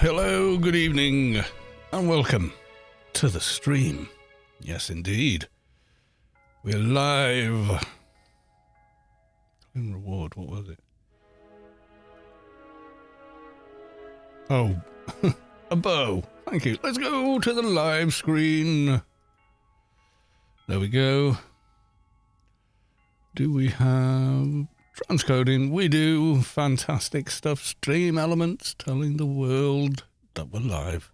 Hello, good evening, and welcome to the stream. Yes, indeed. We're live. Reward, what was it? Oh, a bow. Thank you. Let's go to the live screen. There we go. Do we have transcoding? We do. Fantastic stuff. Stream elements telling the world that we're live.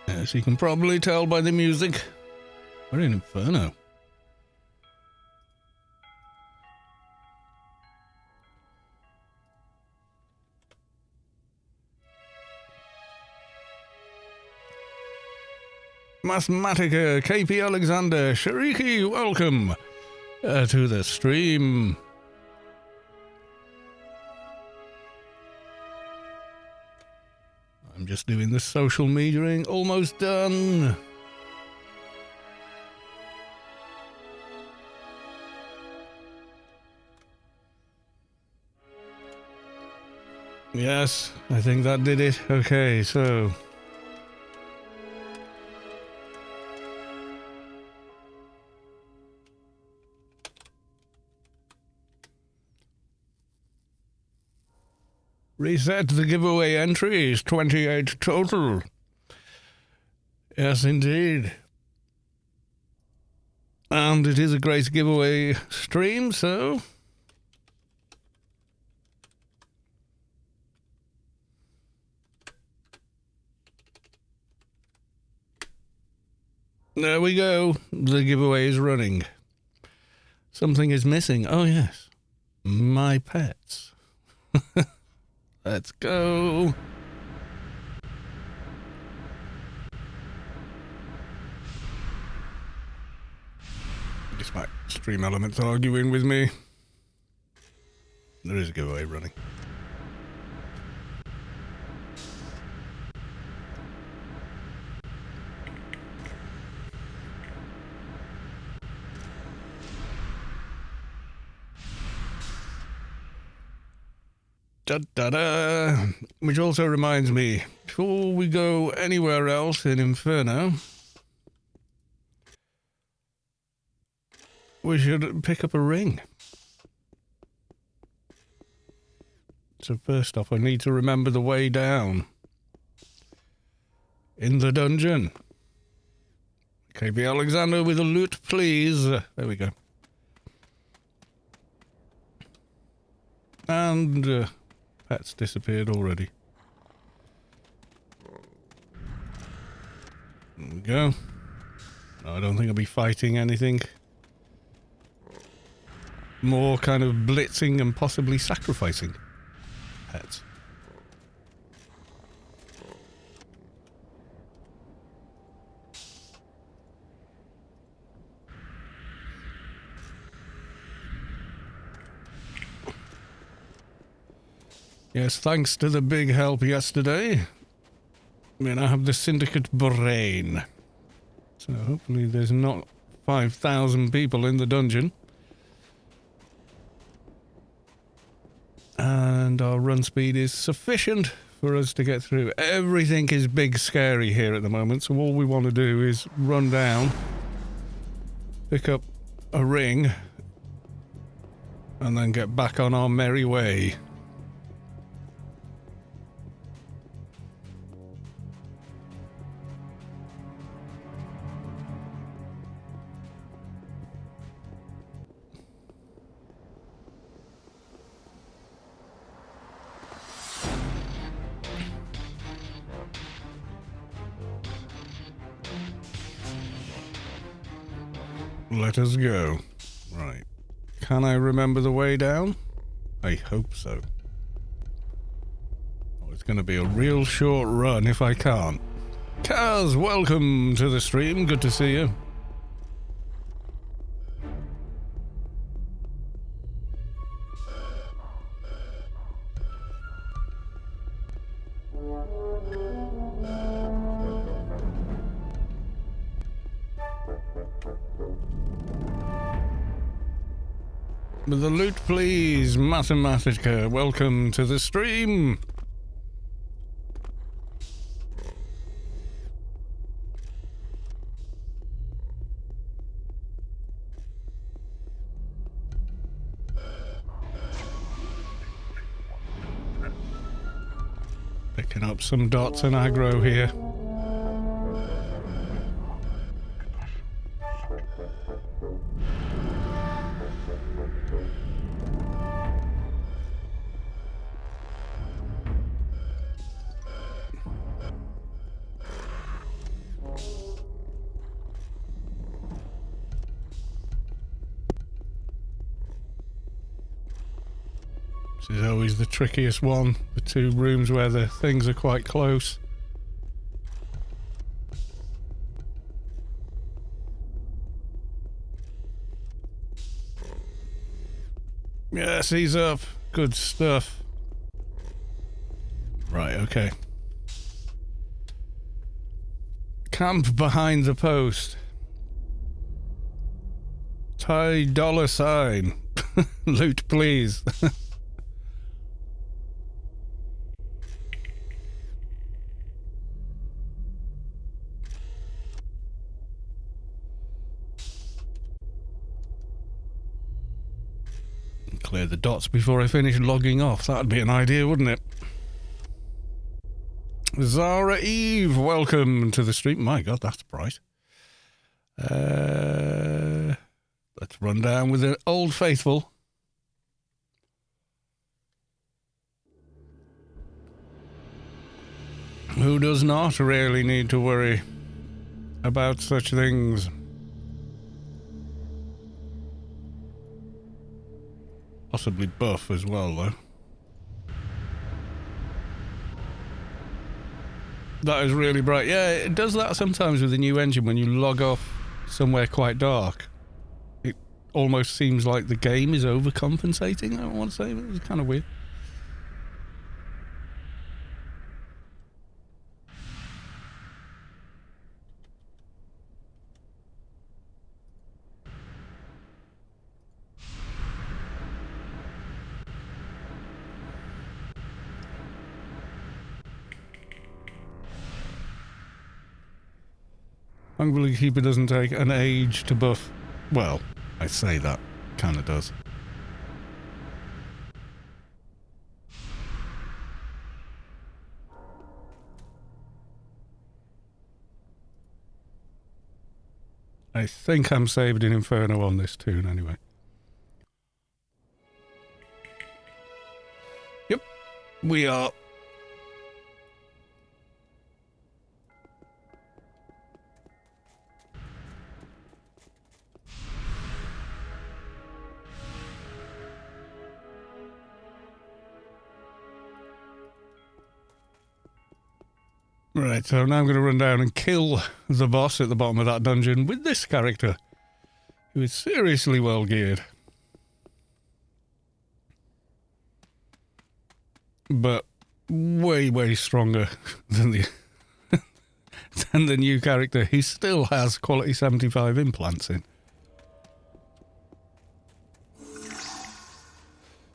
Yes, you can probably tell by the music. We're in Inferno. Mathematica, KP Alexander, Shariki, welcome to the stream. I'm just doing the social mediaing, almost done. Yes, I think that did it. Okay, so... reset the giveaway entries, 28 total. Yes, indeed. And it is a great giveaway stream, so... there we go. The giveaway is running. Something is missing. Oh, yes. My pets. Let's go. Despite stream elements arguing with me, there is a giveaway running. Da-da-da. Which also reminds me, before we go anywhere else in Inferno, we should pick up a ring. So first off, I need to remember the way down in the dungeon. KB Alexander with a loot, please. There we go. And... pets disappeared already. There we go. No, I don't think I'll be fighting anything. More kind of blitzing and possibly sacrificing pets. Yes, thanks to the big help yesterday. I mean, I have the syndicate brain. So hopefully there's not 5,000 people in the dungeon. And our run speed is sufficient for us to get through. Everything is big scary here at the moment, so all we want to do is run down, pick up a ring, and then get back on our merry way. Let us go. Right. Can I remember the way down? I hope so. Oh, it's going to be a real short run if I can't. Kaz, welcome to the stream. Good to see you. With the loot, please, Mathematica. Welcome to the stream. Picking up some dots and aggro here. This is always the trickiest one, the two rooms where the things are quite close. Yes, he's up. Good stuff. Right, okay. Camp behind the post. Tie $sign. Loot, please. Clear the dots before I finish logging off. That'd be an idea, wouldn't it? Zara Eve, welcome to the stream. My God, that's bright. Let's run down with an Old Faithful. Who does not really need to worry about such things? Possibly buff as well, though. That is really bright. Yeah, it does that sometimes with the new engine when you log off somewhere quite dark. It almost seems like the game is overcompensating, I want to say. It's kind of weird. Hungry Keeper doesn't take an age to buff. Well, I say that. Kind of does. I think I'm saved in Inferno on this Toon anyway. Yep, we are. Right, so now I'm going to run down and kill the boss at the bottom of that dungeon with this character, who is seriously well geared. But way, way stronger than the than the new character. He still has quality 75 implants in.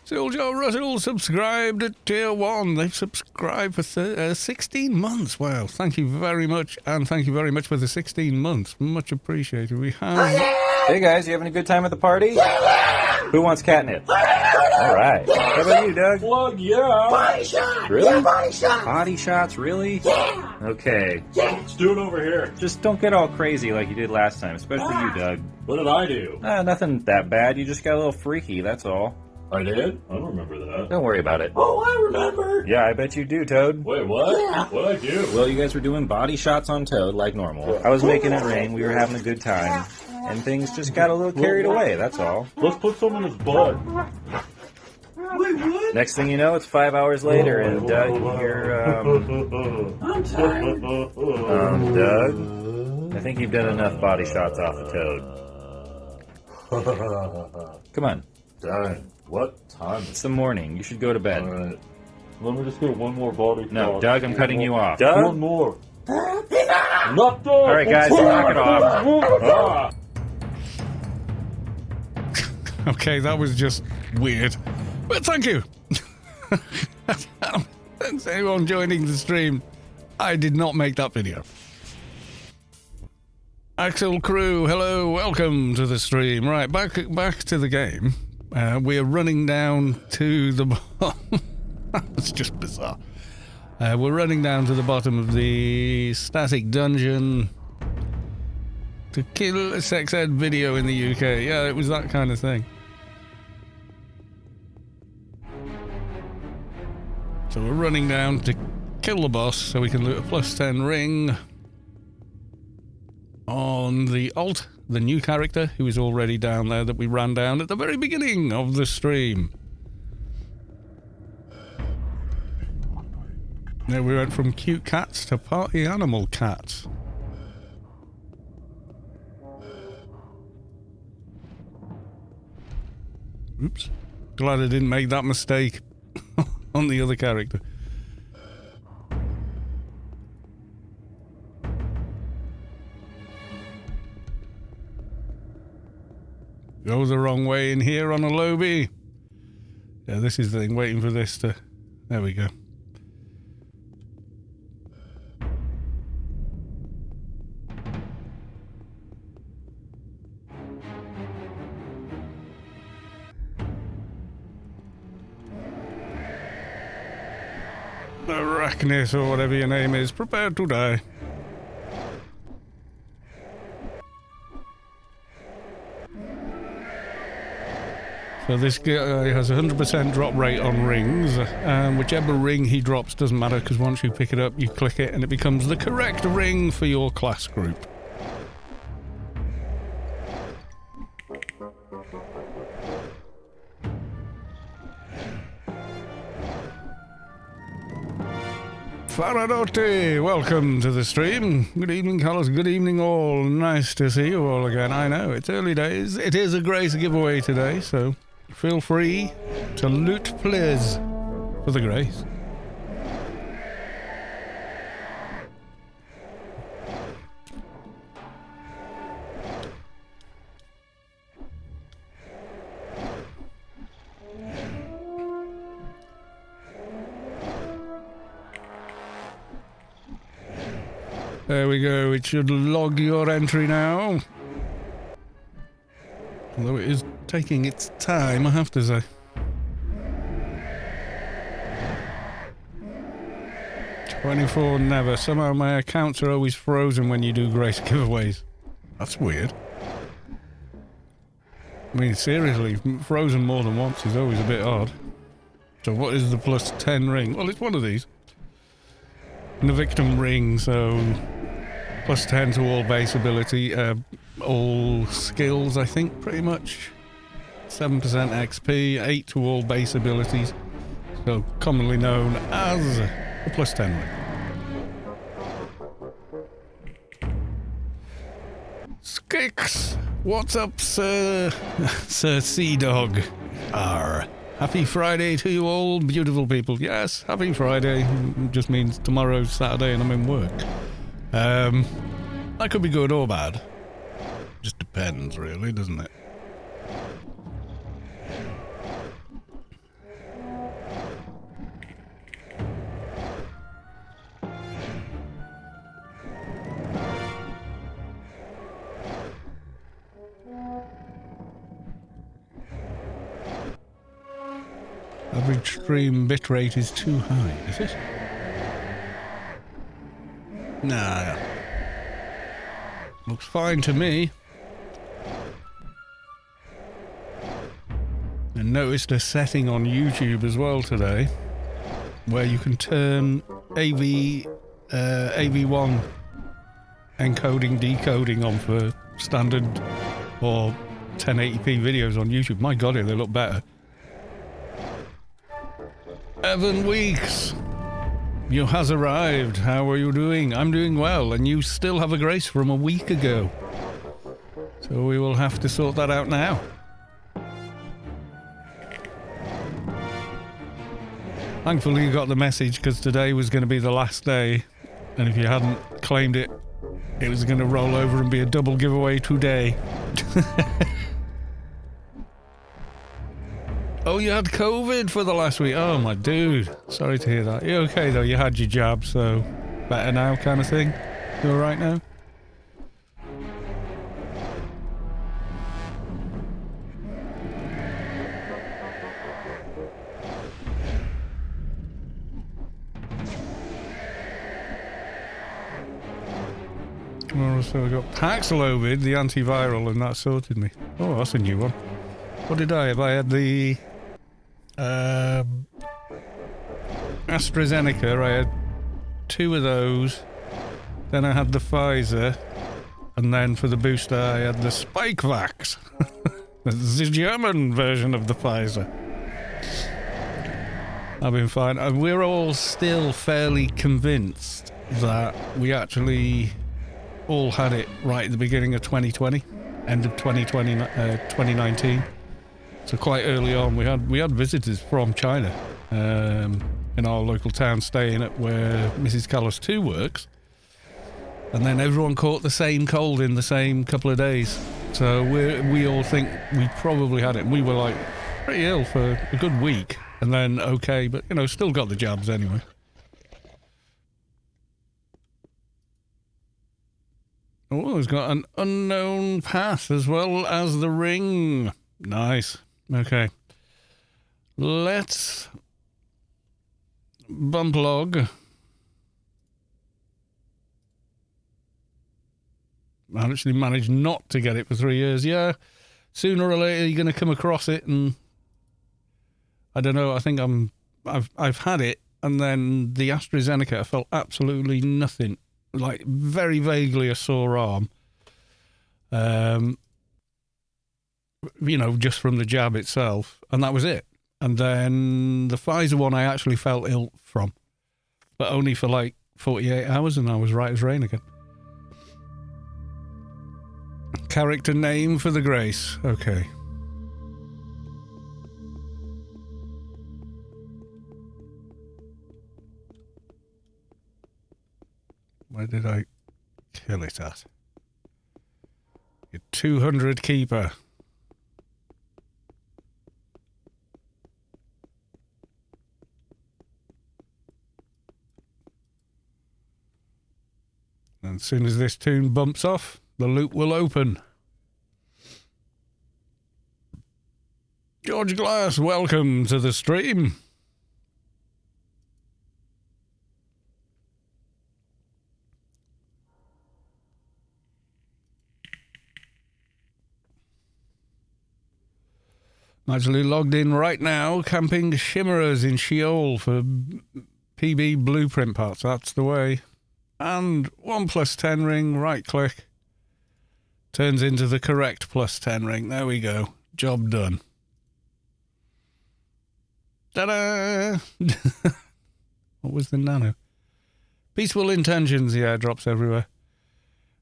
Soldier Russell subscribed at tier 1. They've subscribed for 16 months. Wow, thank you very much. And thank you very much for the 16 months. Much appreciated. We have... Hey guys, you having a good time at the party? Who wants catnip? Alright. How about you, Doug? Plug, yeah. Body shot! Really? Yeah, body shot! Body shots, really? Yeah! Okay. Yeah! Let's do it over here. Just don't get all crazy like you did last time, especially you, Doug. What did I do? Nothing that bad. You just got a little freaky, that's all. I did? I don't remember that. Don't worry about it. Oh, I remember! Yeah, I bet you do, Toad. Wait, what? Yeah. What'd I do? Well, you guys were doing body shots on Toad like normal. I was making it rain, we were having a good time, and things just got a little carried away, that's all. Let's put some in his butt. Wait, what? Next thing you know, it's 5 hours later, and you're, I'm tired. Doug, I think you've done enough body shots off of Toad. Come on. Dang. What time? It's the morning. You should go to bed. Alright. Let me just get one more body No, shot. Doug, I'm cutting you off. One Doug? more. Knock Doug! Alright, guys, knock it off. Ah. Okay, that was just weird. But thank you. Thanks anyone joining the stream. I did not make that video. Axel Crew, hello, welcome to the stream. Right, back to the game. We're running down to the bottom. That's just bizarre. We're running down to the bottom of the static dungeon to kill a sex ed video in the UK. Yeah, it was that kind of thing. So we're running down to kill the boss so we can loot a +10 ring on the alt, the new character who is already down there that we ran down at the very beginning of the stream. Now we went from cute cats to party animal cats. Oops. Glad I didn't make that mistake on the other character. Go the wrong way in here on a lobby. Yeah, this is the thing, waiting for this to... There we go. Arachnus, or whatever your name is, prepare to die. So this guy has 100% drop rate on rings, and whichever ring he drops doesn't matter, because once you pick it up, you click it, and it becomes the correct ring for your class group. Faradote, welcome to the stream. Good evening, Carlos. Good evening, all. Nice to see you all again. I know, it's early days. It is a Grace giveaway today, so feel free to loot, please, for the Grace. There we go, it should log your entry now. Although it is taking its time, I have to say. $24 never. Somehow my accounts are always frozen when you do Grace giveaways. That's weird. I mean, seriously, frozen more than once is always a bit odd. So what is the +10 ring? Well, it's one of these. And the victim ring, so +10 to all base ability, all skills, I think, pretty much. 7% XP, 8 to all base abilities. So commonly known as the +10 ring. Skix! What's up, Sir Sea Dog? Arr. Happy Friday to you all, beautiful people. Yes, happy Friday. It just means tomorrow's Saturday and I'm in work. That could be good or bad. Just depends, really, doesn't it? Average stream bitrate is too high, is it? Nah. Looks fine to me. And noticed a setting on YouTube as well today where you can turn AV1 encoding, decoding on for standard or 1080p videos on YouTube. My god, they look better. Evan Weeks, you has arrived. How are you doing? I'm doing well, and you still have a Grace from a week ago. So we will have to sort that out now. Thankfully you got the message, because today was going to be the last day, and if you hadn't claimed it, it was going to roll over and be a double giveaway today. Oh, you had COVID for the last week. Oh, my dude. Sorry to hear that. You okay, though? You had your jab, so better now kind of thing? You all right now? So I got Paxlovid, the antiviral, and that sorted me. Oh, that's a new one. What did I have? I had the AstraZeneca. I had 2 of those. Then I had the Pfizer. And then for the booster, I had the Spikevax. The German version of the Pfizer. I've been fine. And we're all still fairly convinced that we actually all had it right at the beginning of 2020, end of 2019. So quite early on, we had visitors from China in our local town, staying at where Mrs. Callis 2 works, and then everyone caught the same cold in the same couple of days. So we all think we probably had it, and we were like pretty ill for a good week, and then okay, but you know, still got the jabs anyway. Oh, it's got an unknown path as well as the ring. Nice. Okay. Let's bump log. I actually managed not to get it for 3 years. Yeah. Sooner or later you're going to come across it, and I don't know, I think I've had it, and then the AstraZeneca, I felt absolutely nothing. Like very vaguely a sore arm, you know, just from the jab itself, and that was it. And then the Pfizer one I actually felt ill from, but only for like 48 hours, and I was right as rain again. Character name for the Grace. Okay. Where did I kill it at? Your 200 keeper. And as soon as this Toon bumps off, the loop will open. George Glass, welcome to the stream. I'm actually logged in right now, camping Shimmerers in Sheol for PB blueprint parts. That's the way. And 1+10 ring, right click. Turns into the correct +10 ring. There we go. Job done. Ta-da! What was the Nano? Peaceful Intentions, the airdrops everywhere.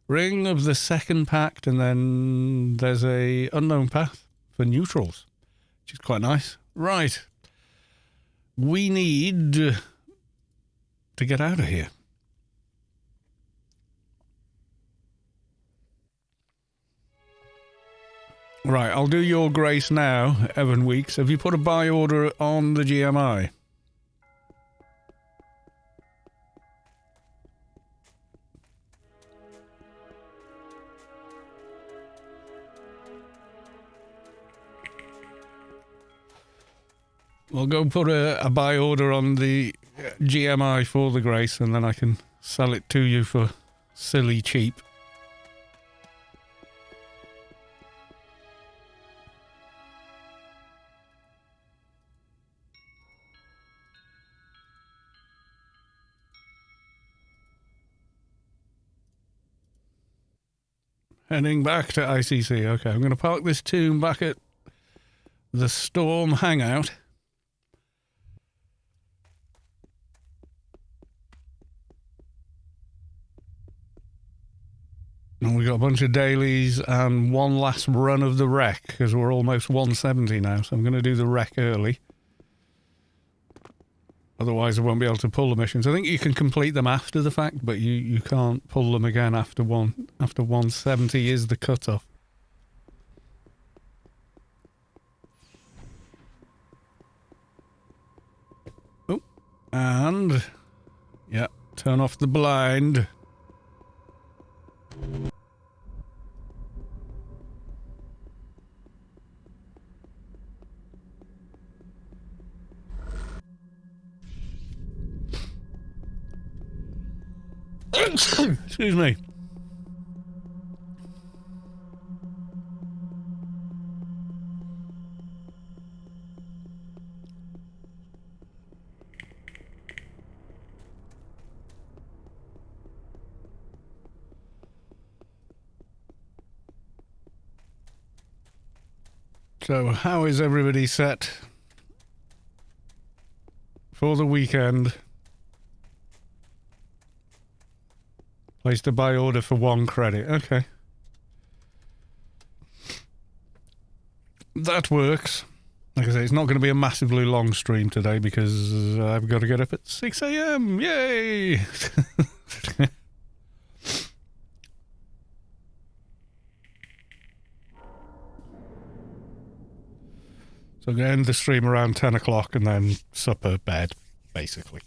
Ring of the Second Pact, and then there's a unknown path for neutrals, which is quite nice. Right. We need to get out of here. Right, I'll do your grace now, Evan Weeks. Have you put a buy order on the GMI? We'll go put a buy order on the GMI for the Grace, and then I can sell it to you for silly cheap. Heading back to ICC. Okay, I'm going to park this Toon back at the Storm Hangout. And we got a bunch of dailies and one last run of the Reck, because we're almost 170 now, so I'm going to do the Reck early. Otherwise I won't be able to pull the missions. I think you can complete them after the fact, but you can't pull them again after 170 is the cutoff. And, yeah, turn off the blind. Excuse me. So, how is everybody set for the weekend? Placed a buy order for 1 credit. Okay. That works. Like I say, it's not going to be a massively long stream today because I've got to get up at 6 a.m. Yay! So I'm going to end the stream around 10 o'clock and then supper, bed, basically.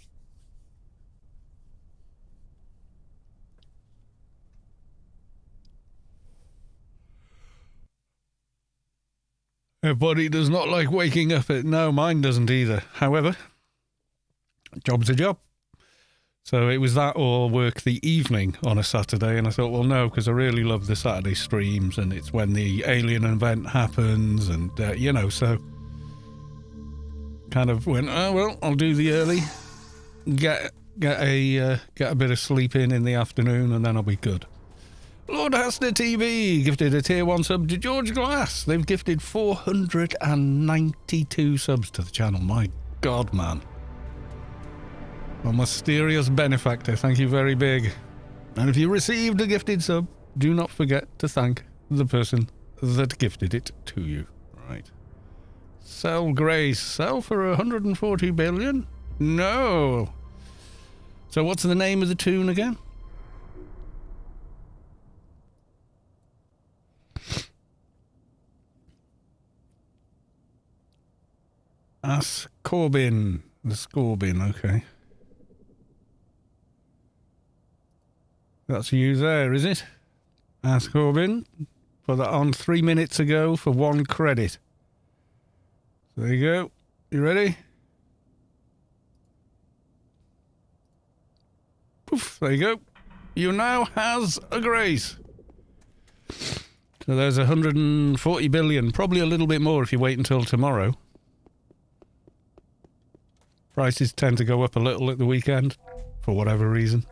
Her body does not like waking up at... No, mine doesn't either. However, job's a job. So it was that or work the evening on a Saturday, and I thought, well, no, because I really love the Saturday streams, and it's when the alien event happens, and, you know, so... Kind of went, oh, well, I'll do the early, get a bit of sleep in the afternoon, and then I'll be good. Lord Hastner TV gifted a tier 1 sub to George Glass. They've gifted 492 subs to the channel. My God, man. A mysterious benefactor. Thank you very big. And if you received a gifted sub, do not forget to thank the person that gifted it to you. Right. Sell Grace. Sell for 140 billion? No. So what's the name of the Toon again? Ask Corbin. The Scorbin, okay. That's you there, is it? Ask Corbin. Put that on 3 minutes ago for 1 credit. There you go. You ready? Poof, there you go. You now has a Grace. So there's 140 billion. Probably a little bit more if you wait until tomorrow. Prices tend to go up a little at the weekend, for whatever reason.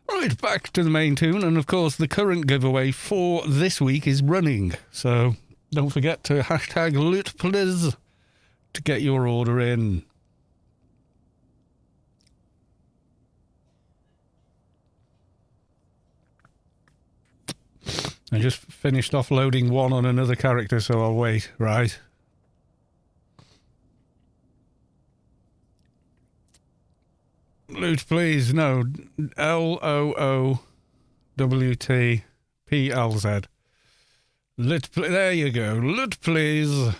Right, back to the main Toon, and of course the current giveaway for this week is running. So don't forget to hashtag loot please to get your order in. I just finished offloading one on another character, so I'll wait, right? Loot, please. No. LOOTPLZ. There you go. Loot, please.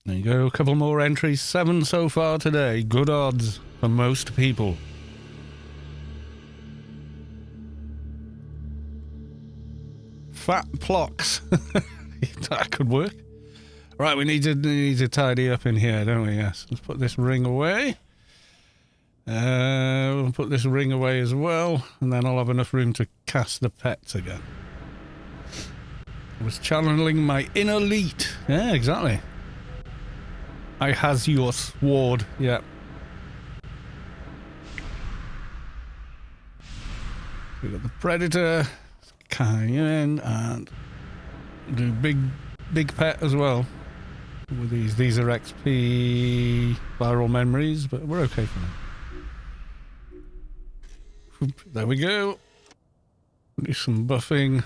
There you go. A couple more entries. 7 so far today. Good odds for most people. Fat Plocks. That could work. Right, we need to tidy up in here, don't we? Yes. Let's put this ring away. We'll put this ring away as well, and then I'll have enough room to cast the pets again. I was channeling my inner elite. Yeah, exactly. I has your sword. Yeah. We got the Predator, Cayenne, and do big pet as well. With these are XP viral memories, but we're okay for now. There we go. Do some buffing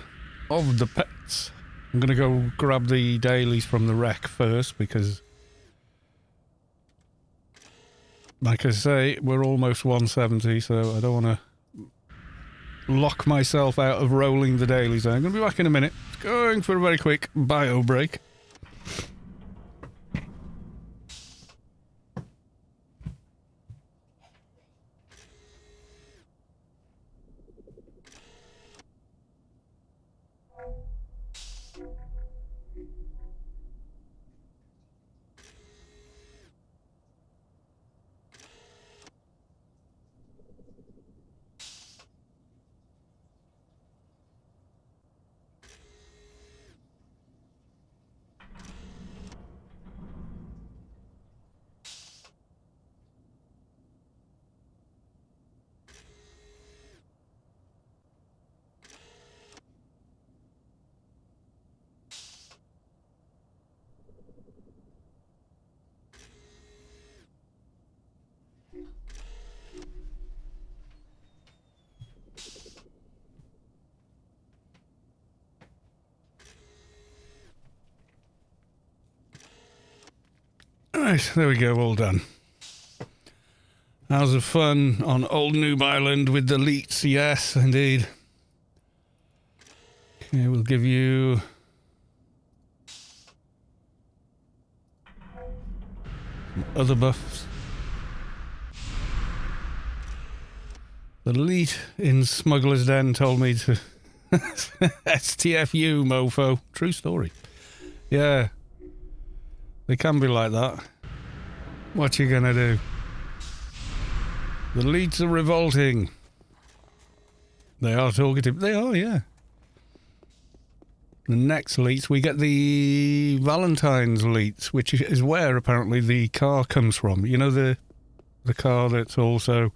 of the pets. I'm gonna go grab the dailies from the Reck first because, like I say, we're almost 170, so I don't want to lock myself out of rolling the daily. So I'm going to be back in a minute. Going for a very quick bio break. Right, there we go, all done. Hours of fun on Old Noob Island with the Leets, yes, indeed. Okay, we'll give you... some other buffs. The Leet in Smugglers Den told me to... STFU, mofo. True story. Yeah. They can be like that. What you gonna do? The Leets are revolting. They are talkative. They are, yeah. The next Leets, we get the Valentine's Leets, which is where apparently the car comes from. You know, the car that's also...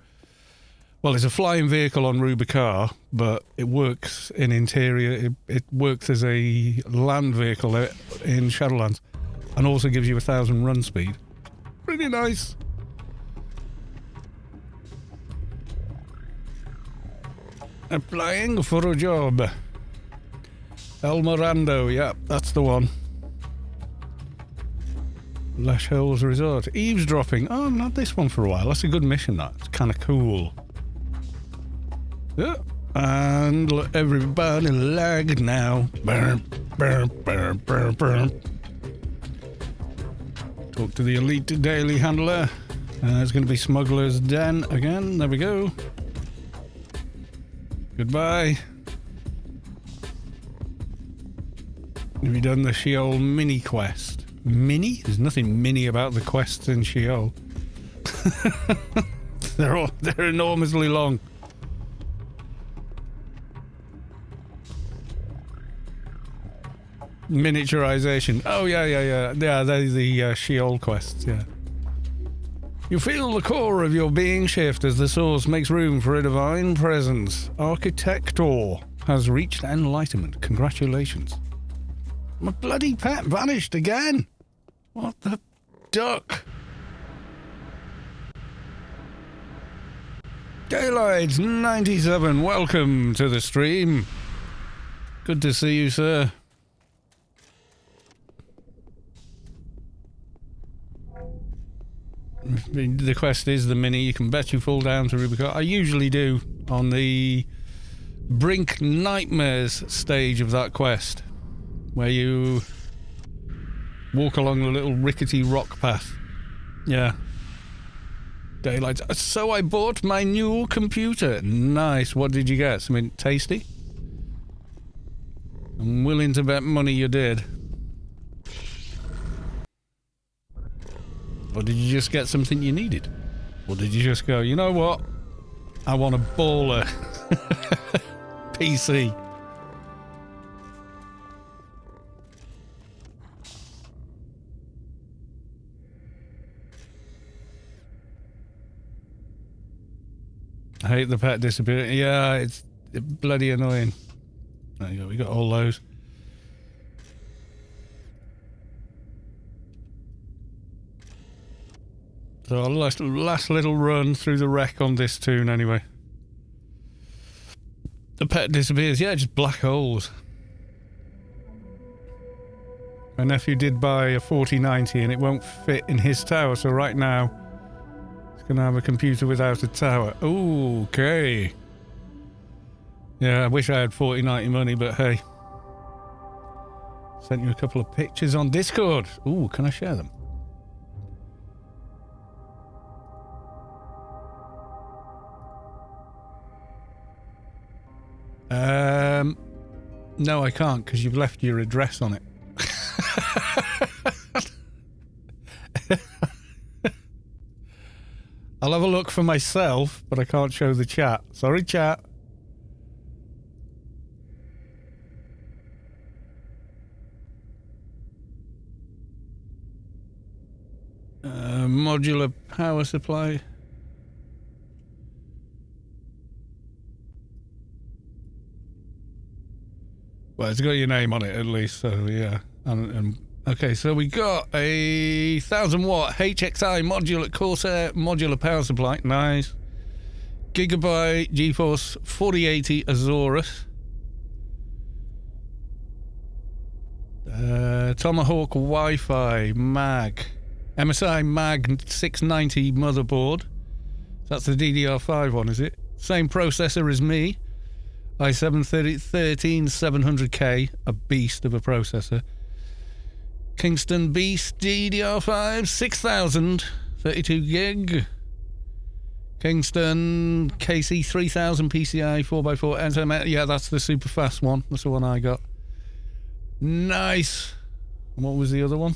Well, it's a flying vehicle on Rubicar, but it works in interior. It works as a land vehicle in Shadowlands. And also gives you 1,000 run speed. Pretty nice. Applying for a job. El Morando, yeah, that's the one. Lush Hills Resort. Eavesdropping. Oh, I've had this one for a while. That's a good mission, that. It's kind of cool. Yeah. And everybody lag now. Burp, burp, burp, burp, burp. Talk to the Elite Daily Handler. It's going to be Smugglers Den again. There we go. Goodbye. Have you done the Sheol mini quest? Mini? There's nothing mini about the quests in Sheol. They're enormously long. Miniaturization. Oh, yeah. Yeah, they're the Sheol quests, yeah. You feel the core of your being shift as the source makes room for a divine presence. Architector has reached enlightenment. Congratulations. My bloody pet vanished again. What the duck? Daylight 97, welcome to the stream. Good to see you, sir. The quest is the mini. You can bet you fall down to Rubicar. I usually do on the Brink Nightmares stage of that quest, where you walk along the little rickety rock path. Yeah. Daylight. So I bought my new computer. Nice. What did you get? Something tasty? I'm willing to bet money you did. Or did you just get something you needed? Or did you just go, you know what? I want a baller PC. I hate the pet disappearing. Yeah, it's bloody annoying. There you go, we got all those. So last little run through the Reck on this Toon anyway. The pet disappears. Yeah, just black holes. My nephew did buy a 4090 and it won't fit in his tower, so right now he's going to have a computer without a tower. Ooh, okay. Yeah, I wish I had 4090 money, but hey. Sent you a couple of pictures on Discord. Ooh, can I share them? No, I can't because you've left your address on it. I'll have a look for myself, but I can't show the chat. Sorry, chat. Modular power supply. Well, it's got your name on it at least, so yeah. And okay, so we got a 1000-watt HXI modular Corsair modular power supply. Nice. Gigabyte GeForce 4080 Azorus. Tomahawk Wi-Fi Mag. MSI Mag 690 motherboard. That's the DDR5 one, is it? Same processor as me. i7-13700K, a beast of a processor. Kingston Beast DDR5 6000, 32 gig. Kingston KC 3000 PCI 4x4 NTMA. Yeah, that's the super fast one. That's the one I got. Nice. And what was the other one?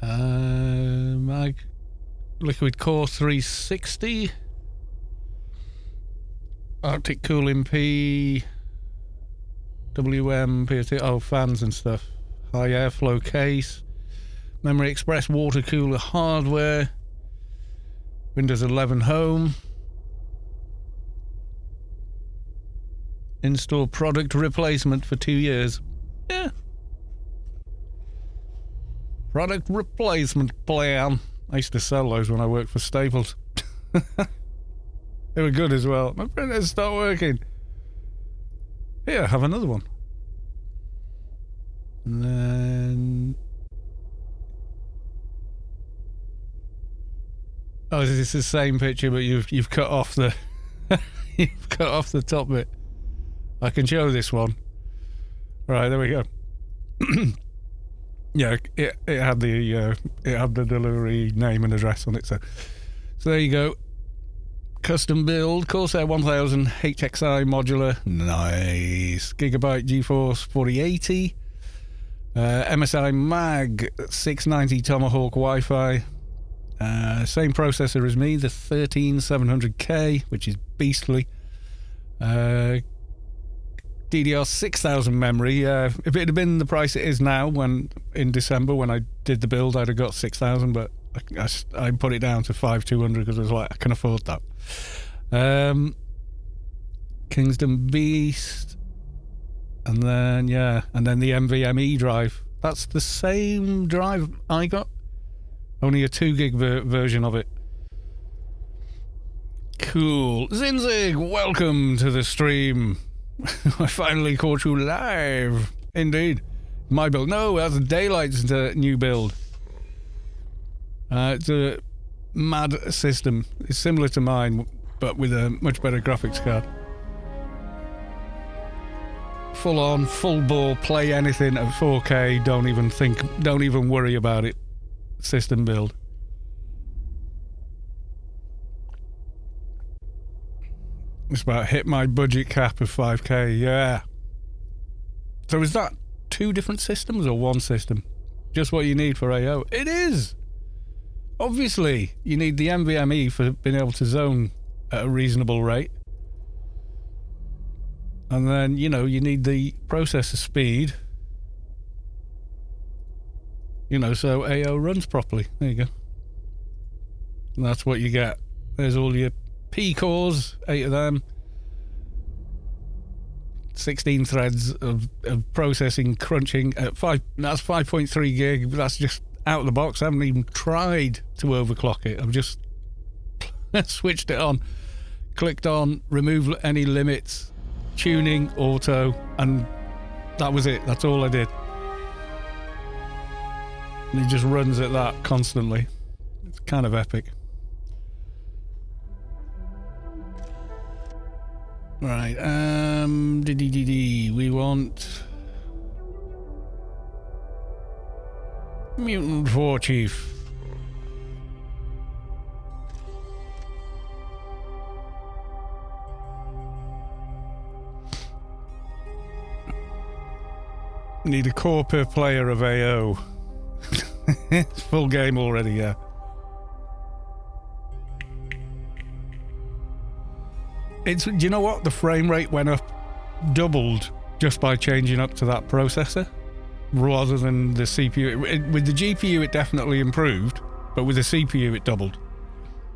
Mag Liquid Core 360. Arctic Cooling P. WM PST. Oh, fans and stuff. High airflow case. Memory Express water cooler hardware. Windows 11 Home. Install product replacement for 2 years. Yeah. Product replacement plan. I used to sell those when I worked for Staples. They were good as well. My printers start working. Here, have another one. And then... Oh, this is the same picture, but you've cut off the you've cut off the top bit. I can show this one. Right, there we go. Yeah, it had the delivery name and address on it. So there you go. Custom build Corsair 1000 HXI modular. Nice. Gigabyte GeForce 4080. MSI Mag 690 Tomahawk Wi-Fi. Same processor as me, the 13700K, which is beastly. DDR 6000 memory. If it had been the price it is now, when in December when I did the build, I'd have got 6000, but I put it down to 5200 because I was like, I can afford that. Kingston Beast, and then the NVMe drive. That's the same drive I got, only a 2 gig version of it. Cool. Zinzig, welcome to the stream. I finally caught you live. Indeed. My build. No, that's Daylight's new build. It's a mad system. It's similar to mine, but with a much better graphics card. Full on, full bore, play anything at 4K. Don't even worry about it. System build. It's about hit my budget cap of 5K, yeah. So is that 2 different systems or 1 system? Just what you need for AO? It is! Obviously, you need the NVMe for being able to zone at a reasonable rate. And then, you need the processor speed. So AO runs properly. There you go. And that's what you get. There's all your P cores, 8 of them, 16 threads of processing, crunching at 5. That's 5.3 gig. That's just out of the box. I haven't even tried to overclock it. I've just switched it on, clicked on, remove any limits, tuning, auto, and that was it. That's all I did. And it just runs at that constantly. It's kind of epic. Right, we want Mutant War Chief. Need a core per player of AO. It's full game already, yeah. Do you know what? The frame rate went up, doubled, just by changing up to that processor, rather than the CPU. With the GPU, it definitely improved, but with the CPU, it doubled.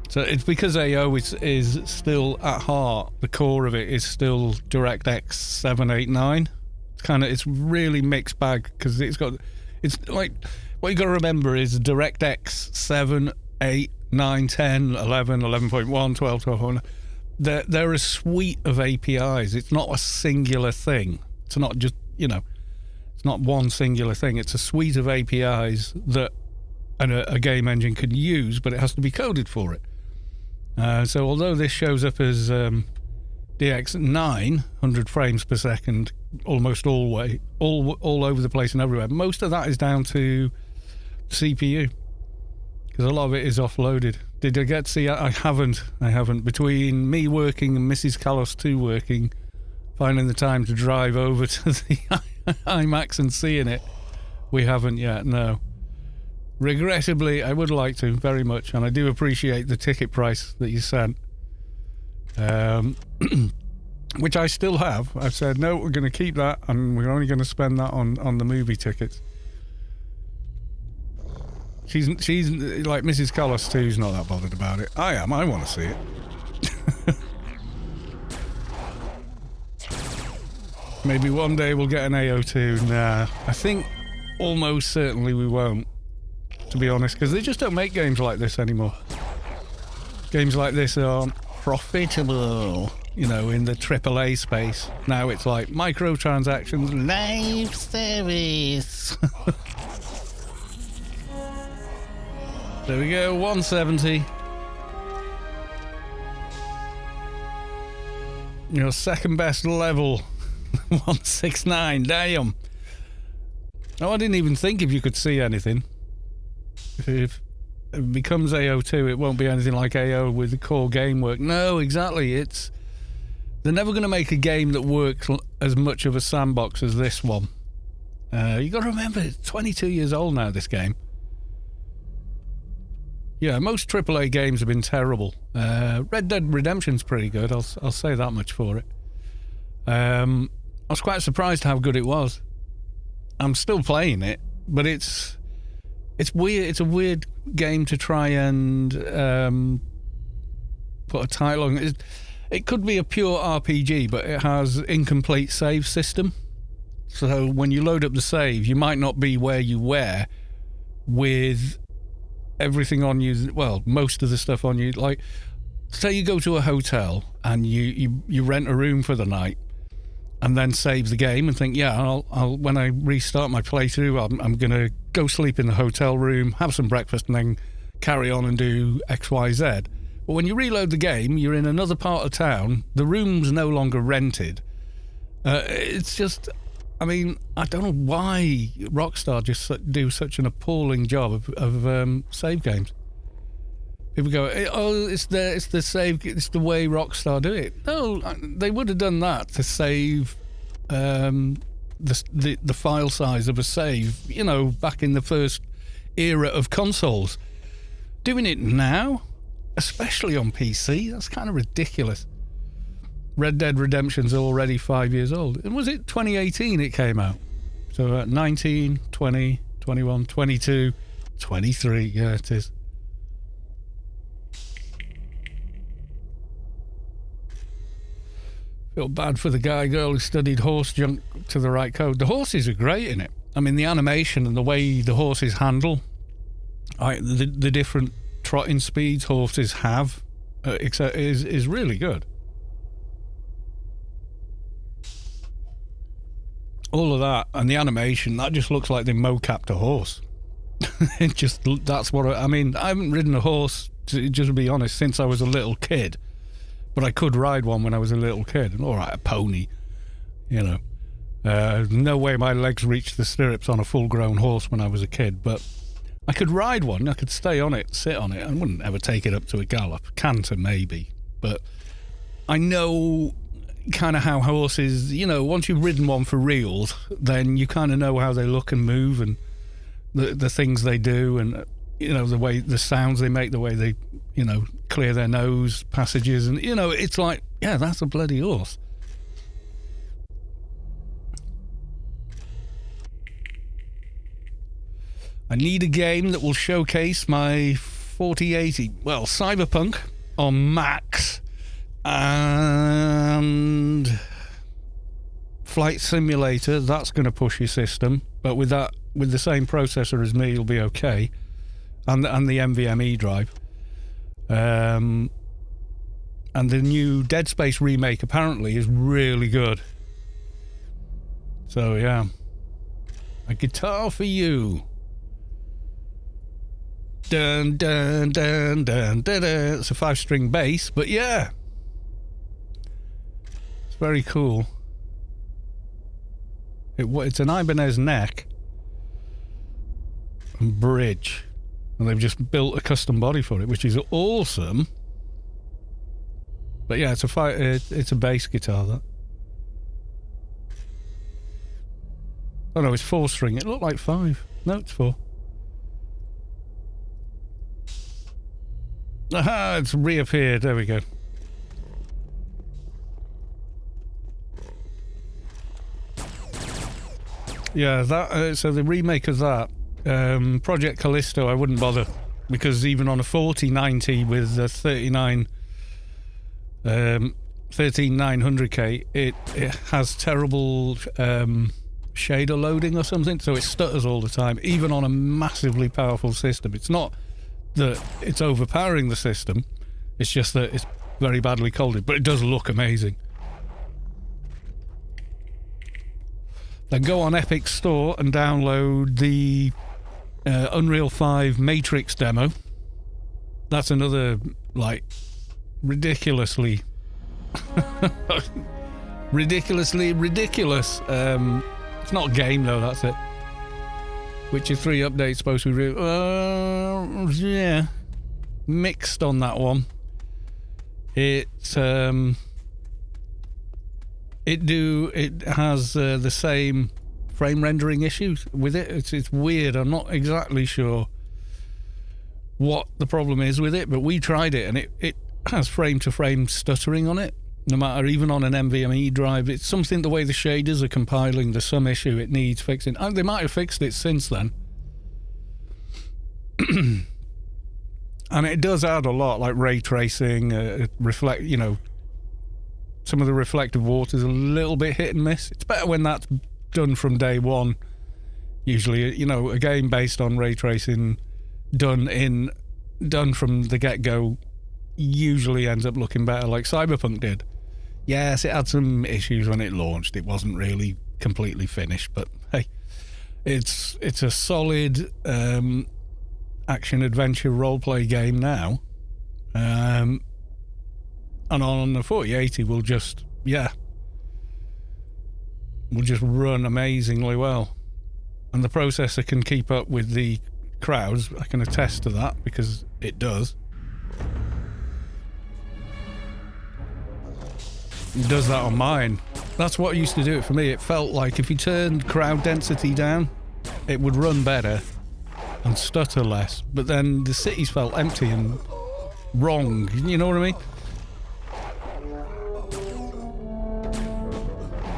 So it's because AO is still at heart, the core of it is still DirectX 789. It's really mixed bag, because it's like, what you got to remember is DirectX 7, 8, 9, 10, 11, 11.1, 12, 12. They're a suite of APIs. It's not a singular thing. It's not just, it's not one singular thing. It's a suite of APIs that a game engine can use, but it has to be coded for it. So although this shows up as DX9, 100 frames per second, almost all over the place and everywhere, most of that is down to CPU, because a lot of it is offloaded. Did I get to see? I haven't. Between me working and Mrs. Callos 2 working, finding the time to drive over to the IMAX and seeing it, we haven't yet, no. Regrettably, I would like to, very much, and I do appreciate the ticket price that you sent. Which I still have. I've said, no, we're going to keep that, and we're only going to spend that on the movie tickets. She's like Mrs. Callos 2's not that bothered about it. I am. I want to see it. Maybe one day we'll get an AO2. Nah, I think almost certainly we won't, to be honest, because they just don't make games like this anymore. Games like this aren't profitable, in the AAA space. Now it's like microtransactions, live service. There we go, 170. Your second best level, 169, damn. No, I didn't even think if you could see anything. If it becomes AO2, it won't be anything like AO with the core game work. No, exactly, they're never going to make a game that works as much of a sandbox as this one. You got to remember, it's 22 years old now, this game. Yeah, most AAA games have been terrible. Red Dead Redemption's pretty good, I'll say that much for it. I was quite surprised how good it was. I'm still playing it, but it's weird. It's a weird game to try and put a title on. It could be a pure RPG, but it has incomplete save system. So when you load up the save, you might not be where you were with everything on you, well, most of the stuff on you. Like, say you go to a hotel and you rent a room for the night and then save the game and think, yeah, I'll when I restart my playthrough, I'm going to go sleep in the hotel room, have some breakfast, and then carry on and do XYZ. But when you reload the game, you're in another part of town, the room's no longer rented. It's just, I mean, I don't know why Rockstar just do such an appalling job of save games. People go, oh, it's the save, it's the way Rockstar do it. No, they would have done that to save the file size of a save, back in the first era of consoles. Doing it now, especially on PC, that's kind of ridiculous. Red Dead Redemption's already 5 years old. And was it 2018 it came out? So 19, 20, 21, 22, 23, yeah, it is. Feel bad for the girl who studied horse junk to the right code. The horses are great in it. I mean, the animation and the way the horses handle, the different trotting speeds horses have, is really good. All of that and the animation, that just looks like they mocapped a horse. That's what I mean. I haven't ridden a horse, to just be honest, since I was a little kid. but I could ride one when I was a little kid. And all right, a pony, you know. No way my legs reached the stirrups on a full-grown horse when I was a kid, but I could ride one. I could stay on it, sit on it. I wouldn't ever take it up to a gallop. Canter, maybe. But I know kind of how horses, you know, once you've ridden one for reals, then you kind of know how they look and move and the things they do and, you know, the sounds they make, the way they, you know, clear their nose passages. And, you know, it's like, yeah, that's a bloody horse. I need a game that will showcase my 4080. Well, Cyberpunk on Max and Flight Simulator. That's going to push your system, but with the same processor as me, you'll be okay. And the NVMe drive. And the new Dead Space remake apparently is really good. So yeah, a guitar for you. Dun, dun, dun, dun, dun, dun. It's a 5-string bass, but yeah. It's very cool. It's an Ibanez neck and bridge. And they've just built a custom body for it, which is awesome. But yeah, it's a bass guitar, that. Oh no, it's 4-string. It looked like 5. No, it's 4. Aha, it's reappeared. There we go. Yeah, that. So the remake of that, Project Callisto, I wouldn't bother, because even on a 4090 with a 13900K, it has terrible shader loading or something, so it stutters all the time, even on a massively powerful system. It's not that it's overpowering the system, it's just that it's very badly coded, but it does look amazing. Then go on Epic Store and download the Unreal 5 Matrix demo. That's another, like, ridiculously ridiculous. It's not a game though, that's it. Witcher 3 update supposed to be yeah, mixed on that one. It has the same frame rendering issues with it. It's weird. I'm not exactly sure what the problem is with it, but we tried it and it has frame to frame stuttering on it. No matter, even on an NVMe drive, it's something, the way the shaders are compiling, there's some issue it needs fixing. And they might have fixed it since then. And it does add a lot, like ray tracing, reflect, you know, some of the reflective water's a little bit hit and miss. It's better when that's done from day one. Usually, you know, a game based on ray tracing done from the get-go usually ends up looking better, like Cyberpunk did. Yes, it had some issues when it launched. It wasn't really completely finished, but hey, it's a solid action-adventure role-play game now. And on the 4080 will just run amazingly well. And the processor can keep up with the crowds. I can attest to that because it does. It does that on mine. That's what used to do it for me. It felt like if you turned crowd density down, it would run better and stutter less. But then the cities felt empty and wrong. You know what I mean?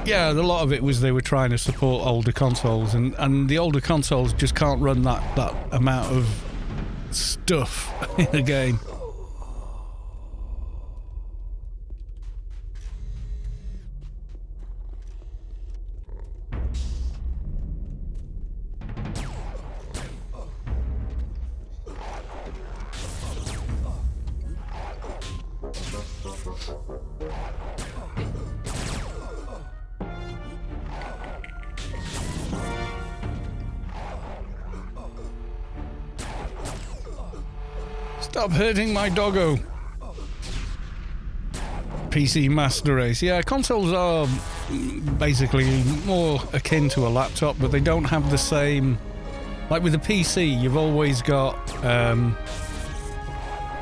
Yeah, a lot of it was they were trying to support older consoles, and the older consoles just can't run that amount of stuff in a game. Stop hurting my doggo. PC Master Race. Yeah, consoles are basically more akin to a laptop, but they don't have the same... Like with the PC, you've always got...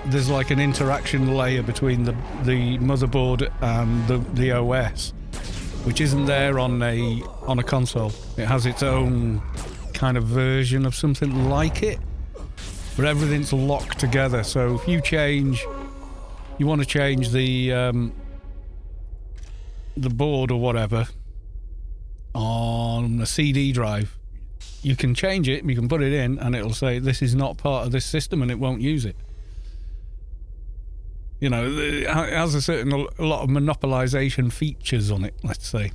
there's like an interaction layer between the motherboard and the OS, which isn't there on a console. It has its own kind of version of something like it, but everything's locked together. So if you want to change the board or whatever on a CD drive, you can change it, you can put it in, and it'll say this is not part of this system, and it won't use it. You know, it has a lot of monopolization features on it, let's say.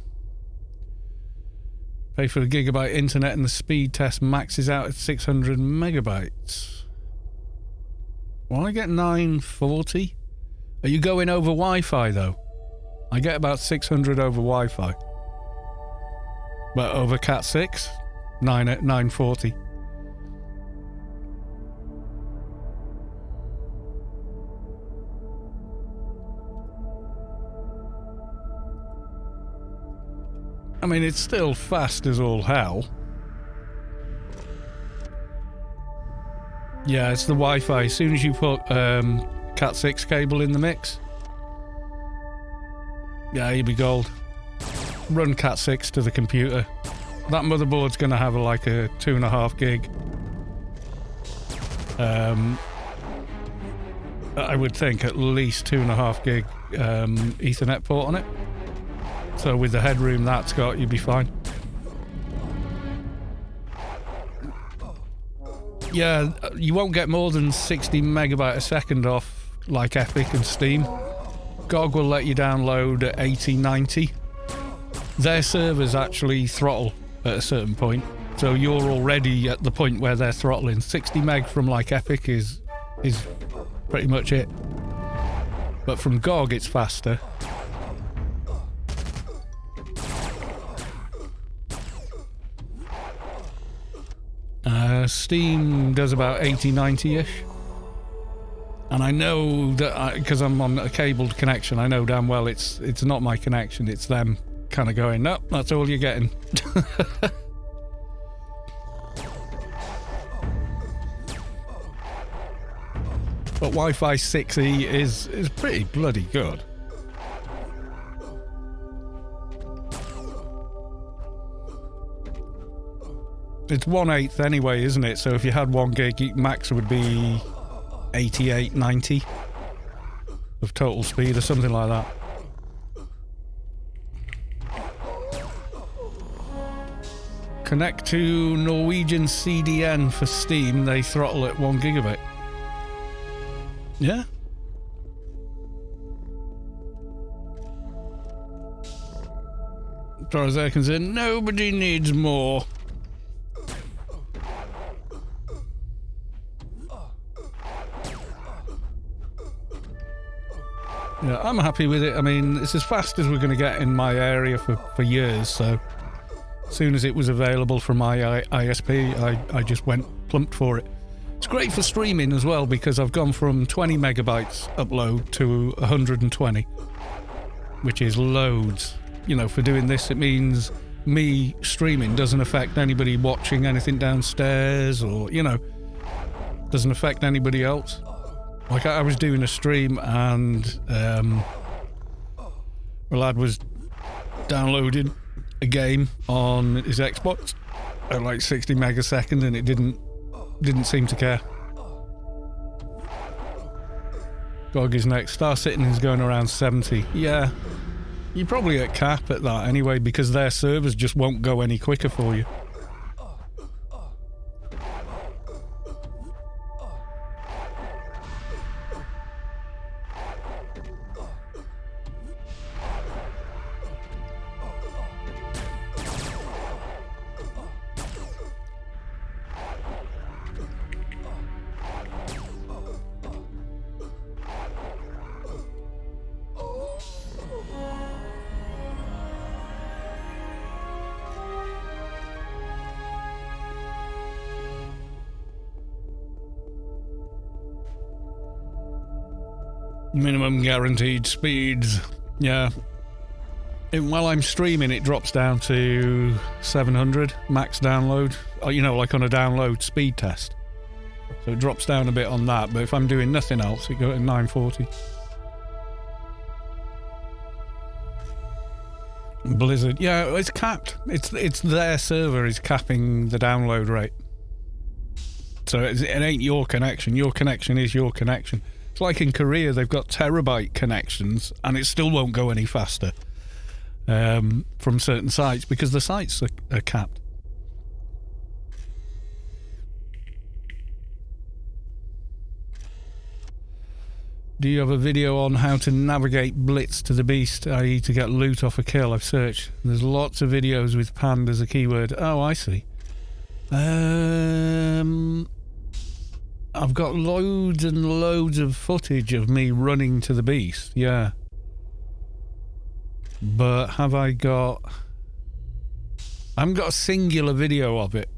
Pay for the gigabyte internet and the speed test maxes out at 600 megabytes. Will I get 940? Are you going over Wi-Fi though? I get about 600 over Wi-Fi. But over Cat 6, 940. I mean, it's still fast as all hell. Yeah, it's the Wi-Fi. As soon as you put Cat 6 cable in the mix, yeah, you'll be gold. Run Cat 6 to the computer. That motherboard's going to have like a 2.5 gig. I would think at least 2.5 gig Ethernet port on it. So with the headroom that's got, you'd be fine. Yeah, you won't get more than 60 megabyte a second off like Epic and Steam. GOG will let you download at 80, 90. Their servers actually throttle at a certain point. So you're already at the point where they're throttling. 60 meg from like Epic is pretty much it. But from GOG it's faster. Steam does about 80, 90-ish. And I know that, because I'm on a cabled connection, I know damn well it's not my connection, it's them kind of going, nope, that's all you're getting. But Wi-Fi 6E is pretty bloody good. It's 1/8 anyway, isn't it? So if you had 1 gig, max would be 88, 90 of total speed or something like that. Connect to Norwegian CDN for Steam, they throttle at 1 gigabit. Yeah. As far as they're concerned, nobody needs more. Yeah, I'm happy with it. I mean, it's as fast as we're going to get in my area for years, so as soon as it was available from my ISP, I just went plumped for it. It's great for streaming as well, because I've gone from 20 megabytes upload to 120, which is loads. You know, for doing this, it means me streaming doesn't affect anybody watching anything downstairs, or, you know, doesn't affect anybody else. Like, I was doing a stream and the lad was downloading a game on his Xbox at like 60 meg a second, and it didn't seem to care. GOG is next. Star Citizen is going around 70. Yeah, you're probably at cap at that anyway, because their servers just won't go any quicker for you. Minimum guaranteed speeds. Yeah. While I'm streaming, it drops down to 700 max download. You know, like on a download speed test. So it drops down a bit on that, but if I'm doing nothing else, it goes to 940. Blizzard, yeah, it's capped. It's their server is capping the download rate. So it ain't your connection. Your connection is your connection. It's like in Korea, they've got terabyte connections, and it still won't go any faster from certain sites because the sites are capped. Do you have a video on how to navigate blitz to the beast, i.e. to get loot off a kill? I've searched. There's lots of videos with Pande as a keyword. Oh, I see. I've got loads and loads of footage of me running to the beast, yeah. But have I got... I haven't got a singular video of it.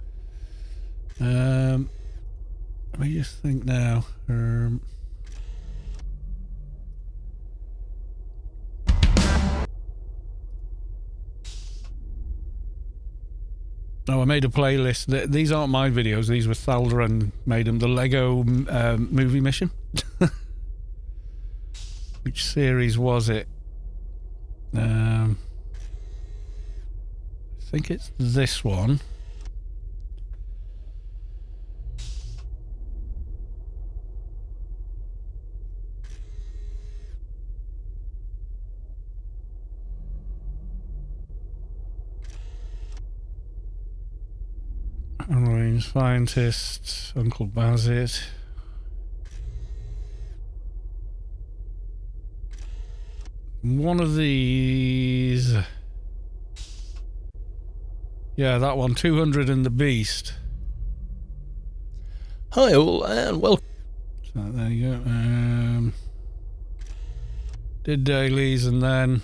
Let me just think now. Oh, I made a playlist. These aren't my videos. These were Thaldren made them. The Lego movie mission. Which series was it? I think it's this one. Marine scientist, Uncle Bazit. One of these. Yeah, that one, 200 and the Beast. Hi all, and welcome. So there you go. Did dailies and then.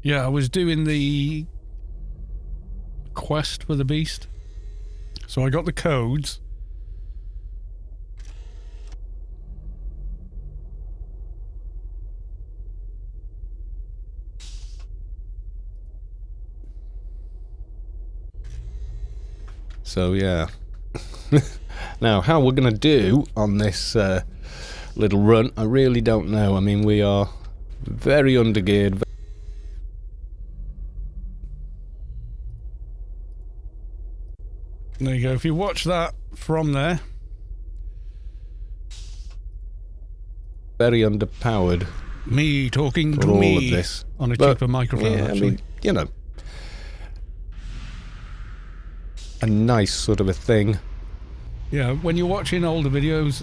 Yeah, I was doing the quest for the beast. So I got the codes. So yeah. Now, how we're going to do on this little run, I really don't know. I mean, we are very undergeared. There you go. If you watch that from there. Very underpowered. Me talking for to all me of this. on a But, cheaper microphone, yeah, actually. I mean, you know. A nice sort of a thing. Yeah, when you're watching older videos,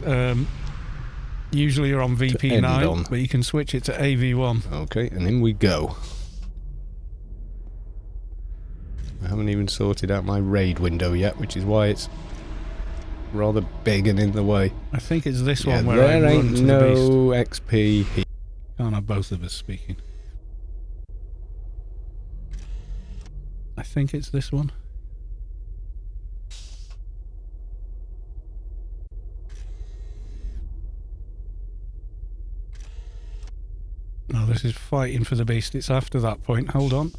usually you're on end VP9, on. but you can switch it to AV1. Okay, and in we go. I haven't even sorted out my raid window yet, which is why it's rather big and in the way. I think it's this Yeah, one where I there run ain't to no the beast. XP here. Can't have both of us speaking. I think it's this one. No, this is fighting for the beast. It's after that point. Hold on.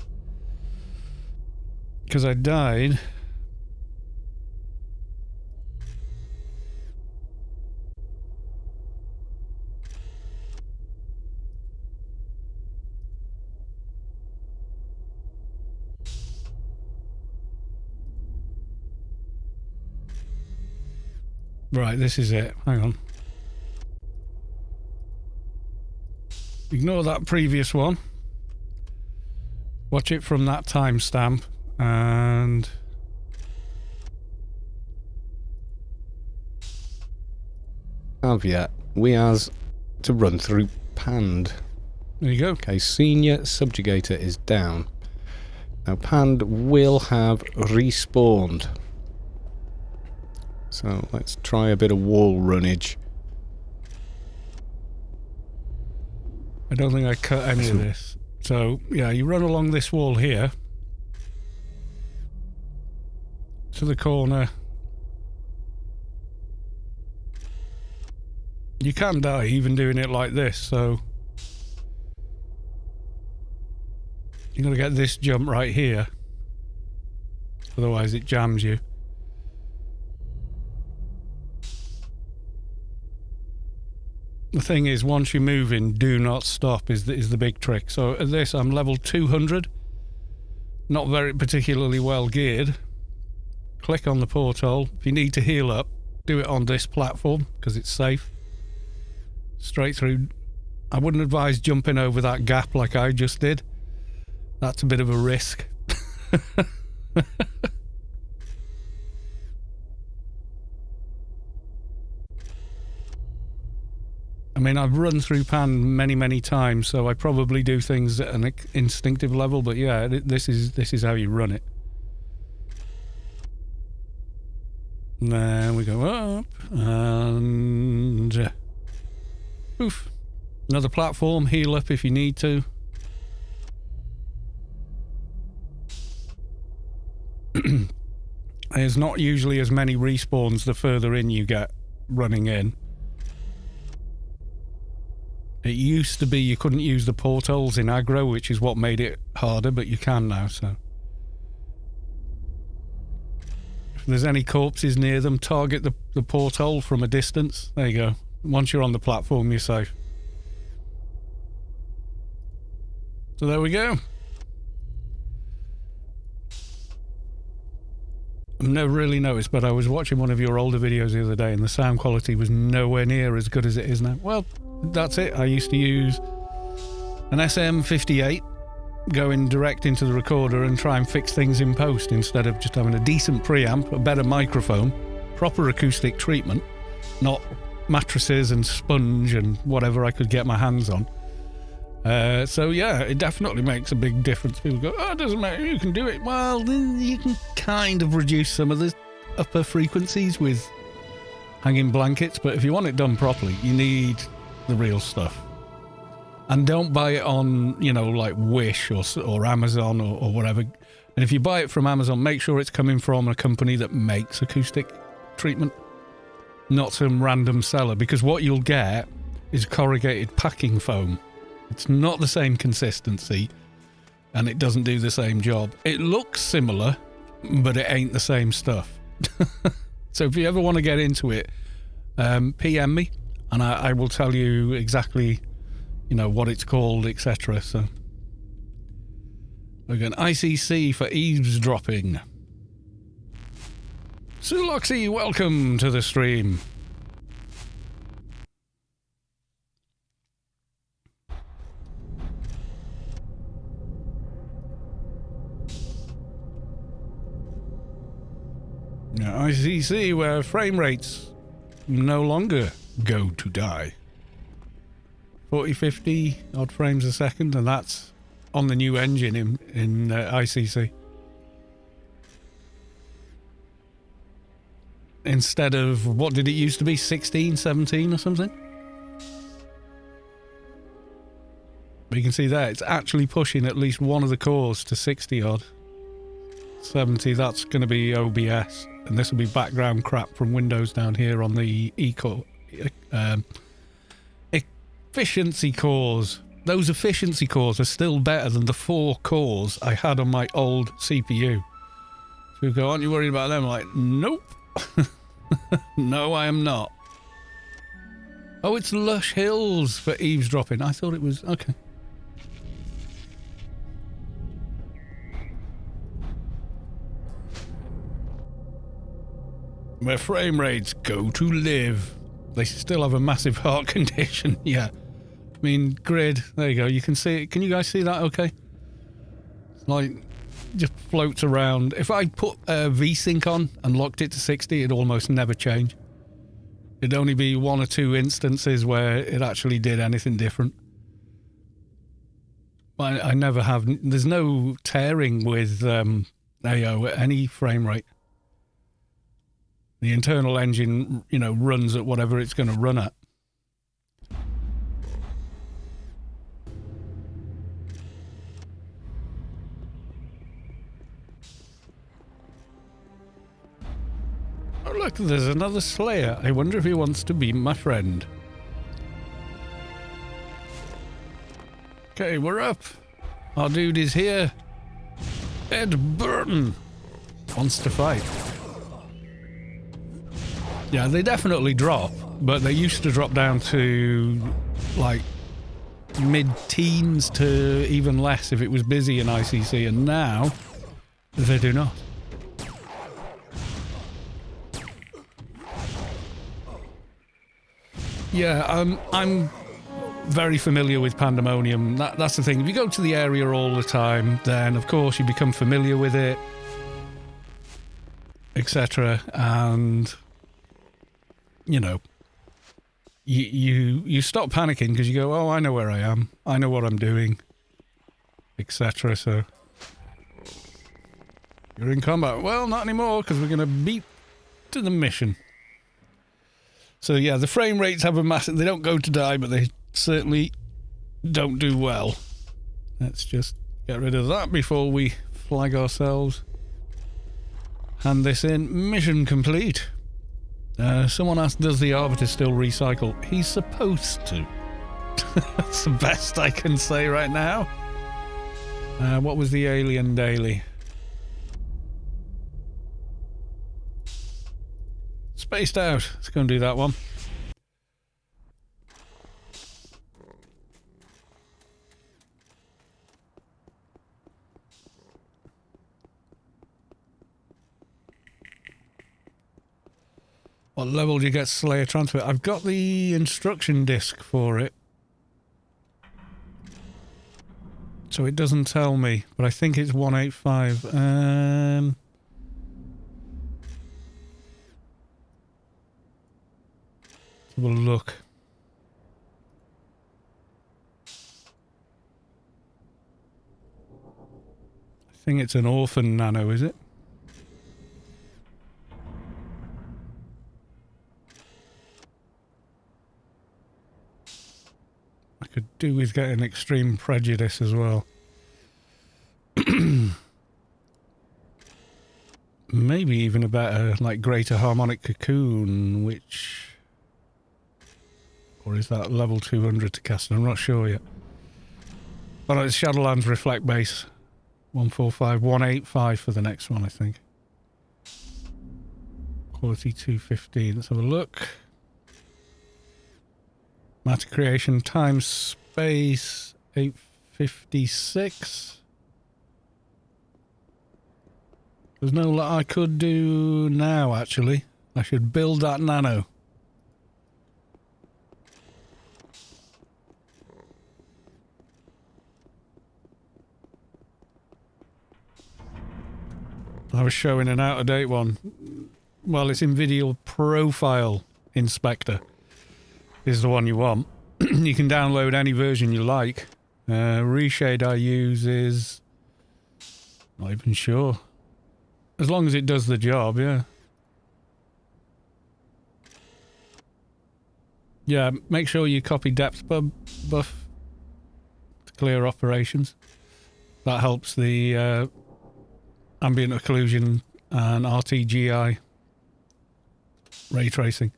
Because I died. Right, this is it. Hang on. Ignore that previous one. Watch it from that timestamp and Caveat, we has to run through Pande. there you go. Okay, senior subjugator is down. Now Pande will have respawned. So let's try a bit of wall runnage. I don't think I cut any of this. So, yeah, you run along this wall here. to the corner. You can die even doing it like this, so you're going to get this jump right here. Otherwise it jams you. The thing is, once you're moving, do not stop is the big trick. So at this, I'm level 200. Not very particularly well geared. Click on the porthole. If you need to heal up, do it on this platform because it's safe. Straight through. I wouldn't advise jumping over that gap like I just did. That's a bit of a risk. I mean, I've run through Pande many times, so I probably do things at an instinctive level, but yeah, this is how you run it. And then we go up, and poof. Another platform, heal up if you need to. There's not usually as many respawns the further in you get running in. It used to be you couldn't use the portholes in aggro, which is what made it harder, but you can now, so. If there's any corpses near them, target the porthole from a distance. There you go. Once you're on the platform, you're safe. So there we go. I've never really noticed, but I was watching one of your older videos the other day and the sound quality was nowhere near as good as it is now. Well, that's it. I used to use an SM58, going direct into the recorder and try and fix things in post instead of just having a decent preamp, a better microphone, proper acoustic treatment, not mattresses and sponge and whatever I could get my hands on. So yeah, it definitely makes a big difference. People go, oh, it doesn't matter, you can do it. Well, then you can kind of reduce some of the upper frequencies with hanging blankets, but if you want it done properly, you need the real stuff. And don't buy it on, you know, like Wish or Amazon or whatever. And if you buy it from Amazon, make sure it's coming from a company that makes acoustic treatment, not some random seller, because what you'll get is corrugated packing foam. It's not the same consistency and it doesn't do the same job. It looks similar, but it ain't the same stuff. So if you ever want to get into it, PM me and I will tell you exactly, you know, what it's called, etc. So again, ICC for eavesdropping. Suloxy, welcome to the stream. Now, ICC, where frame rates no longer go to die. 40, 50 odd frames a second, and that's on the new engine in ICC. Instead of, what did it used to be, 16, 17 or something? But you can see there, it's actually pushing at least one of the cores to 60 odd. 70, that's going to be OBS. And this will be background crap from Windows down here on the efficiency cores. Those efficiency cores are still better than the 4 cores I had on my old CPU. So you go, aren't you worried about them? I'm like, nope. No, I am not. Oh, it's Lush Hills for eavesdropping. I thought it was... Okay. Where frame rates go to live. They still have a massive heart condition. Yeah. I mean, grid. There you go. You can see it. Can you guys see that okay? It's like, just floats around. If I put VSync on and locked it to 60, it'd almost never change. It'd only be 1 or 2 instances where it actually did anything different. But I never have. There's no tearing with AO at any frame rate. The internal engine, you know, runs at whatever it's going to run at. Look, there's another Slayer. I wonder if he wants to be my friend. Okay, we're up. Our dude is here. Ed Burton wants to fight. Yeah, they definitely drop, but they used to drop down to like mid-teens to even less if it was busy in ICC, and now they do not. Yeah, I'm very familiar with Pandemonium. That's the thing. If you go to the area all the time, then of course you become familiar with it, etc. And you know, you stop panicking because you go, oh, I know where I am, I know what I'm doing, etc. So you're in combat. Well, not anymore because we're going to beat to the mission. So yeah, the frame rates have a massive... They don't go to die, but they certainly don't do well. Let's just get rid of that before we flag ourselves. Hand this in. Mission complete. Someone asked, does the Arbiter still recycle? He's supposed to. That's the best I can say right now. What was the alien daily? Spaced out. Let's go and do that one. What level do you get Slayer Transfer? I've got the instruction disc for it. So it doesn't tell me, but I think it's 185. Have a look. I think it's an orphan nano, is it? I could do with getting Extreme Prejudice as well. Maybe even a better, like, Greater Harmonic Cocoon, which... Or is that level 200 to cast? I'm not sure yet. But it's Shadowlands Reflect Base. 145, 185 for the next one, I think. Quality 215. Let's have a look. Matter creation times space 856. There's no lot I could do now, actually. I should build that nano. I was showing an out-of-date one. Well, it's NVIDIA Profile Inspector is the one you want. You can download any version you like. Reshade I use is... Not even sure. As long as it does the job, yeah. Yeah, make sure you copy depth buff to clear operations. That helps the... ambient occlusion and RTGI ray tracing.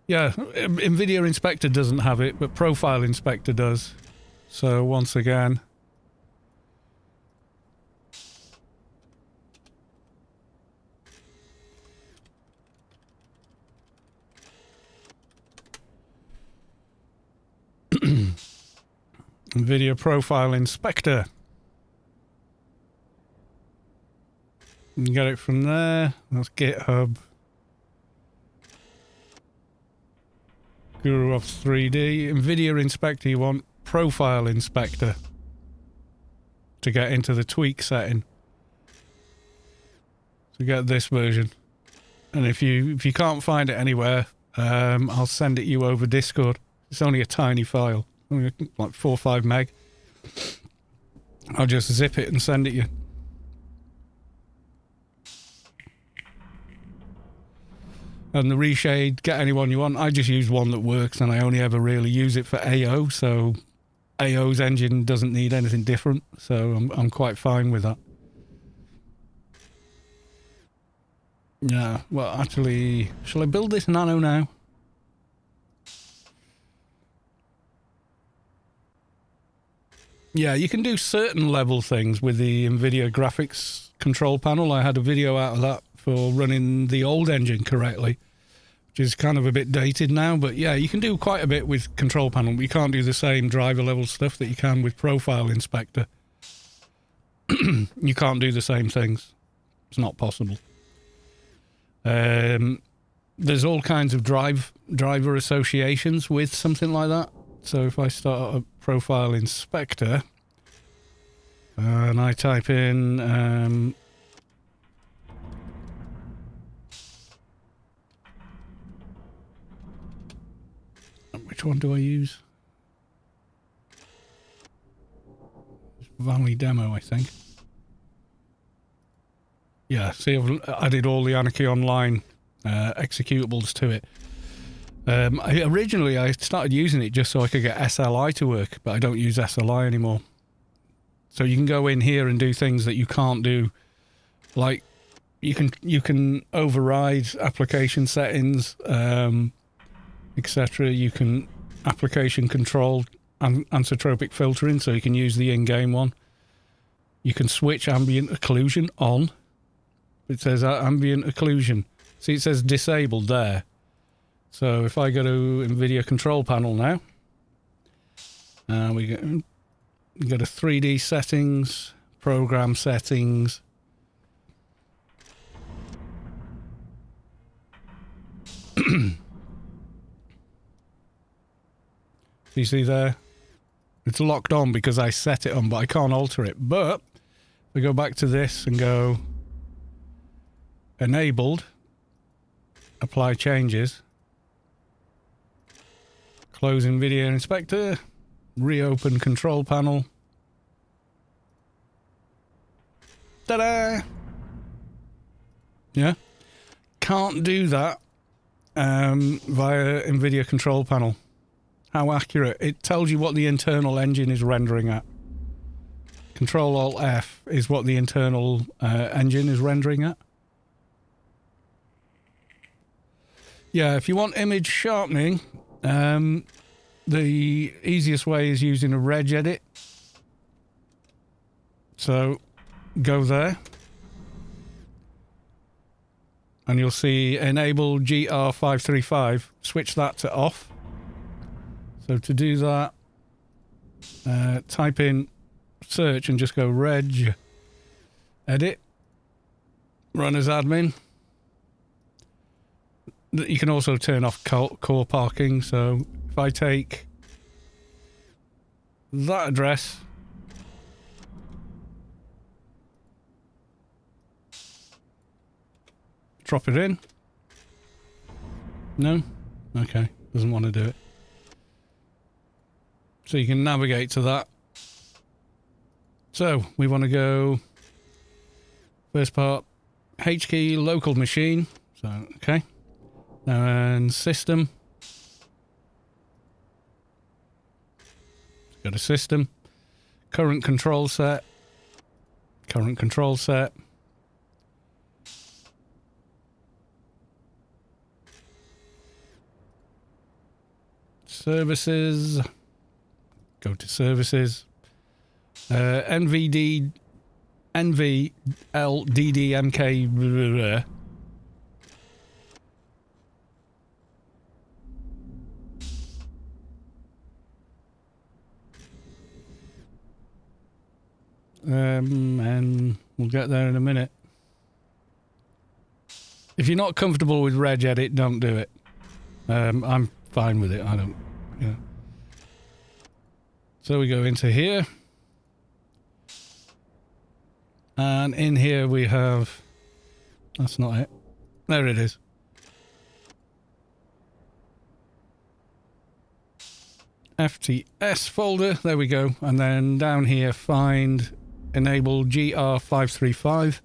Yeah, NVIDIA Inspector doesn't have it, but Profile Inspector does. So once again, NVIDIA Profile Inspector. You can get it from there. That's GitHub. Guru of 3D. NVIDIA Inspector, you want Profile Inspector to get into the tweak setting. So get this version. And if you can't find it anywhere, I'll send it you over Discord. It's only a tiny file. Only like 4 or 5 meg. I'll just zip it and send it you. And the reshade, get anyone you want. I just use one that works, and I only ever really use it for AO, so AO's engine doesn't need anything different, so I'm quite fine with that. Yeah, well, actually, shall I build this Nano now? Yeah, you can do certain level things with the NVIDIA graphics control panel. I had a video out of that for running the old engine correctly, which is kind of a bit dated now. But yeah, you can do quite a bit with control panel. But you can't do the same driver level stuff that you can with Profile Inspector. You can't do the same things. It's not possible. There's all kinds of driver associations with something like that. So if I start a Profile Inspector and I type in which one do I use? Valley Demo, I think. Yeah, see, I've added all the Anarchy Online executables to it. Originally, I started using it just so I could get SLI to work, but I don't use SLI anymore. So you can go in here and do things that you can't do, like you can override application settings, etc. You can application control anisotropic filtering, so you can use the in-game one. You can switch ambient occlusion on. It says ambient occlusion. See, it says disabled there. So if I go to NVIDIA control panel now, we go to 3D settings, program settings. You see there? It's locked on because I set it on, but I can't alter it. But we go back to this and go enabled, apply changes. Close NVIDIA Inspector, reopen control panel. Ta-da! Yeah. Can't do that via NVIDIA control panel. How accurate. It tells you what the internal engine is rendering at. Control-Alt-F is what the internal engine is rendering at. Yeah, if you want image sharpening, the easiest way is using a reg edit. So go there and you'll see enable GR535. Switch that to off. So to do that, type in search and just go reg edit. Run as admin. You can also turn off core parking. So if I take that address, drop it in. No? Okay. Doesn't want to do it. So you can navigate to that. So we want to go first part, H key, local machine. So, okay. And system. Go to system. Current control set. Current control set. Services. Go to services. NVLDDMK. And we'll get there in a minute. If you're not comfortable with reg edit, don't do it. I'm fine with it. I don't. Yeah. So we go into here. And in here we have... That's not it. There it is. FTS folder. There we go. And then down here find enable GR535.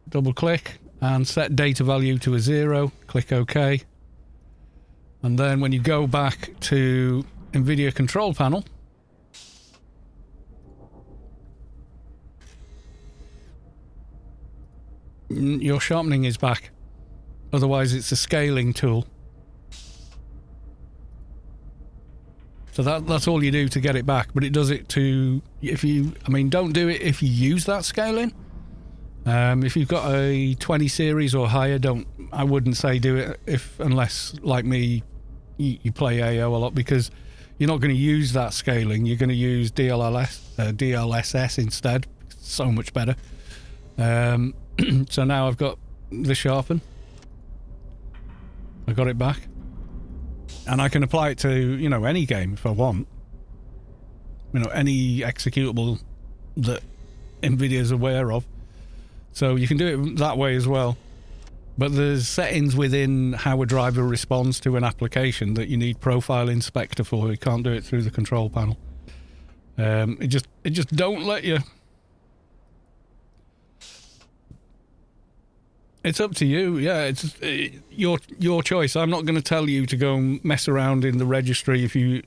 Double click and set data value to a 0. Click OK. And then when you go back to NVIDIA control panel, your sharpening is back. Otherwise, it's a scaling tool. So that's all you do to get it back, but it does it to, don't do it if you use that scaling. If you've got a 20 series or higher, I wouldn't say do it unless, like me, you play AO a lot, because you're not going to use that scaling. You're going to use DLSS instead. So much better. So now I've got the sharpen. I got it back. And I can apply it to, any game if I want. Any executable that NVIDIA's aware of. So you can do it that way as well. But there's settings within how a driver responds to an application that you need Profile Inspector for. You can't do it through the control panel. It just don't let you. It's up to you. Yeah, it's your choice. I'm not going to tell you to go and mess around in the registry if you've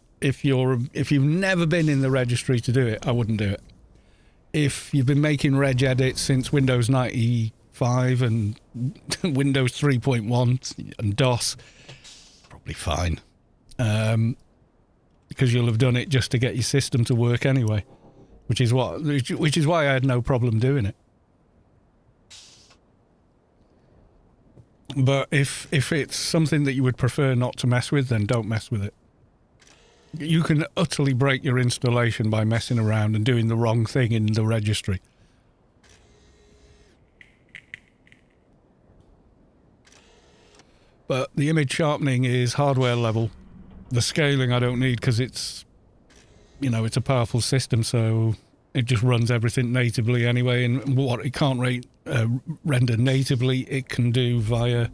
never been in the registry to do it. I wouldn't do it. If you've been making reg edits since Windows 95 and Windows 3.1 and DOS, probably fine. Because you'll have done it just to get your system to work anyway, which is why I had no problem doing it. But if it's something that you would prefer not to mess with, then don't mess with it. You can utterly break your installation by messing around and doing the wrong thing in the registry. But the image sharpening is hardware level. The scaling I don't need because it's a powerful system, so it just runs everything natively anyway, and what it can't render natively, it can do via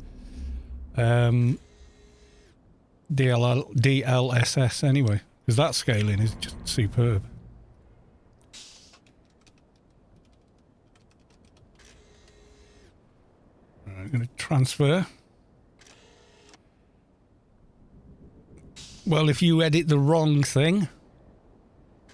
DLSS anyway, because that scaling is just superb. I'm going to transfer. Well, if you edit the wrong thing,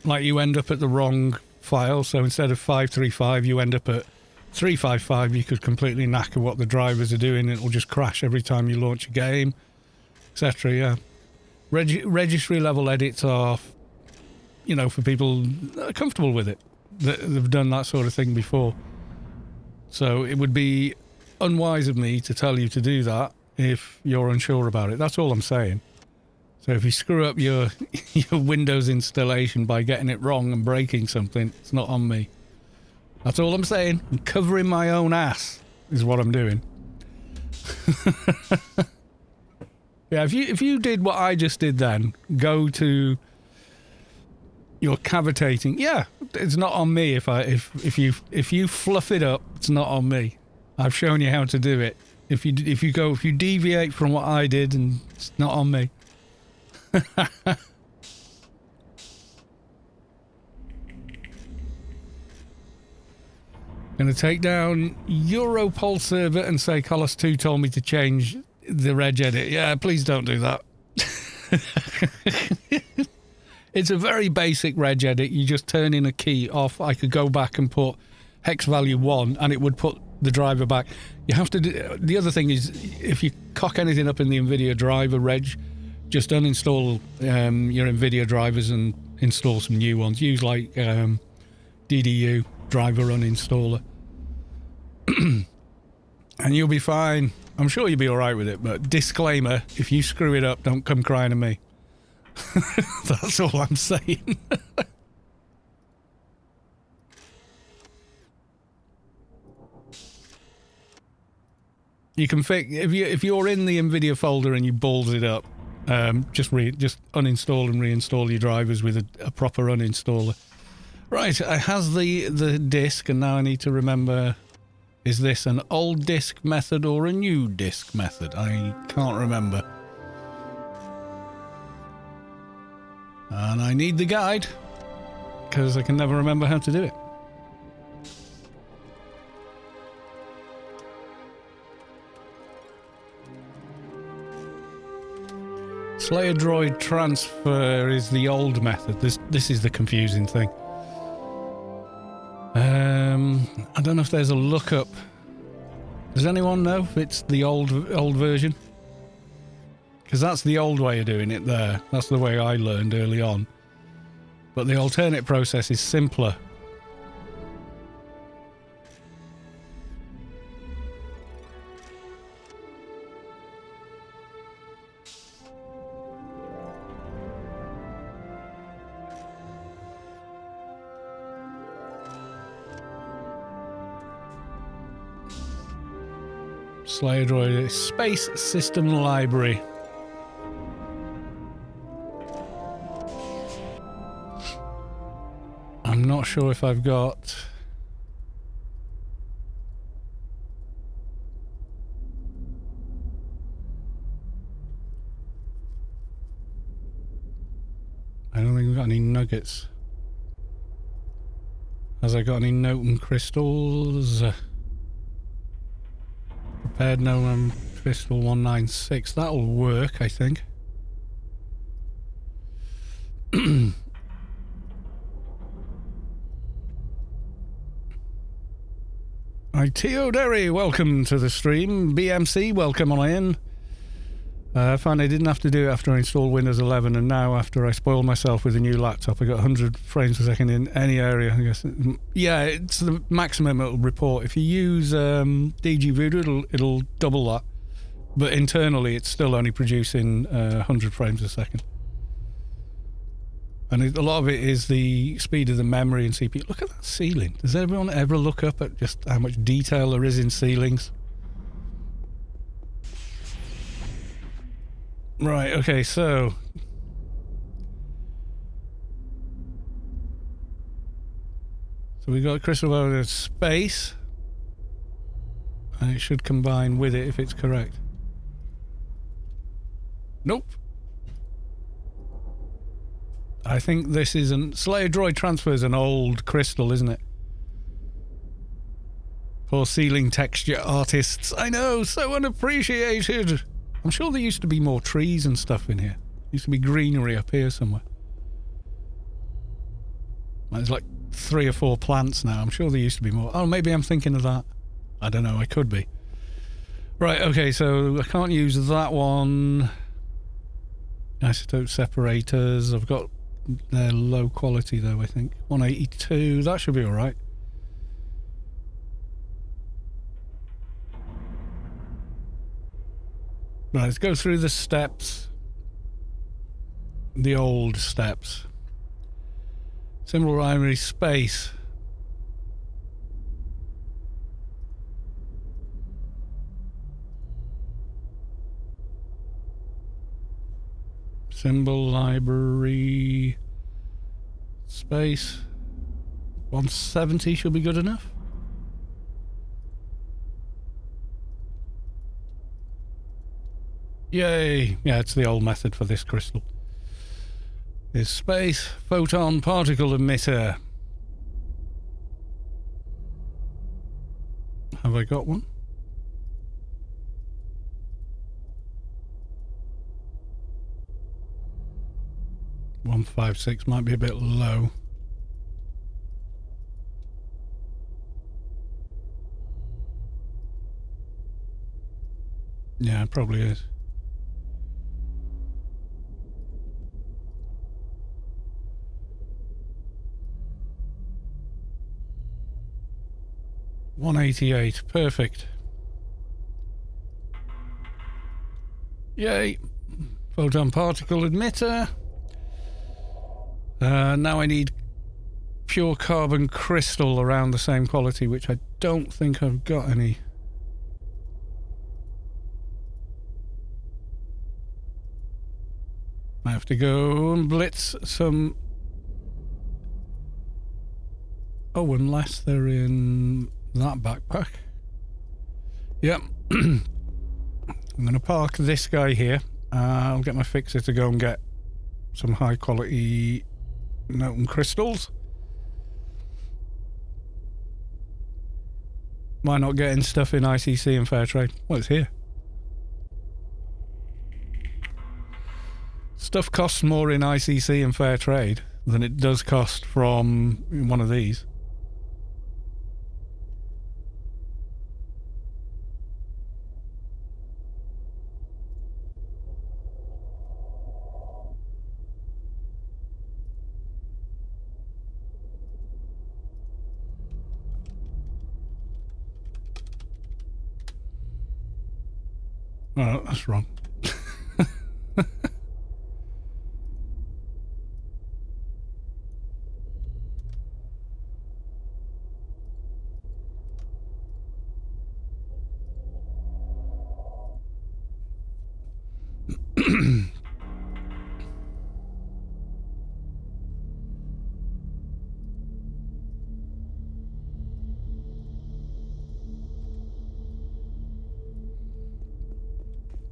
like you end up at the wrong file, so instead of 535 you end up at 355, you could completely knacker what the drivers are doing. It'll just crash every time you launch a game, etc. Yeah, registry level edits are, for people that are comfortable with it, that have done that sort of thing before. So it would be unwise of me to tell you to do that if you're unsure about it. That's all I'm saying. So if you screw up your Windows installation by getting it wrong and breaking something, it's not on me. That's all I'm saying. I'm covering my own ass is what I'm doing. Yeah, if you did what I just did then, go to your cavitating. Yeah, it's not on me if you fluff it up, it's not on me. I've shown you how to do it. If you deviate from what I did, and it's not on me. Going to take down Europol server and say Colossus 2 told me to change the reg edit. Yeah, please don't do that. It's a very basic reg edit. You just turn in a key off. I could go back and put hex value 1 and it would put the driver back. You have to do, the other thing is, if you cock anything up in the NVIDIA driver reg, just uninstall your NVIDIA drivers and install some new ones. Use like DDU, driver uninstaller. And you'll be fine. I'm sure you'll be alright with it, but disclaimer, if you screw it up, don't come crying to me. That's all I'm saying. You can fix, if you're in the NVIDIA folder and you balls it up, just uninstall and reinstall your drivers with a proper uninstaller. Right, it has the disk, and now I need to remember, is this an old disk method or a new disk method? I can't remember. And I need the guide, because I can never remember how to do it. Slayer droid transfer is the old method. This is the confusing thing. I don't know if there's a lookup Does anyone know if it's the old version? Because that's the old way of doing it there. That's the way I learned early on. But the alternate process is simpler. Slayer Droid Space System Library. I'm not sure if I've got... I don't think we've got any nuggets. Has I got any Noten crystals? Prepared Noten crystal 196. That'll work, I think. Tio Derry, welcome to the stream. BMC, welcome on in. I found I didn't have to do it after I installed Windows 11, and now after I spoiled myself with a new laptop, I got 100 frames per second in any area. I guess, yeah, it's the maximum it'll report. If you use DG Voodoo, it'll double that, but internally it's still only producing 100 frames a second. And a lot of it is the speed of the memory and CPU. Look at that ceiling. Does everyone ever look up at just how much detail there is in ceilings? Right, okay, so... we got crystal over space. And it should combine with it if it's correct. Nope. I think this is an... Slayer Droid Transfer is an old crystal, isn't it? Poor ceiling texture artists. I know, so unappreciated. I'm sure there used to be more trees and stuff in here. Used to be greenery up here somewhere. There's like 3 or 4 plants now. I'm sure there used to be more. Oh, maybe I'm thinking of that. I don't know, I could be. Right, okay, so I can't use that one. Isotope separators. I've got... They're low quality though, I think. 182, that should be alright. Right, let's go through the steps. The old steps. Symbol primary space. Symbol library space 170 should be good enough. Yay! Yeah, it's the old method for this crystal. Is space photon particle emitter. Have I got one? .156 might be a bit low. Yeah, it probably is. .188, perfect. Yay! Photon particle emitter. Now I need pure carbon crystal around the same quality, which I don't think I've got any. I have to go and blitz some... Oh, unless they're in that backpack. Yep. I'm going to park this guy here. I'll get my fixer to go and get some high quality Noten crystals. Why not getting stuff in ICC and fair trade? Well, it's here. Stuff costs more in ICC and fair trade than it does cost from one of these. Oh, that's wrong.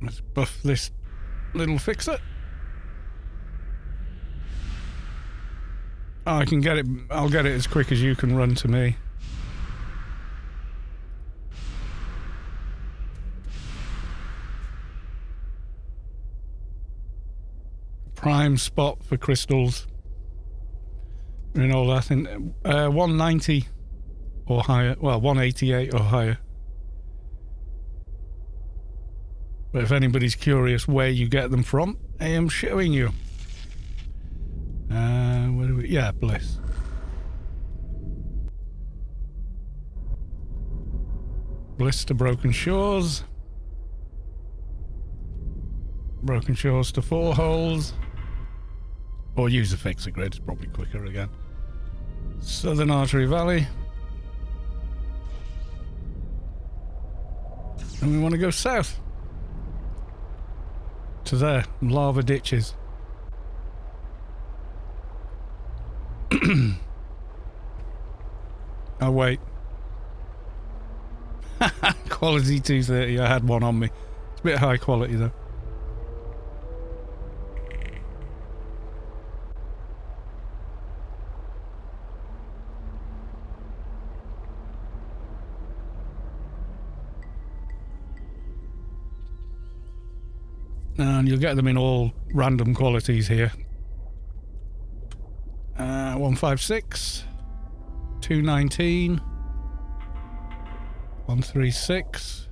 Let's buff this little fixer. Oh, I can get it. I'll get it as quick as you can run to me. Prime spot for crystals. And all that. And 190 or higher. Well, 188 or higher. But if anybody's curious where you get them from, I am showing you. Where do we? Yeah, Bliss. Bliss to Broken Shores. Broken Shores to Four Holes. Or use the fixer grid, it's probably quicker again. Southern Artery Valley. And we want to go south. To there, lava ditches. Oh wait. Quality 230, I had one on me. It's a bit high quality though. And you'll get them in all random qualities here. 156, 219, 136,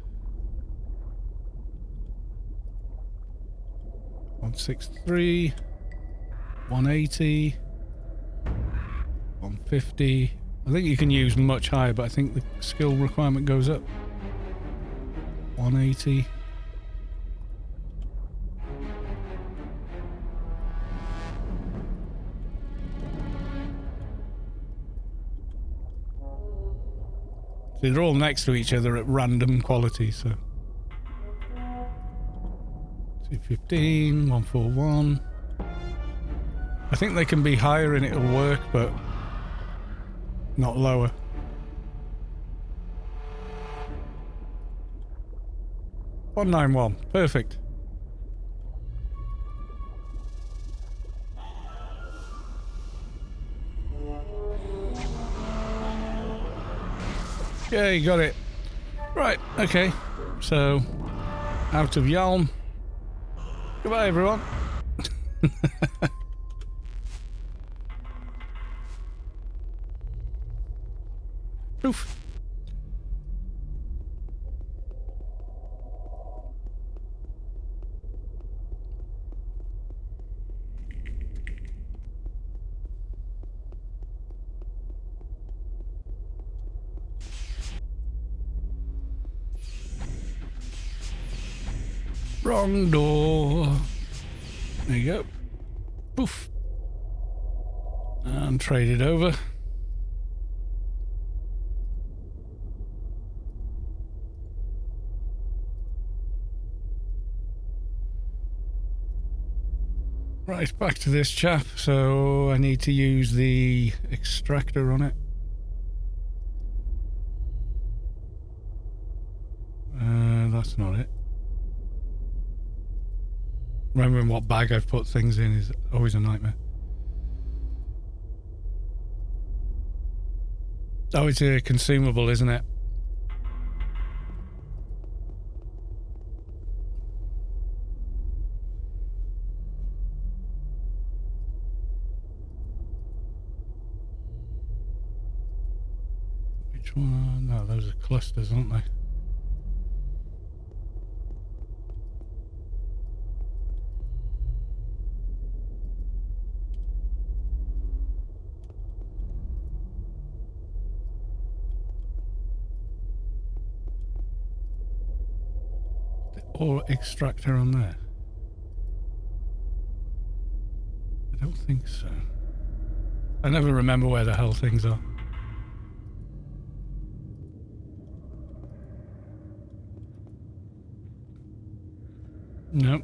163, 180, 150. I think you can use much higher, but I think the skill requirement goes up. 180. See, they're all next to each other at random quality, so. 215, 141. I think they can be higher and it'll work, but not lower. $191, perfect. Yeah, you got it. Right, okay. So, out of Yalm. Goodbye, everyone. Oof. Wrong door. There you go. Poof. And trade it over. Right, back to this chap. So I need to use the extractor on it. That's not it. Remembering what bag I've put things in is always a nightmare. Oh, it's a consumable, isn't it? Which one? No, those are clusters, aren't they? Or extractor on there? I don't think so. I never remember where the hell things are. Nope.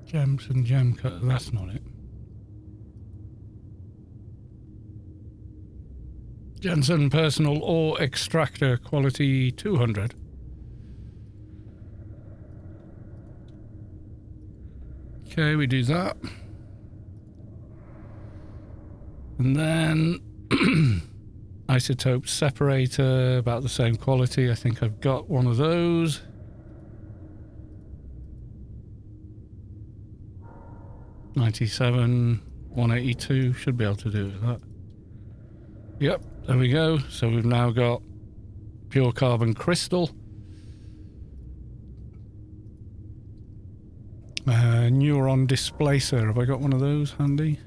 Gems and gem cut, that's not it. Jensen personal ore extractor quality 200. Okay, we do that. And then isotope separator, about the same quality. I think I've got one of those. $97, $182, should be able to do it with that. Yep, there we go. So we've now got pure carbon crystal. Neuron displacer, have I got one of those handy?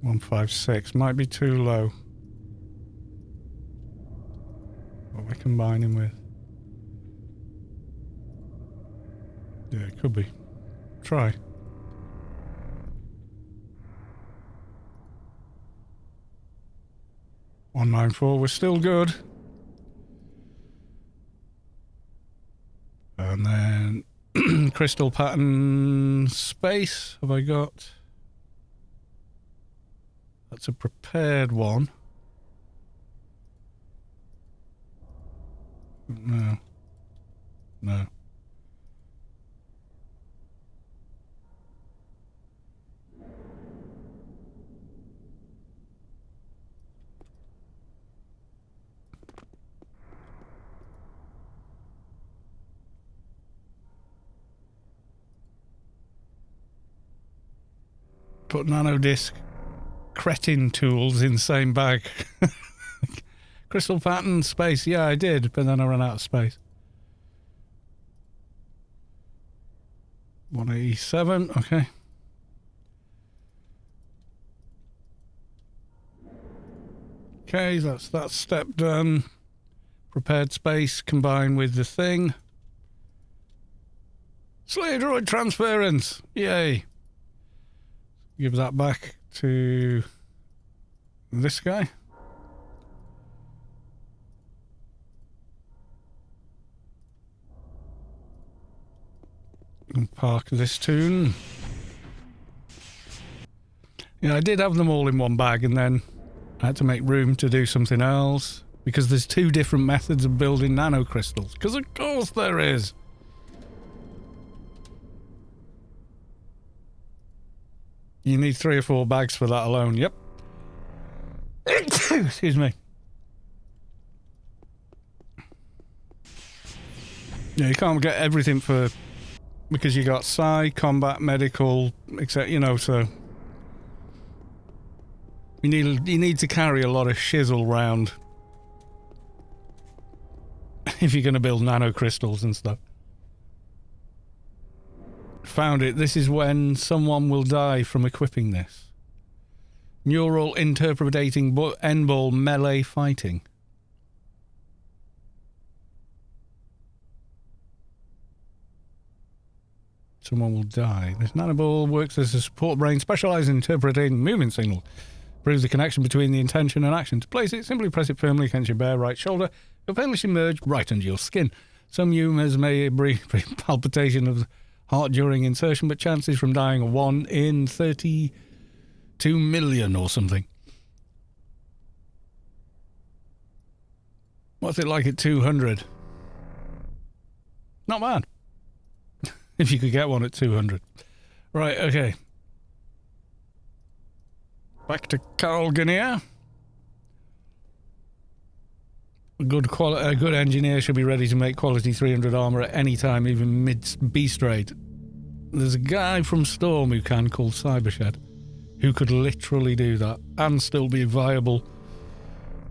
$156, might be too low. What am I combining with? Yeah, it could be. Try. $194, we're still good. And then crystal pattern space, have I got? That's a prepared one. No. No. Put nano disc cretin tools in same bag. Crystal pattern space, yeah, I did, but then I ran out of space. 187, okay. Okay, that's that step done. Prepared space combined with the thing. Slayer droid transference, yay. Give that back to this guy. And park this Toon. Yeah, I did have them all in one bag and then I had to make room to do something else because there's two different methods of building nano crystals. Because of course there is. You need 3 or 4 bags for that alone, yep. Excuse me. Yeah, you can't get everything for... Because you got Psi, combat, medical, etc. You know, so... You need to carry a lot of shizzle round. If you're going to build nano crystals and stuff. Found it. This is when someone will die from equipping this. Neural interpreting N-ball melee fighting. Someone will die. This nanoball works as a support brain specialized in interpreting movement signals. Proves the connection between the intention and action. To place it, simply press it firmly against your bare right shoulder. It'll painlessly emerge right under your skin. Some humans may brief palpitation of the heart during insertion, but chances from dying are 1 in 32 million or something. What's it like at 200? Not bad. If you could get one at 200. Right, okay. Back to Carl Guinea. A good engineer should be ready to make quality 300 armor at any time, even mid-beast raid. There's a guy from Storm who can, called Cybershed, who could literally do that and still be viable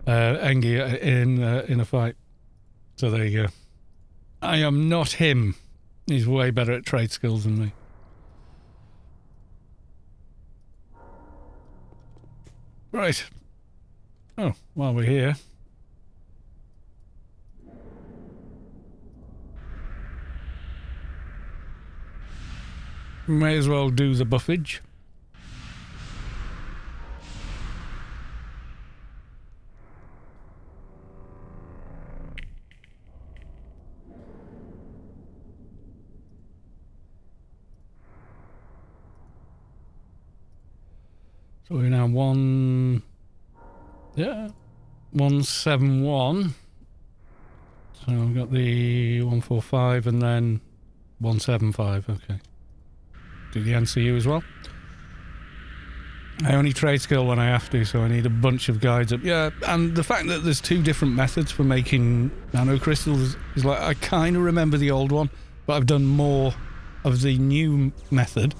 Engi in a fight. So there you go. I am not him. He's way better at trade skills than me. Right. Oh, while we're here. May as well do the buffage. So we're now 171. So I've got the 145 and then 175, okay. Do the NCU as well. I only trade skill when I have to, so I need a bunch of guides up. Yeah, and the fact that there's 2 different methods for making nano crystals is like, I kind of remember the old one, but I've done more of the new method,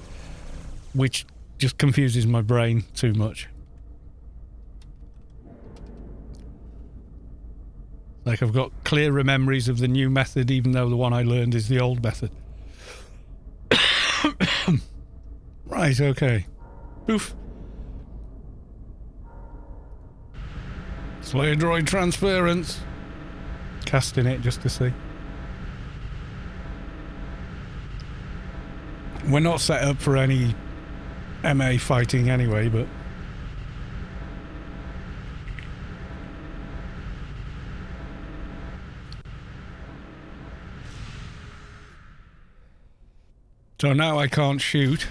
which just confuses my brain too much. Like, I've got clearer memories of the new method, even though the one I learned is the old method. Right, okay. Poof. Slayer droid transference. Casting it just to see. We're not set up for any MA fighting anyway, but so now I can't shoot,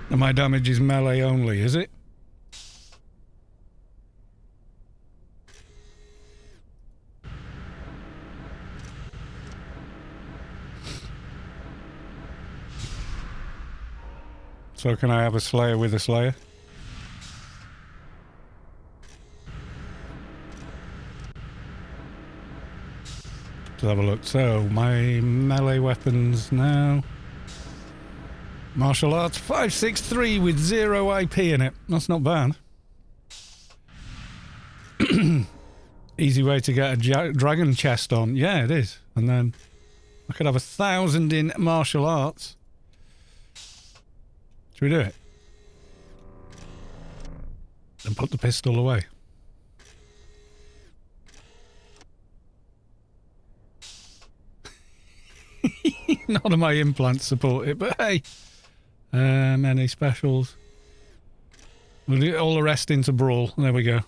and my damage is melee only, is it? So can I have a Slayer with a Slayer? Let's have a look. So, my melee weapons now. Martial arts 563 with 0 IP in it. That's not bad. Easy way to get a dragon chest on. Yeah, it is. And then I could have 1,000 in martial arts. Should we do it? And put the pistol away. None of my implants support it, but hey. Any specials? We'll do all the rest into Brawl. There we go.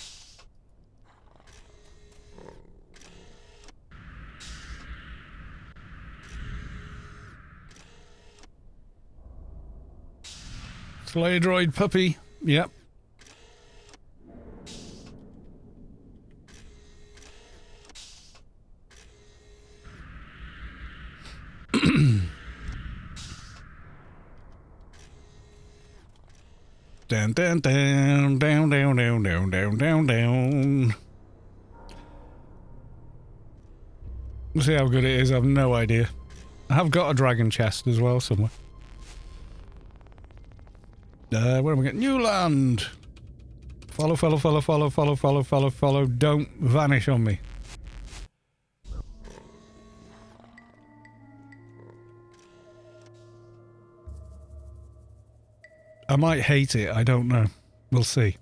Slayer droid puppy. Yep. Down, down, down, down, down, down, down, down, down, down. We'll see how good it is. I have no idea. I have got a dragon chest as well somewhere. Where am I getting? New land! Follow, follow, follow, follow, follow, follow, follow, follow. Don't vanish on me. I might hate it, I don't know. We'll see.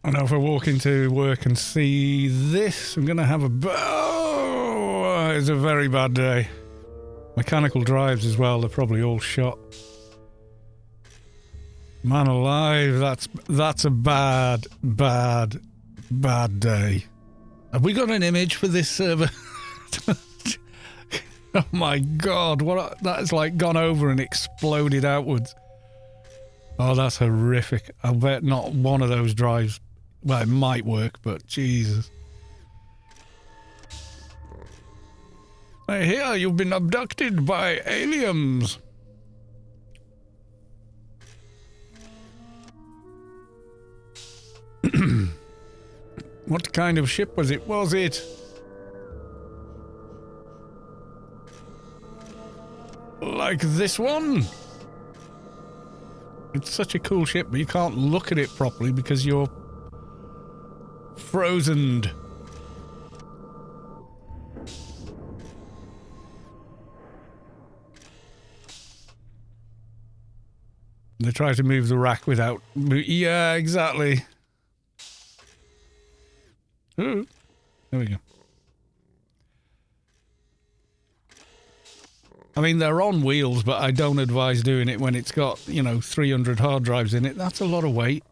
I know if I walk into work and see this, I'm going to have a... Oh, it's a very bad day. Mechanical drives as well, they're probably all shot. Man alive, that's a bad, bad, bad day. Have we got an image for this server? Oh my god, that's like gone over and exploded outwards. Oh, that's horrific. I'll bet not one of those drives. Well, it might work, but Jesus. I hear you've been abducted by aliens. What kind of ship was it? Was it like this one? It's such a cool ship, but you can't look at it properly because you're frozen. They try to move the rack without... Yeah, exactly. Ooh. There we go. I mean, they're on wheels, but I don't advise doing it when it's got, you know, 300 hard drives in it. That's a lot of weight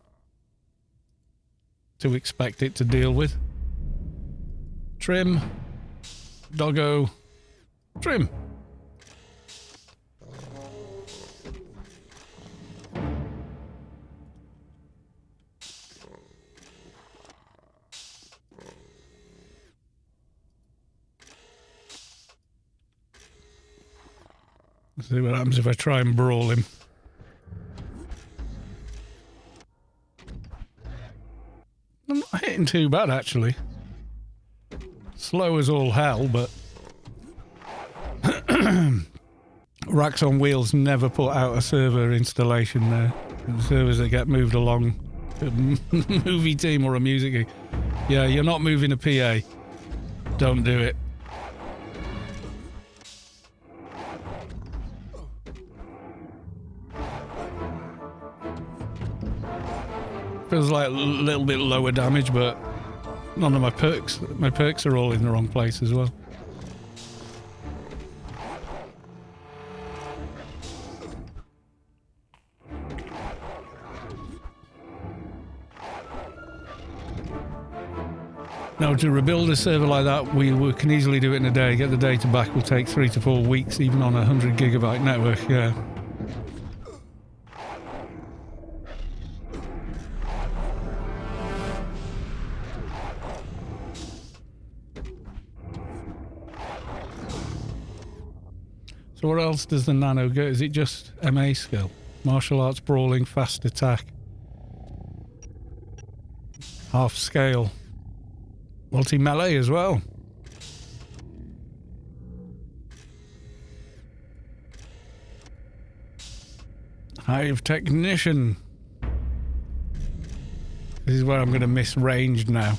to expect it to deal with. Trim. Doggo. Trim. Let's see what happens if I try and brawl him. I'm not hitting too bad, actually. Slow as all hell, but... Racks on Wheels never put out a server installation there. The servers that get moved along a movie team or a music gig. Yeah, you're not moving a PA. Don't do it. Feels like a little bit lower damage, but none of my perks are all in the wrong place as well. Now, to rebuild a server like that, we can easily do it in a day. Get the data back will take 3 to 4 weeks, even on a 100 gigabyte network, yeah. So what else does the Nano go? Is it just MA skill? Martial arts, brawling, fast attack. Half scale. Multi-melee as well. Hive technician. This is where I'm going to miss ranged now.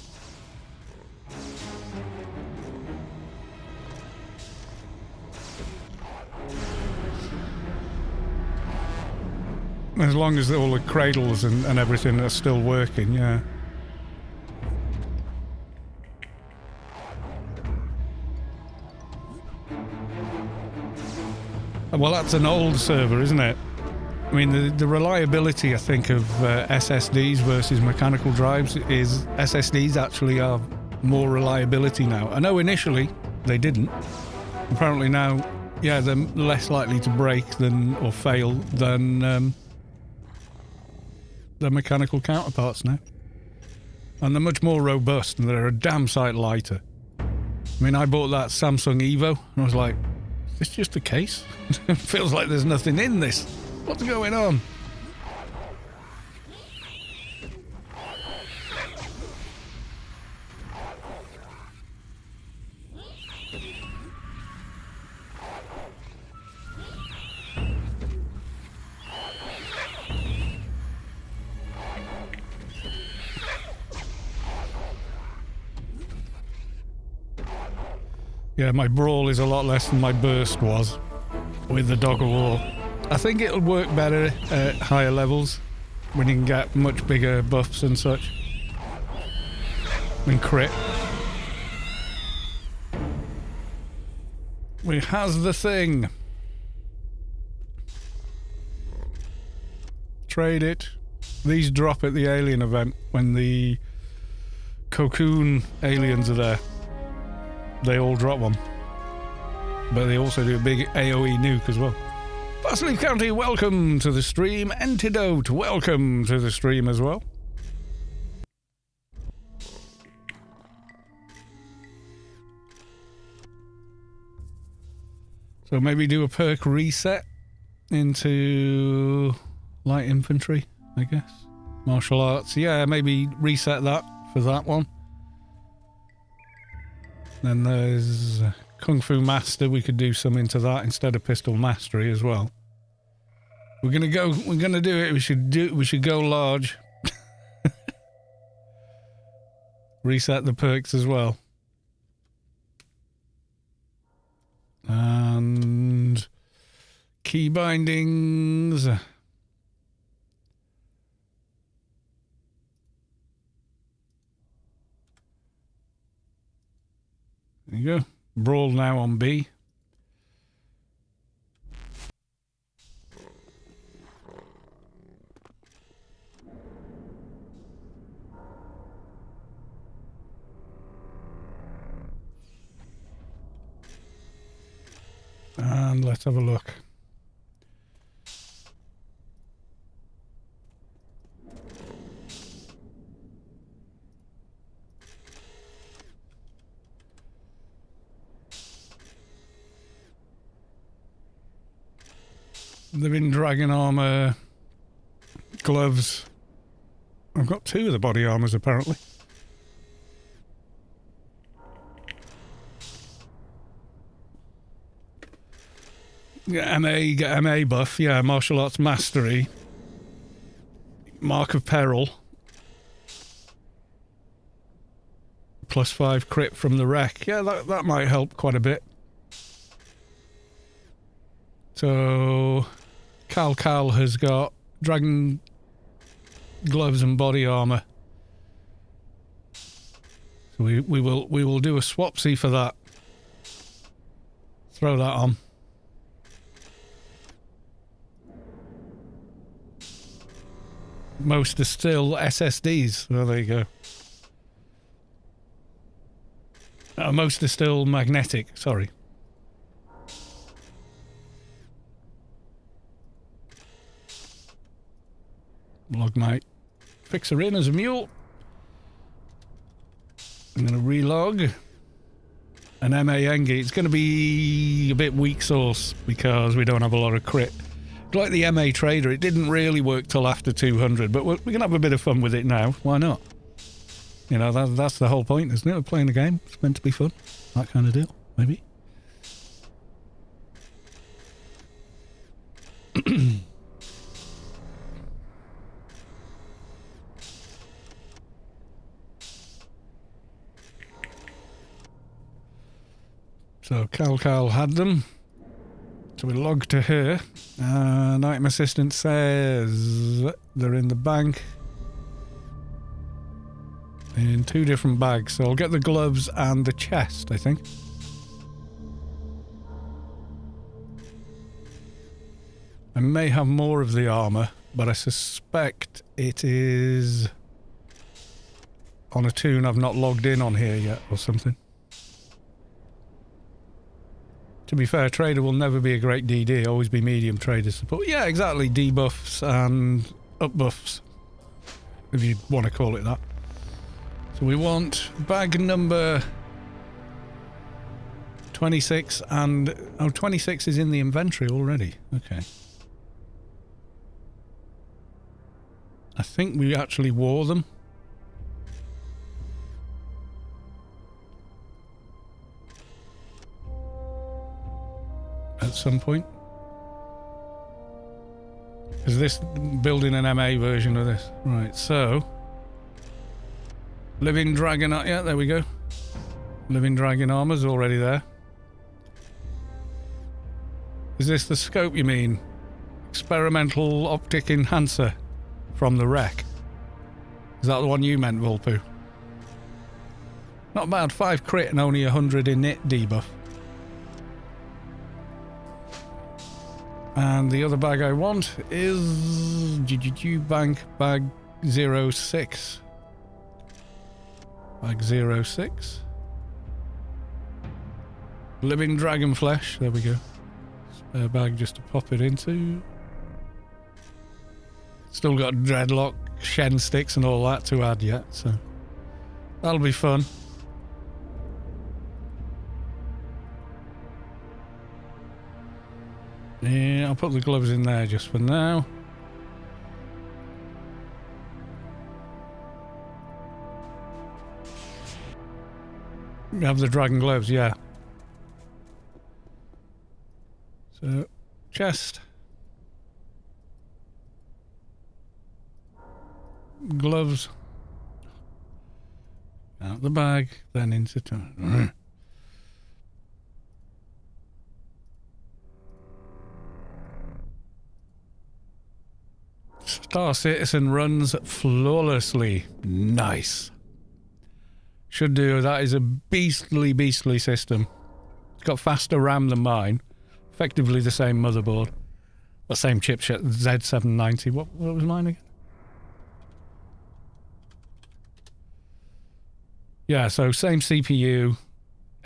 As long as all the cradles and everything are still working, yeah. Well, that's an old server, isn't it? I mean, the reliability, I think, of SSDs versus mechanical drives is SSDs actually are more reliability now. I know initially they didn't. Apparently now, yeah, they're less likely to break than or fail than their mechanical counterparts now. And they're much more robust and they're a damn sight lighter. I mean, I bought that Samsung Evo and I was like, is this just a case? It feels like there's nothing in this. What's going on? Yeah, my brawl is a lot less than my burst was with the Dog of War. I think it'll work better at higher levels when you can get much bigger buffs and such. And crit. We has the thing. Trade it. These drop at the alien event when the cocoon aliens are there. They all drop one. But they also do a big AoE nuke as well. Fastleaf County, welcome to the stream. Antidote, welcome to the stream as well. So maybe do a perk reset into light infantry, I guess. Martial arts. Yeah, maybe reset that for that one. Then there's Kung Fu Master. We could do some into that instead of Pistol Mastery as well. We're gonna do it. We should go large. Reset the perks as well. And key bindings. There you go. Brawl now on B. And let's have a look. Living Dragon armor, gloves. I've got 2 of the body armors apparently. Get MA buff, yeah, martial arts mastery. Mark of Peril. +5 crit from the Reck. Yeah, that might help quite a bit. So Cal has got dragon gloves and body armor. So we will do a swapsy for that. Throw that on. Most are still SSDs. Well, there you go. Most are still magnetic, sorry. Log might fix her in as a mule. I'm going to relog. An MA Engie. It's going to be a bit weak sauce because we don't have a lot of crit. Like the MA Trader, it didn't really work till after 200, but we're going to have a bit of fun with it now. Why not? You know, that's the whole point, isn't it? We're playing a game. It's meant to be fun. That kind of deal, maybe. So Cal had them. So we log to her. Item assistant says they're in the bank. In 2 different bags. So I'll get the gloves and the chest, I think. I may have more of the armor, but I suspect it is on a Toon I've not logged in on here yet or something. To be fair, Trader will never be a great DD, always be medium Trader support. Yeah, exactly, debuffs and up buffs, if you want to call it that. So we want bag number 26 and... Oh, 26 is in the inventory already. Okay. I think we actually wore them. At some point. Is this building an MA version of this? Right, so... Living Dragon... Yeah, there we go. Living Dragon armor's already there. Is this the scope you mean? Experimental Optic Enhancer from the Reck. Is that the one you meant, Vulpu? Not bad, 5 crit and only 100 init debuff. And the other bag I want is GGG Bank Bag 06. Bag 06. Living Dragon Flesh, there we go. Spare bag just to pop it into. Still got Dreadlock, Shen Sticks and all that to add yet, so that'll be fun. Yeah, I'll put the gloves in there just for now. You have the dragon gloves, yeah. So, chest. Gloves. Out the bag, then into town. Star Citizen runs flawlessly. Nice. Should do. That is a beastly system. It's got faster RAM than mine. Effectively the same motherboard. The same chipset, Z790. What was mine again? Yeah, so same CPU,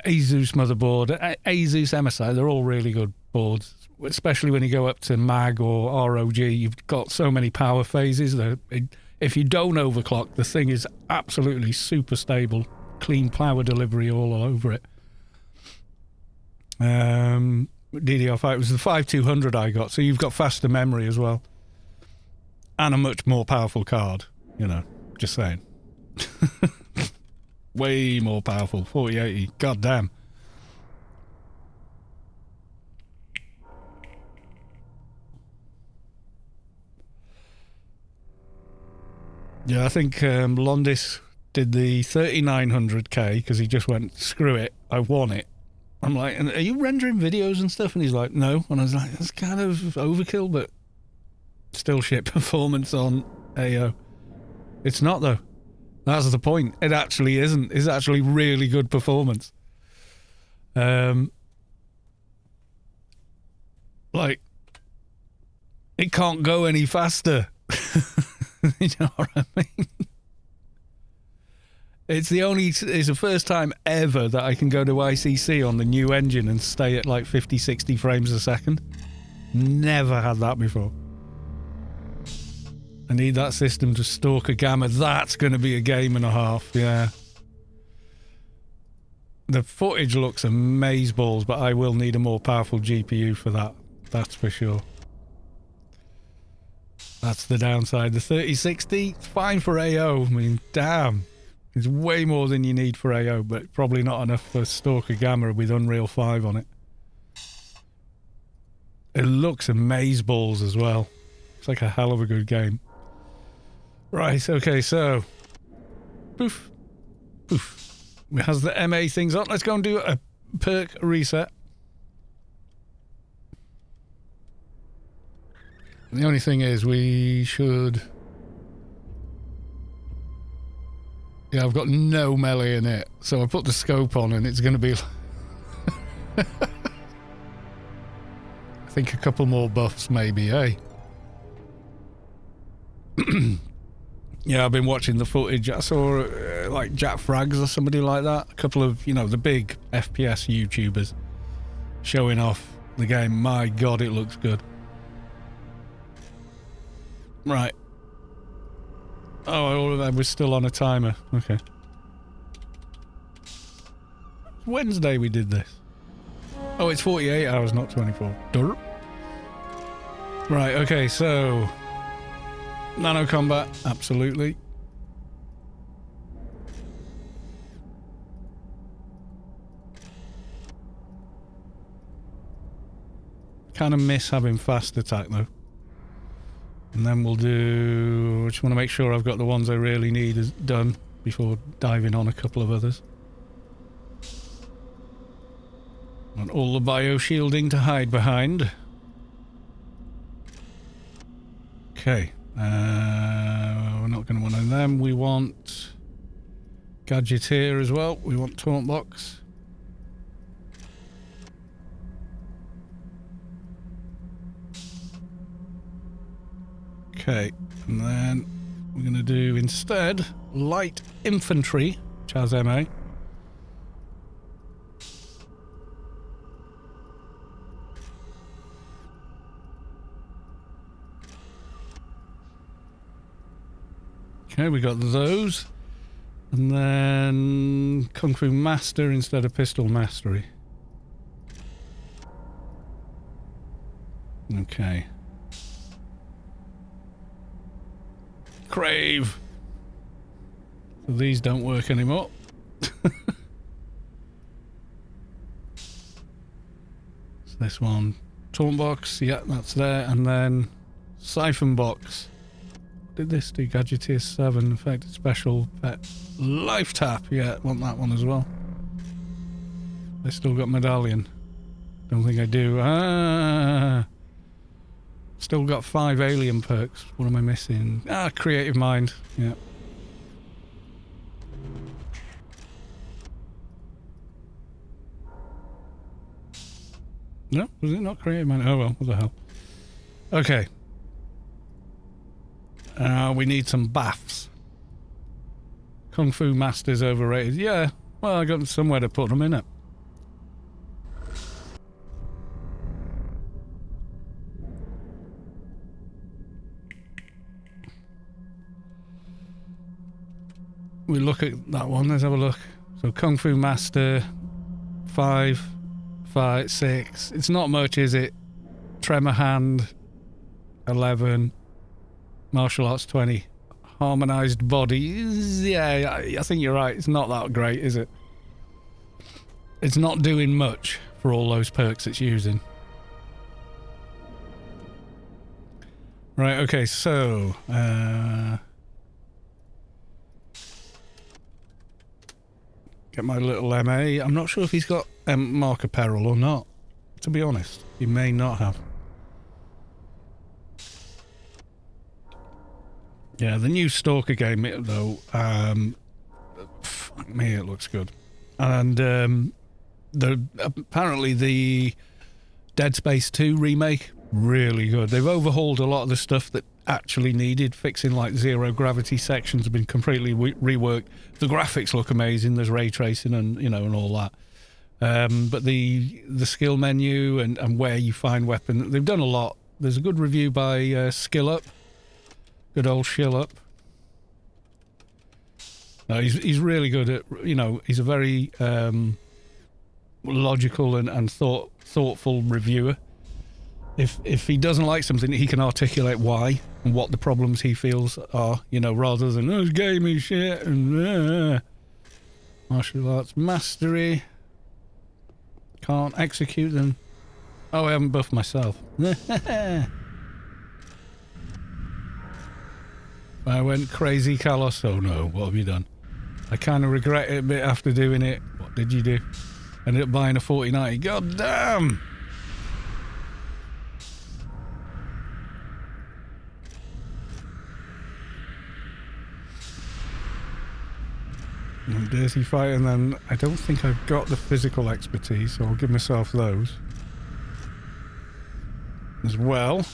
Asus motherboard, Asus MSI, they're all really good boards. Especially when you go up to MAG or ROG, you've got so many power phases that if you don't overclock, the thing is absolutely super stable. Clean power delivery all over it. DDR5, it was the 5200 I got, so you've got faster memory as well. And a much more powerful card, you know, just saying. Way more powerful, 4080, god damn. Yeah, I think Londis did the 3900K because he just went, screw it, I want it. I'm like, and are you rendering videos and stuff? And he's like, no. And I was like, that's kind of overkill, but still shit performance on AO. It's not, though. That's the point. It actually isn't. It's actually really good performance. Like, it can't go any faster. You know what I mean? It's the first time ever that I can go to ICC on the new engine and stay at like 50, 60 frames a second. Never had that before. I need that system to stalk a gamma. That's going to be a game and a half, yeah. The footage looks amazeballs, but I will need a more powerful GPU for that. That's for sure. That's the downside. The 3060, it's fine for AO. I mean, damn. It's way more than you need for AO, but probably not enough for Stalker Gamma with Unreal 5 on it. It looks amazeballs as well. It's like a hell of a good game. Right, okay, so... Poof. Poof. It has the MA things on. Let's go and do a perk reset. The only thing is we should... Yeah, I've got no melee in it, so I put the scope on and it's going to be... I think a couple more buffs maybe, eh? Yeah, I've been watching the footage. I saw like Jack Frags or somebody like that. A couple of, you know, the big FPS YouTubers showing off the game. My God, it looks good. Right. Oh, I was still on a timer. Okay. Wednesday we did this. Oh, it's 48 hours, not 24. Durr. Right, okay, so... Nano combat, absolutely. Kind of miss having fast attack, though. And then we'll do... I just want to make sure I've got the ones I really need done before diving on a couple of others. And all the bio-shielding to hide behind. Okay. We're not going to want one of them. We want... Gadgeteer as well. We want Taunt Box. Okay, and then we're going to do instead Light Infantry, which has MA. Okay, we got those. And then Kung Fu Master instead of Pistol Mastery. Okay. Crave. So these don't work anymore. this one? Taunt box, yeah, that's there. And then siphon box. Did this do? Gadgeteer 7, affected special pet. Life tap, yeah, want that one as well. I still got medallion. Don't think I do. Still got 5 alien perks. What am I missing? Creative mind, yeah. No, was it not creative mind? Oh well, what the hell. Okay. We need some baths. Kung Fu Master's overrated. Yeah, well, I got somewhere to put them in it. We look at that one, let's have a look. So Kung Fu Master, 5, 6. It's not much, is it? Tremor Hand, 11. Martial Arts, 20. Harmonized Body, yeah, I think you're right. It's not that great, is it? It's not doing much for all those perks it's using. Right, okay, so... get my little MA. I'm not sure if he's got Mark Apparel or not, to be honest. He may not have. Yeah, the new Stalker game, though, fuck me, it looks good. And apparently the Dead Space 2 remake, really good. They've overhauled a lot of the stuff that actually needed fixing, like zero gravity sections have been completely reworked. The graphics look amazing. There's ray tracing and and all that. But the skill menu and where you find weapon, they've done a lot. There's a good review by Skill Up. Good old Shill Up. No, he's really good at, he's a very logical and thoughtful reviewer. If he doesn't like something, he can articulate why and what the problems he feels are, rather than, this game is shit and martial arts mastery. Can't execute them. Oh, I haven't buffed myself. I went crazy, Carlos. Oh no, what have you done? I kind of regret it a bit after doing it. What did you do? Ended up buying a 4090. God damn! Dirty fight, and then I don't think I've got the physical expertise, so I'll give myself those as well.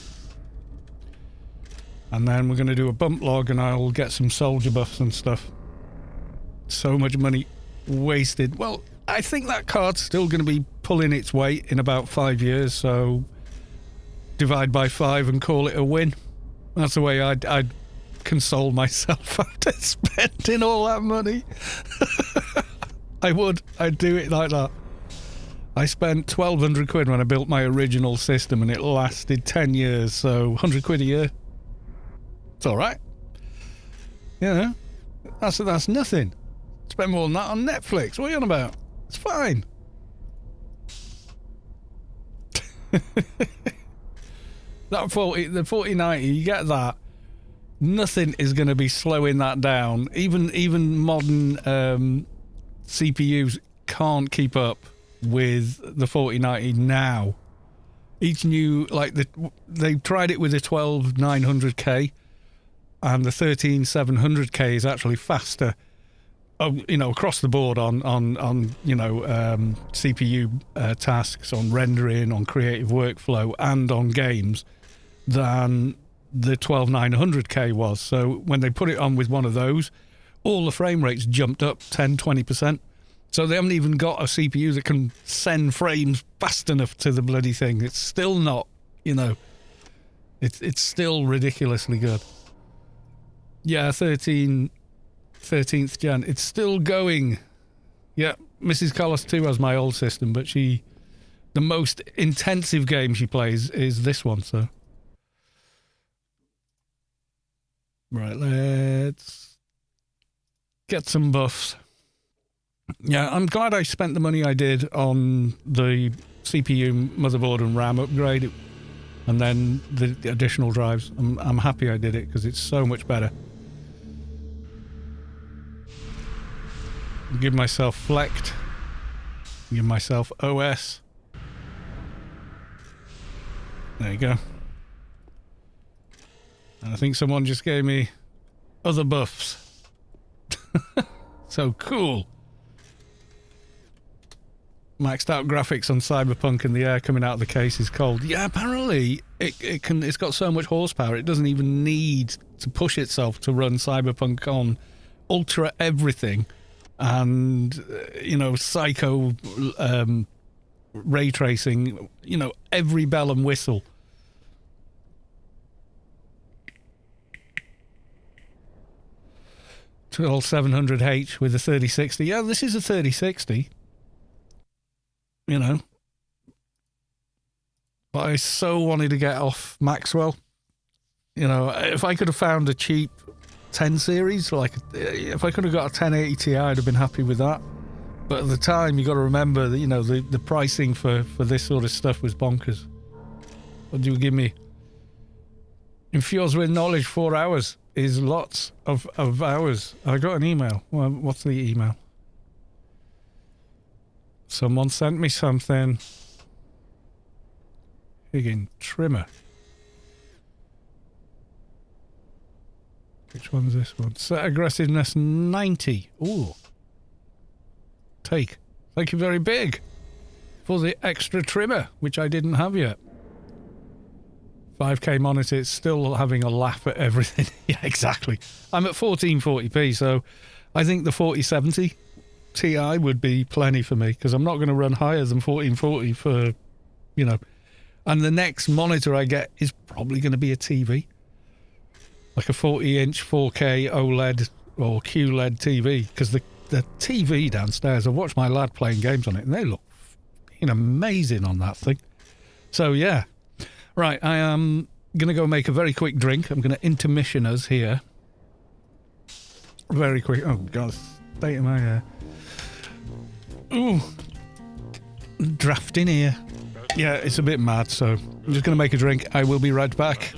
And then we're going to do a bump log, and I'll get some soldier buffs and stuff. So much money wasted. Well, I think that card's still going to be pulling its weight in about 5 years, so divide by 5 and call it a win. That's the way I'd console myself after spending all that money. I'd do it like that. I spent 1,200 quid when I built my original system, and it lasted 10 years, so 100 quid a year. It's alright. That's nothing. Spend more than that on Netflix. What are you on about? It's fine. The 4090, you get that. Nothing is going to be slowing that down. Even modern CPUs can't keep up with the 4090 now. Each new, they've tried it with the 12900K, and the 13700K is actually faster. Across the board on CPU tasks, on rendering, on creative workflow, and on games than the 12900K was. So when they put it on with one of those, all the frame rates jumped up 10-20%. So they haven't even got a CPU that can send frames fast enough to the bloody thing. It's still not, it's still ridiculously good. Yeah, 13th gen. It's still going. Yeah, Mrs. Carlos 2 has my old system, but the most intensive game she plays is this one, so. Right, let's get some buffs. Yeah, I'm glad I spent the money I did on the CPU, motherboard, and RAM upgrade, and then the additional drives. I'm happy I did it because it's so much better. Give myself Flect. Give myself OS. There you go. And I think someone just gave me other buffs. So cool. Maxed out graphics on Cyberpunk and the air coming out of the case is cold. Yeah, apparently it's got so much horsepower it doesn't even need to push itself to run Cyberpunk on ultra everything and psycho ray tracing, every bell and whistle. All 700H with a 3060. Yeah, this is a 3060. But I so wanted to get off Maxwell. If I could have found a cheap 10 series, like if I could have got a 1080 Ti, I'd have been happy with that. But at the time, you got to remember that the pricing for this sort of stuff was bonkers. What do you give me? Infused with knowledge, 4 hours is lots of hours. I got an email. Well, what's the email? Someone sent me something. Higgin trimmer. Which one's this one? Set aggressiveness 90. Ooh. Take. Thank you very big for the extra trimmer, which I didn't have yet. 5K monitor, it's still having a laugh at everything. Yeah, exactly. I'm at 1440p, so I think the 4070 Ti would be plenty for me because I'm not going to run higher than 1440 for, And the next monitor I get is probably going to be a TV. Like a 40-inch 4K OLED or QLED TV, because the TV downstairs, I watched my lad playing games on it, and they look amazing on that thing. So, yeah. Right, I am going to go make a very quick drink. I'm going to intermission us here. Very quick. Oh, God, state of my hair. Ooh. Drafting here. Yeah, it's a bit mad, so I'm just going to make a drink. I will be right back.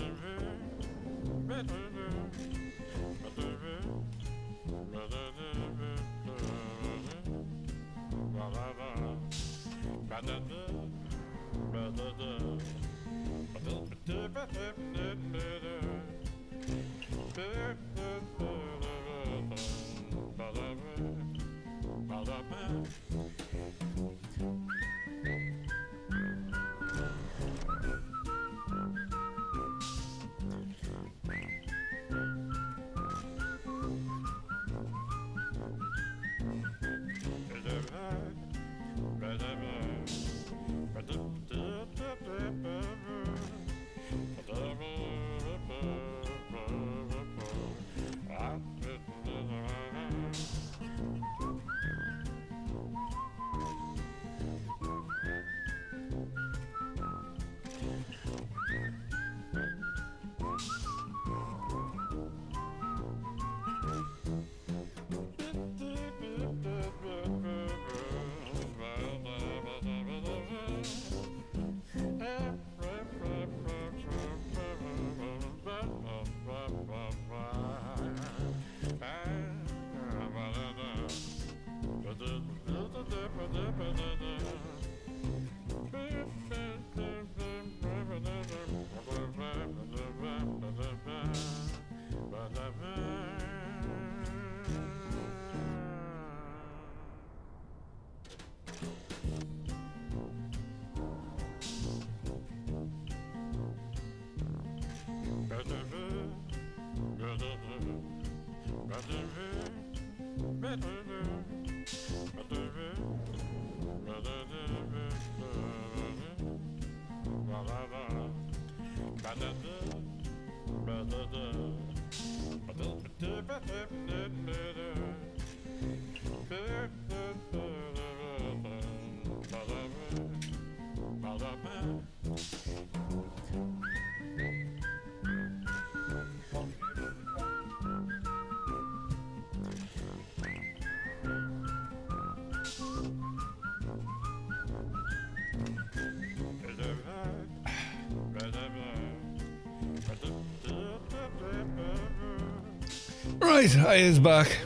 Right, I is back.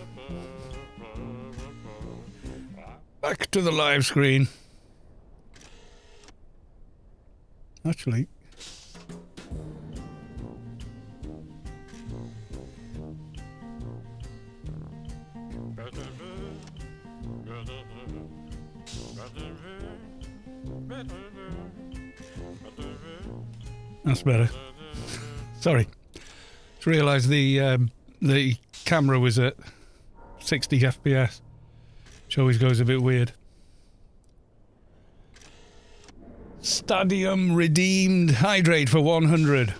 Back to the live screen. Actually, that's better. Sorry. Just realised the camera was at 60 FPS, which always goes a bit weird. Stadium redeemed hydrate for 100.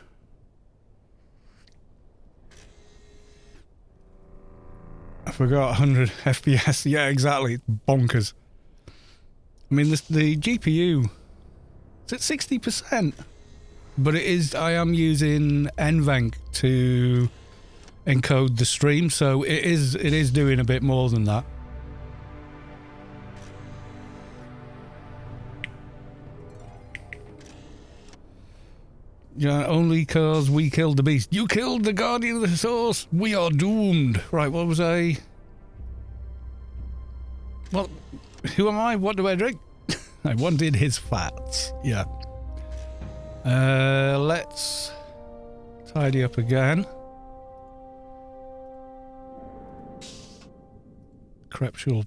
I forgot 100 FPS. Yeah, exactly. It's bonkers. I mean, the GPU, it's at 60%. But it is, I am using NVENC to encode the stream, so it is doing a bit more than that. Yeah, only cause we killed the beast. You killed the guardian of the source. We are doomed. Right, what was I? Well, who am I? What do I drink? I wanted his fats. Yeah. Let's tidy up again. Crapsule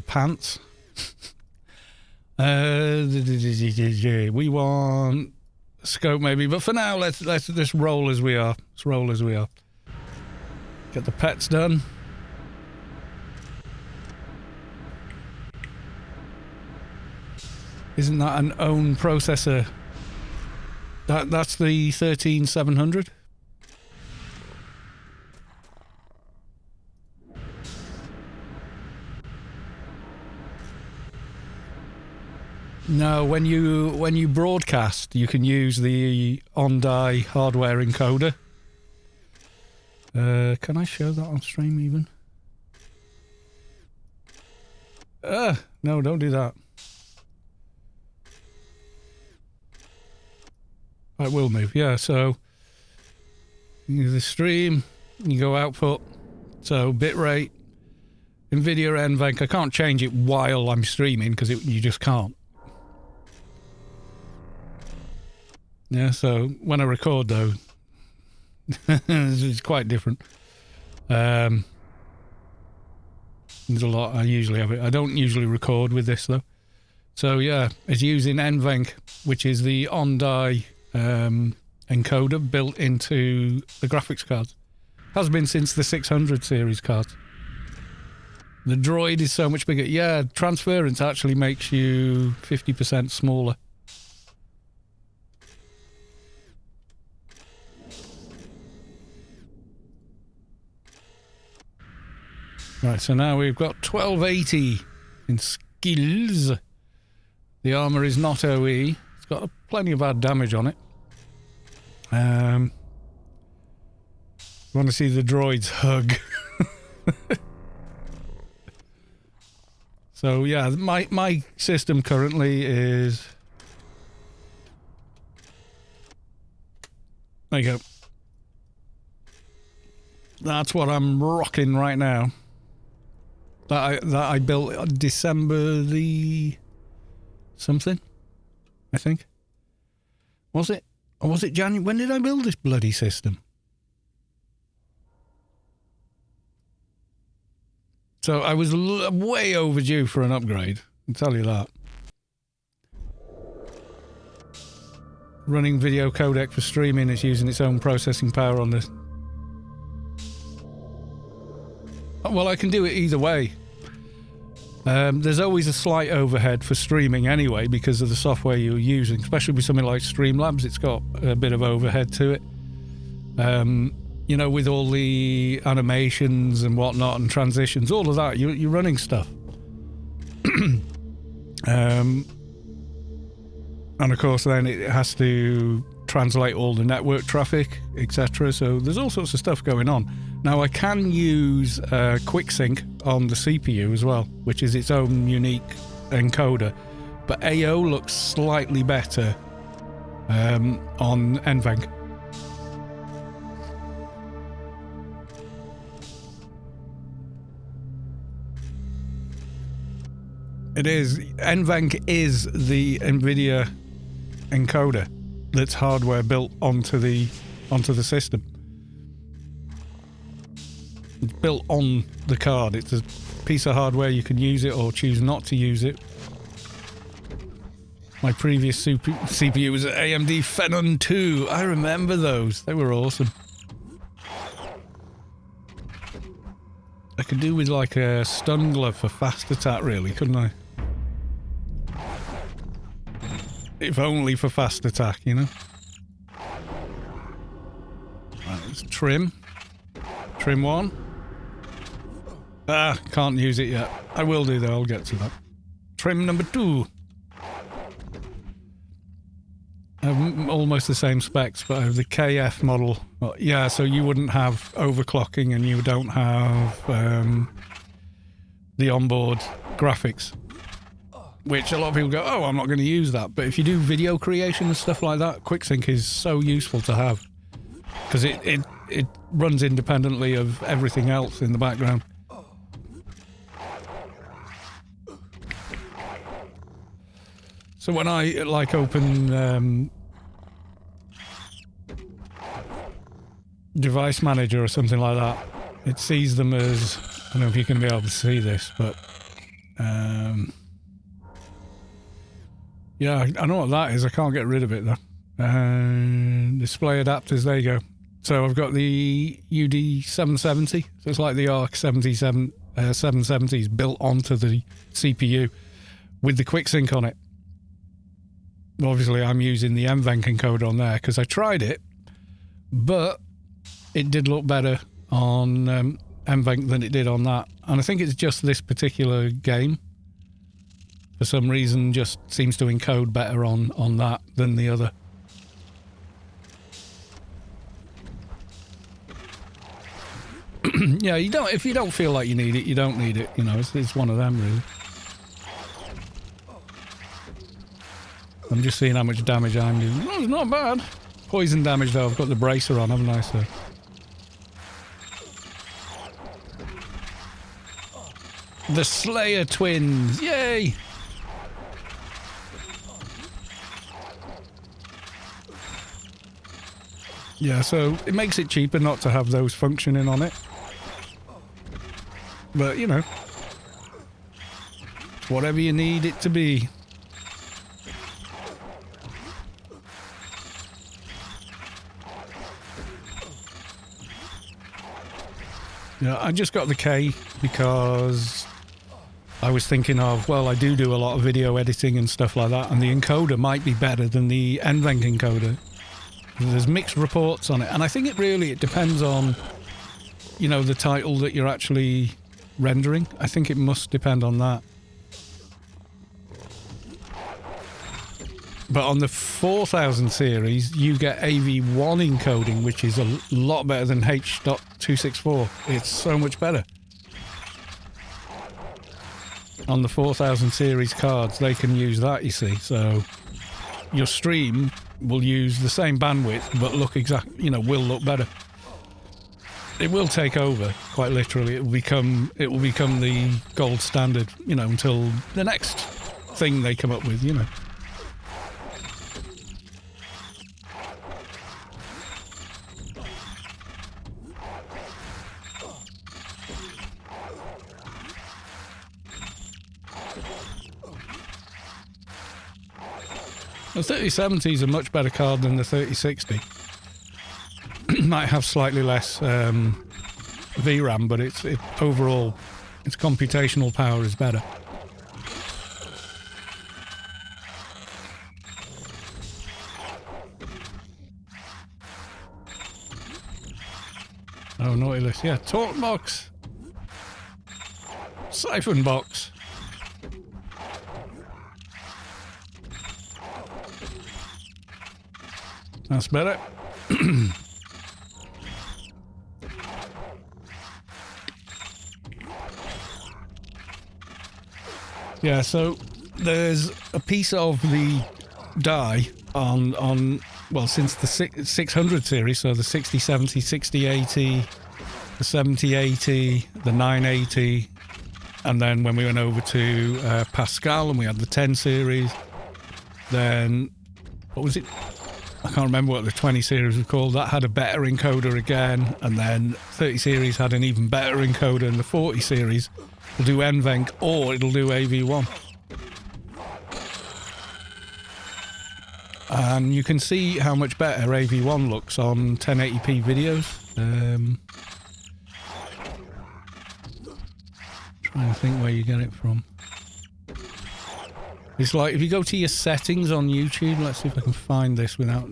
pants. We want scope maybe, but for now let's just roll as we are. Let's roll as we are. Get the pets done. Isn't that an own processor? That's the 13700. No, when you broadcast, you can use the on-die hardware encoder. Can I show that on stream even? No, don't do that. I will move, yeah, so you the stream, you go output, so bitrate, NVIDIA NVENC. I can't change it while I'm streaming because you just can't. Yeah, so when I record though, it's quite different. There's a lot, I usually have it. I don't usually record with this though. So yeah, it's using NVENC, which is the on-die encoder built into the graphics cards. Has been since the 600 series cards. The Droid is so much bigger. Yeah, Transference actually makes you 50% smaller. Right, so now we've got 1280 in skills. The armor is not OE. It's got plenty of bad damage on it. You want to see the droid's hug. So yeah, my system currently is... There you go. That's what I'm rocking right now. That I built December the... something, I think. Was it? Or was it January? When did I build this bloody system? So I was way overdue for an upgrade. I'll tell you that. Running video codec for streaming, it's using its own processing power on this. Well, I can do it either way. There's always a slight overhead for streaming anyway because of the software you're using, especially with something like Streamlabs. It's got a bit of overhead to it. You know, with all the animations and whatnot and transitions, all of that, you're running stuff. And of course then it has to translate all the network traffic, etc. So there's all sorts of stuff going on. Now I can use QuickSync on the CPU as well, which is its own unique encoder, but AO looks slightly better on NVENC. It is. NVENC is the NVIDIA encoder that's hardware built onto the system. It's built on the card. It's a piece of hardware. You can use it or choose not to use it. My previous CPU was an AMD Phenon 2. I remember those. They were awesome. I could do with like a stun glove for fast attack, really, couldn't I? If only for fast attack, you know? Right, let's trim. Trim 1. Ah, can't use it yet. I will do though, I'll get to that. Trim number 2. I have almost the same specs, but I have the KF model. Well, yeah, so you wouldn't have overclocking and you don't have the onboard graphics. Which a lot of people go, oh, I'm not going to use that. But if you do video creation and stuff like that, QuickSync is so useful to have. Because it runs independently of everything else in the background. So when I like open Device Manager or something like that, it sees them as, I don't know if you can be able to see this, but yeah, I know what that is. I can't get rid of it though. Display adapters, there you go. So I've got the UD770, so it's like the ARC 770s built onto the CPU with the QuickSync on it. Obviously, I'm using the NVENC encoder on there because I tried it, but it did look better on NVENC than it did on that. And I think it's just this particular game, for some reason, just seems to encode better on that than the other. Yeah, you don't. If you don't feel like you need it, you don't need it. You know, it's one of them, really. I'm just seeing how much damage I'm doing. No, it's not bad. Poison damage, though. I've got the bracer on, haven't I? So. The Slayer twins. Yay! Yeah, so it makes it cheaper not to have those functioning on it. But, you know, whatever you need it to be. Yeah, I just got the K because I was thinking of, well, I do a lot of video editing and stuff like that, and the encoder might be better than the NVENC encoder. There's mixed reports on it, and I think it depends on, you know, the title that you're actually rendering. I think it must depend on that. But on the 4000 series, you get AV1 encoding, which is a lot better than H.264. It's so much better. On the 4000 series cards, they can use that, you see. So your stream will use the same bandwidth, but will look better. It will take over, quite literally. It will become the gold standard, you know, until the next thing they come up with, you know. The 3070 is a much better card than the 3060. Might have slightly less VRAM, but overall, its computational power is better. Oh, naughty list. Yeah, talk box. Siphon box. That's better. Yeah, so there's a piece of the die on well, since the 600 series, so the 6070, 6080, the 7080, the 980, And then when we went over to Pascal and we had the 10 series, then, what was it? I can't remember what the 20 series was called. That had a better encoder again. And then 30 series had an even better encoder. And the 40 series will do NVENC or it'll do AV1. And you can see how much better AV1 looks on 1080p videos. Trying to think where you get it from. It's like if you go to your settings on YouTube, let's see if I can find this without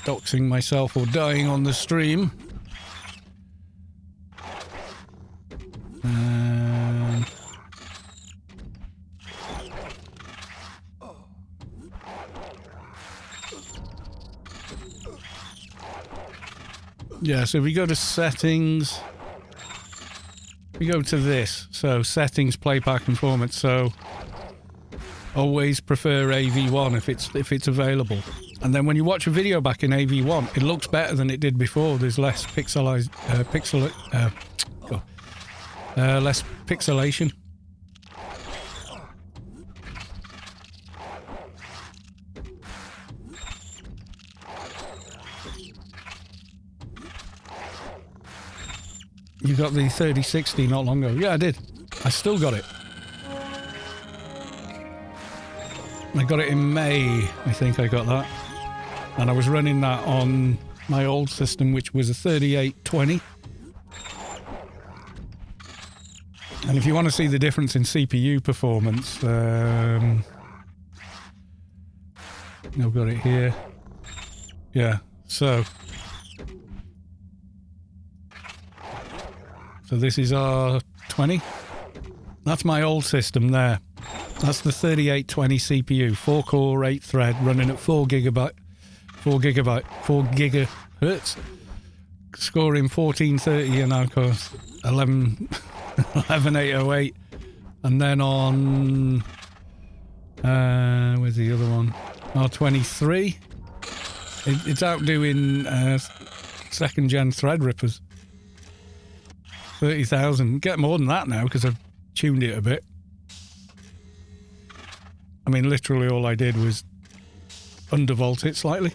doxing myself or dying on the stream. Yeah, so if we go to settings, we go to this. So settings, playback, performance. So always prefer AV1 if it's available. And then when you watch a video back in AV1, it looks better than it did before. There's less less pixelation. You got the 3060 not long ago. Yeah, I did. I still got it. I got it in May, I think I got that. And I was running that on my old system, which was a 3820. And if you want to see the difference in CPU performance, I've got it here. Yeah, so this is R20. That's my old system there. That's the 3820 CPU, 4-core, 8-thread, running at 4 gigahertz, scoring 1430 and of course 11808. And then on, where's the other one? R23. It's outdoing second gen Threadrippers. 30,000. Get more than that now because I've tuned it a bit. I mean, literally all I did was undervolt it slightly.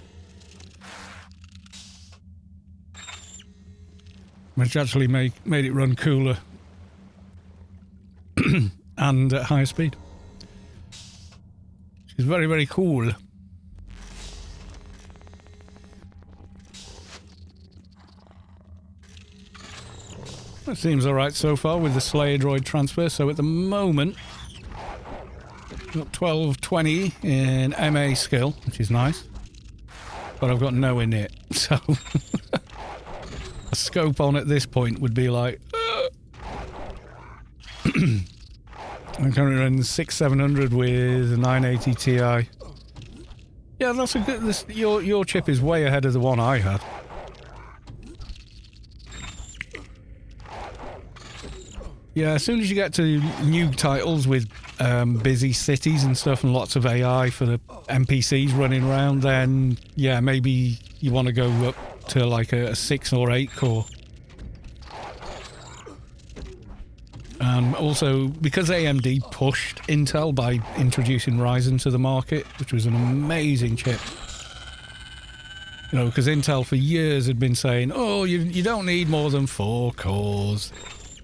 Which actually made it run cooler and at higher speed. Which is very, very cool. It seems alright so far with the Slayer Droid transfer. So at the moment, I've got 1220 in MA skill, which is nice. But I've got no in it. So a scope on at this point would be like... I'm currently running 6-700 with a 980 Ti. Yeah, that's a good... Your chip is way ahead of the one I had. Yeah, as soon as you get to new titles with busy cities and stuff and lots of AI for the NPCs running around, then yeah, maybe you want to go up to like a 6 or 8 core. Also, because AMD pushed Intel by introducing Ryzen to the market, which was an amazing chip. You know, because Intel for years had been saying, oh, you don't need more than 4 cores.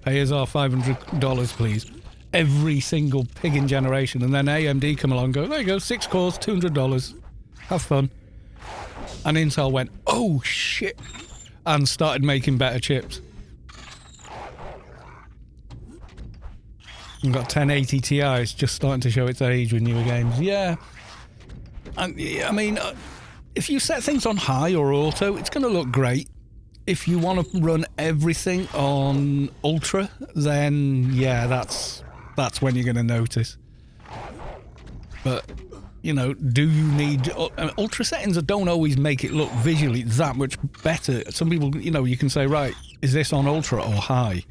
Pay us our $500, please. Every single pigging generation. And then AMD come along and go, there you go, 6 cores, $200. Have fun. And Intel went, oh, shit. And started making better chips. We've got 1080 Ti. It's just starting to show its age with newer games. Yeah. And, I mean, if you set things on high or auto, it's going to look great. If you want to run everything on ultra, then yeah, that's when you're going to notice. But, you know, do you need... ultra settings don't always make it look visually that much better. Some people, you know, you can say, right, is this on ultra or high?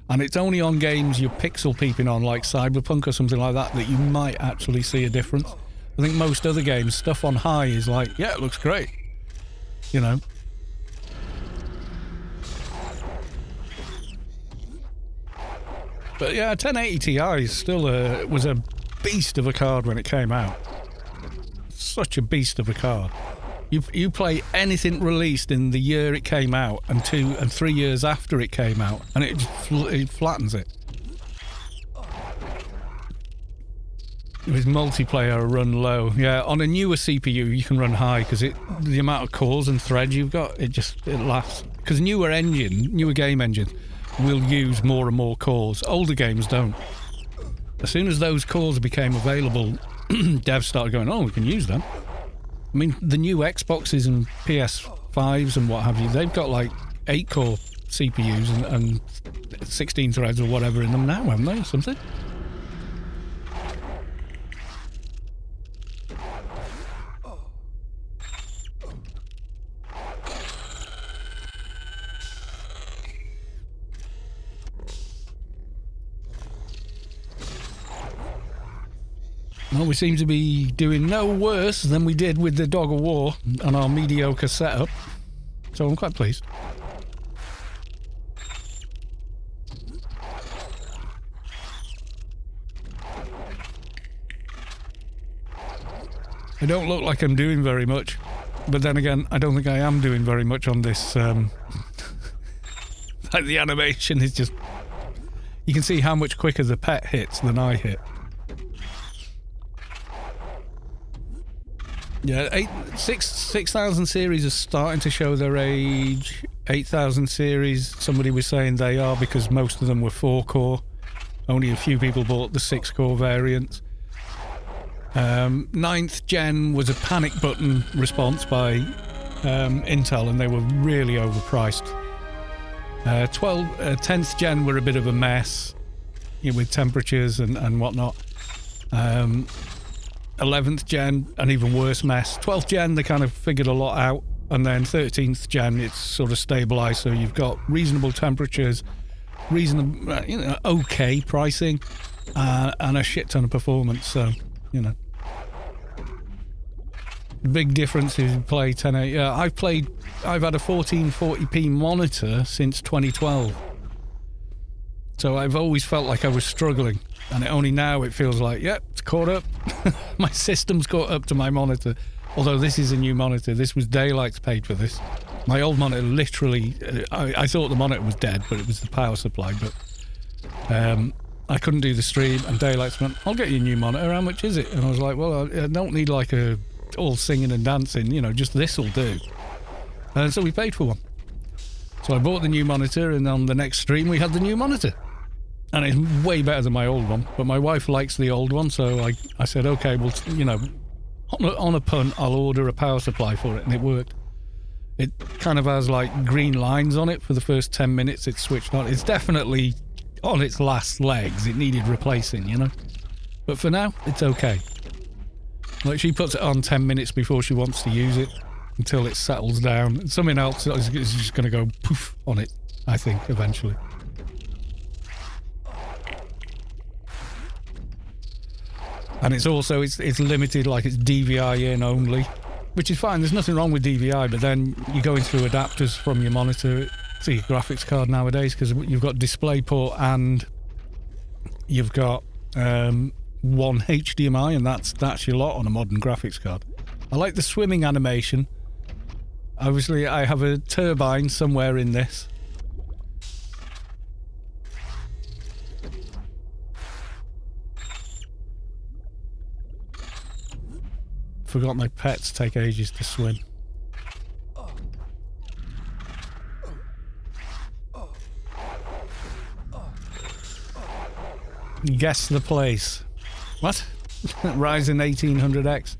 And it's only on games you're pixel peeping on, like Cyberpunk or something like that, that you might actually see a difference. I think most other games, stuff on high is like, yeah, it looks great. You know? But yeah, 1080 Ti is still was a beast of a card when it came out. Such a beast of a card. You play anything released in the year it came out and 2 and 3 years after it came out, and it flattens it. With multiplayer run low. Yeah, on a newer CPU you can run high because the amount of cores and threads you've got, it lasts. Because newer game engines will use more and more cores. Older games don't. As soon as those cores became available, devs started going, oh, we can use them. I mean, the new Xboxes and PS5s and what have you, they've got like 8-core CPUs and 16 threads or whatever in them now, haven't they, or something? Well, we seem to be doing no worse than we did with the Dog of War and our mediocre setup, so I'm quite pleased. I don't look like I'm doing very much, but then again, I don't think I am doing very much on this. Like the animation is just... You can see how much quicker the pet hits than I hit. Yeah, 6,000 series are starting to show their age. 8,000 series, somebody was saying they are because most of them were 4-core. Only a few people bought the 6-core variants. 9th gen was a panic button response by Intel, and they were really overpriced. 10th gen were a bit of a mess, with temperatures and whatnot. 11th gen, an even worse mess. 12th gen, they kind of figured a lot out, and then 13th gen, it's sort of stabilized, so you've got reasonable temperatures, reasonable, okay pricing, and a shit ton of performance. So, the big difference is you play 1080. I've had a 1440p monitor since 2012, so I've always felt like I was struggling. And only now it feels like, yep, it's caught up. My system's caught up to my monitor. Although this is a new monitor. This was Daylight's paid for this. My old monitor literally... I thought the monitor was dead, but it was the power supply. But I couldn't do the stream, and Daylight's went, I'll get you a new monitor. How much is it? And I was like, well, I don't need like a all singing and dancing. Just this will do. And so we paid for one. So I bought the new monitor, and on the next stream we had the new monitor. And it's way better than my old one, but my wife likes the old one, so I said, okay, well, on a punt, I'll order a power supply for it, and it worked. It kind of has like green lines on it for the first 10 minutes it's switched on. It's definitely on its last legs. It needed replacing, But for now, it's okay. Like, she puts it on 10 minutes before she wants to use it, until it settles down. Something else is just going to go poof on it, I think, eventually. And it's also, it's limited, like it's DVI in only, which is fine. There's nothing wrong with DVI, but then you're going through adapters from your monitor to your graphics card nowadays, because you've got DisplayPort and you've got one HDMI, and that's your lot on a modern graphics card. I like the swimming animation. Obviously, I have a turbine somewhere in this. Forgot my pets take ages to swim. Guess the place. What? Ryzen 1800X.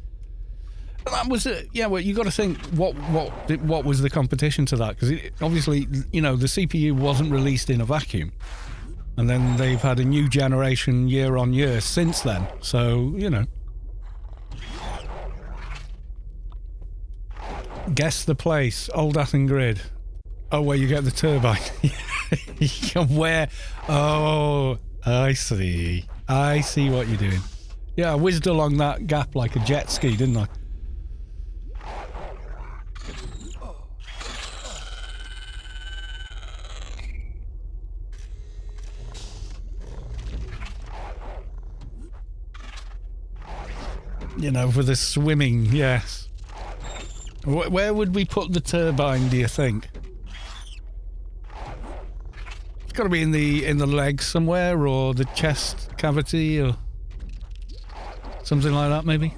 That was it. Yeah, well, you got to think what was the competition to that? Because obviously, the CPU wasn't released in a vacuum, and then they've had a new generation year on year since then. So Guess the place. Old Athens Grid. Oh, where you get the turbine. Where? Oh, I see. I see what you're doing. Yeah, I whizzed along that gap like a jet ski, didn't I? You know, for the swimming, yes. Where would we put the turbine, do you think? It's got to be in the legs somewhere, or the chest cavity, or something like that, maybe.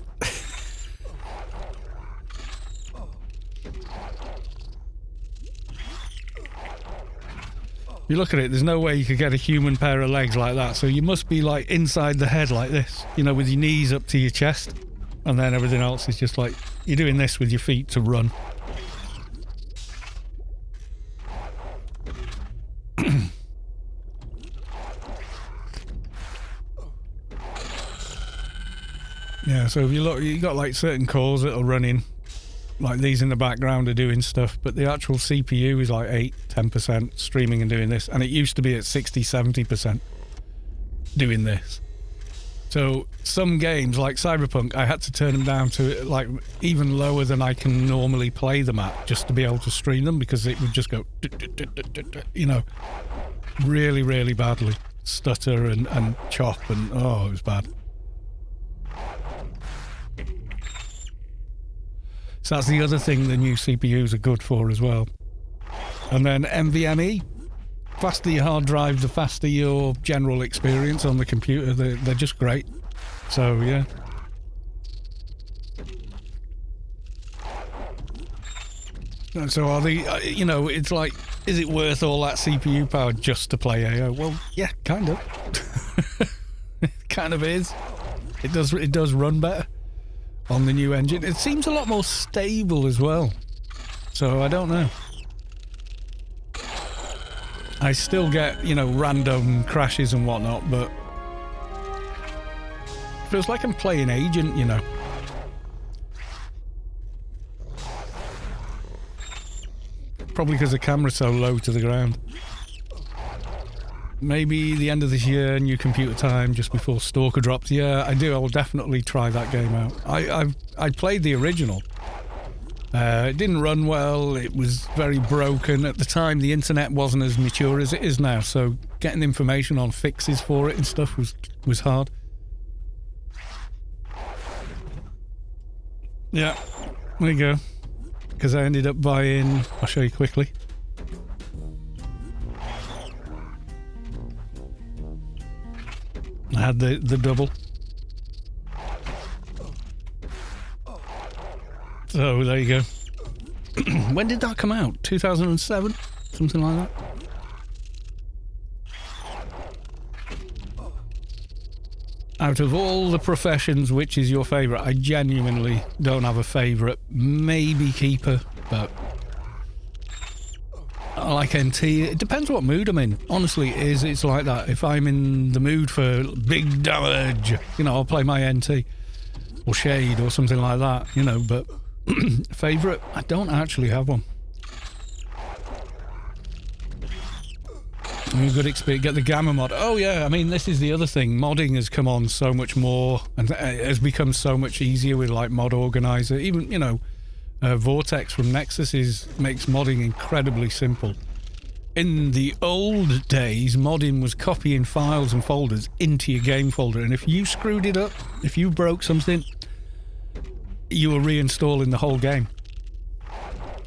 You look at it, there's no way you could get a human pair of legs like that, so you must be like inside the head like this, you know, with your knees up to your chest, and then everything else is just like, you're doing this with your feet to run. Yeah, so if you look, you got like certain cores that'll run in, like these in the background are doing stuff, but the actual CPU is like 8-10% streaming and doing this, and it used to be at 60-70% doing this. So some games like Cyberpunk, I had to turn them down to like even lower than I can normally play them at, just to be able to stream them, because it would just go, you know, really, really badly, stutter and chop, and oh, it was bad. So that's the other thing the new CPUs are good for as well. And then NVMe, faster your hard drive, the faster your general experience on the computer. They're just great. So yeah. So are the, you know, it's like, is it worth all that CPU power just to play AO? Well, yeah, kind of. It kind of is. It does run better on the new engine. It seems a lot more stable as well. So I don't know. I still get, you know, random crashes and whatnot, but feels like I'm playing Agent, you know. Probably because the camera's so low to the ground. Maybe the end of this year, new computer time, just before Stalker drops. Yeah, I do. I will definitely try that game out. I played the original. It didn't run well. It was very broken. At the time, the internet wasn't as mature as it is now, so getting information on fixes for it and stuff was hard. Yeah, there you go. Because I ended up buying... I'll show you quickly. I had the double. So there you go. When did that come out? 2007? Something like that? Out of all the professions, which is your favourite? I genuinely don't have a favourite. Maybe Keeper, but I like NT. It depends what mood I'm in. Honestly, it's like that. If I'm in the mood for big damage, you know, I'll play my NT or Shade or something like that, you know, but favourite? I don't actually have one. Good experience. Get the Gamma mod. Oh yeah, I mean, this is the other thing. Modding has come on so much more and it has become so much easier with like Mod Organizer. Even, you know, Vortex from Nexus makes modding incredibly simple. In the old days, modding was copying files and folders into your game folder, and if you screwed it up, if you broke something, you were reinstalling the whole game.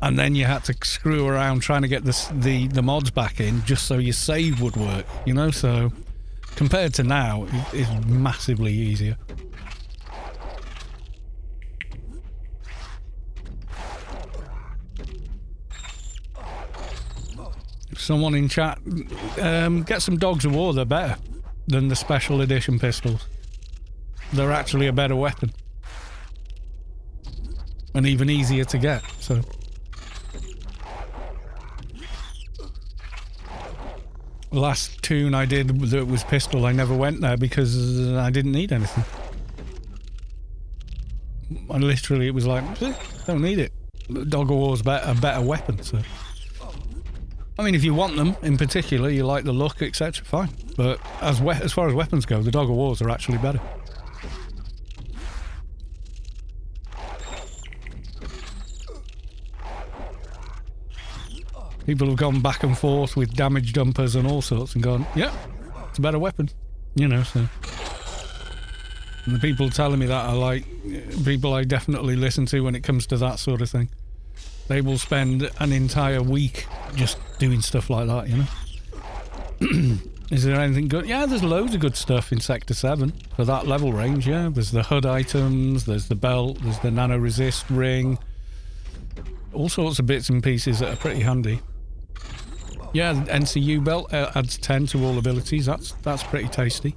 And then you had to screw around trying to get the mods back in just so your save would work, you know? So compared to now, it's massively easier. Someone in chat, get some Dogs of War. They're better than the special edition pistols. They're actually a better weapon. And even easier to get, so... Last Toon I did that was pistol, I never went there because I didn't need anything. And literally it was like, don't need it. Dog of War's a better weapon, so... I mean, if you want them in particular, you like the look, etc., fine. But as far as weapons go, the Dog of Wars are actually better. People have gone back and forth with damage dumpers and all sorts and gone, yeah, it's a better weapon, you know, so. And the people telling me that are like people I definitely listen to when it comes to that sort of thing. They will spend an entire week just doing stuff like that, you know? Is there anything good? Yeah, there's loads of good stuff in Sector 7 for that level range, yeah. There's the HUD items, there's the belt, there's the nano resist ring. All sorts of bits and pieces that are pretty handy. Yeah, the NCU belt adds 10 to all abilities. That's pretty tasty.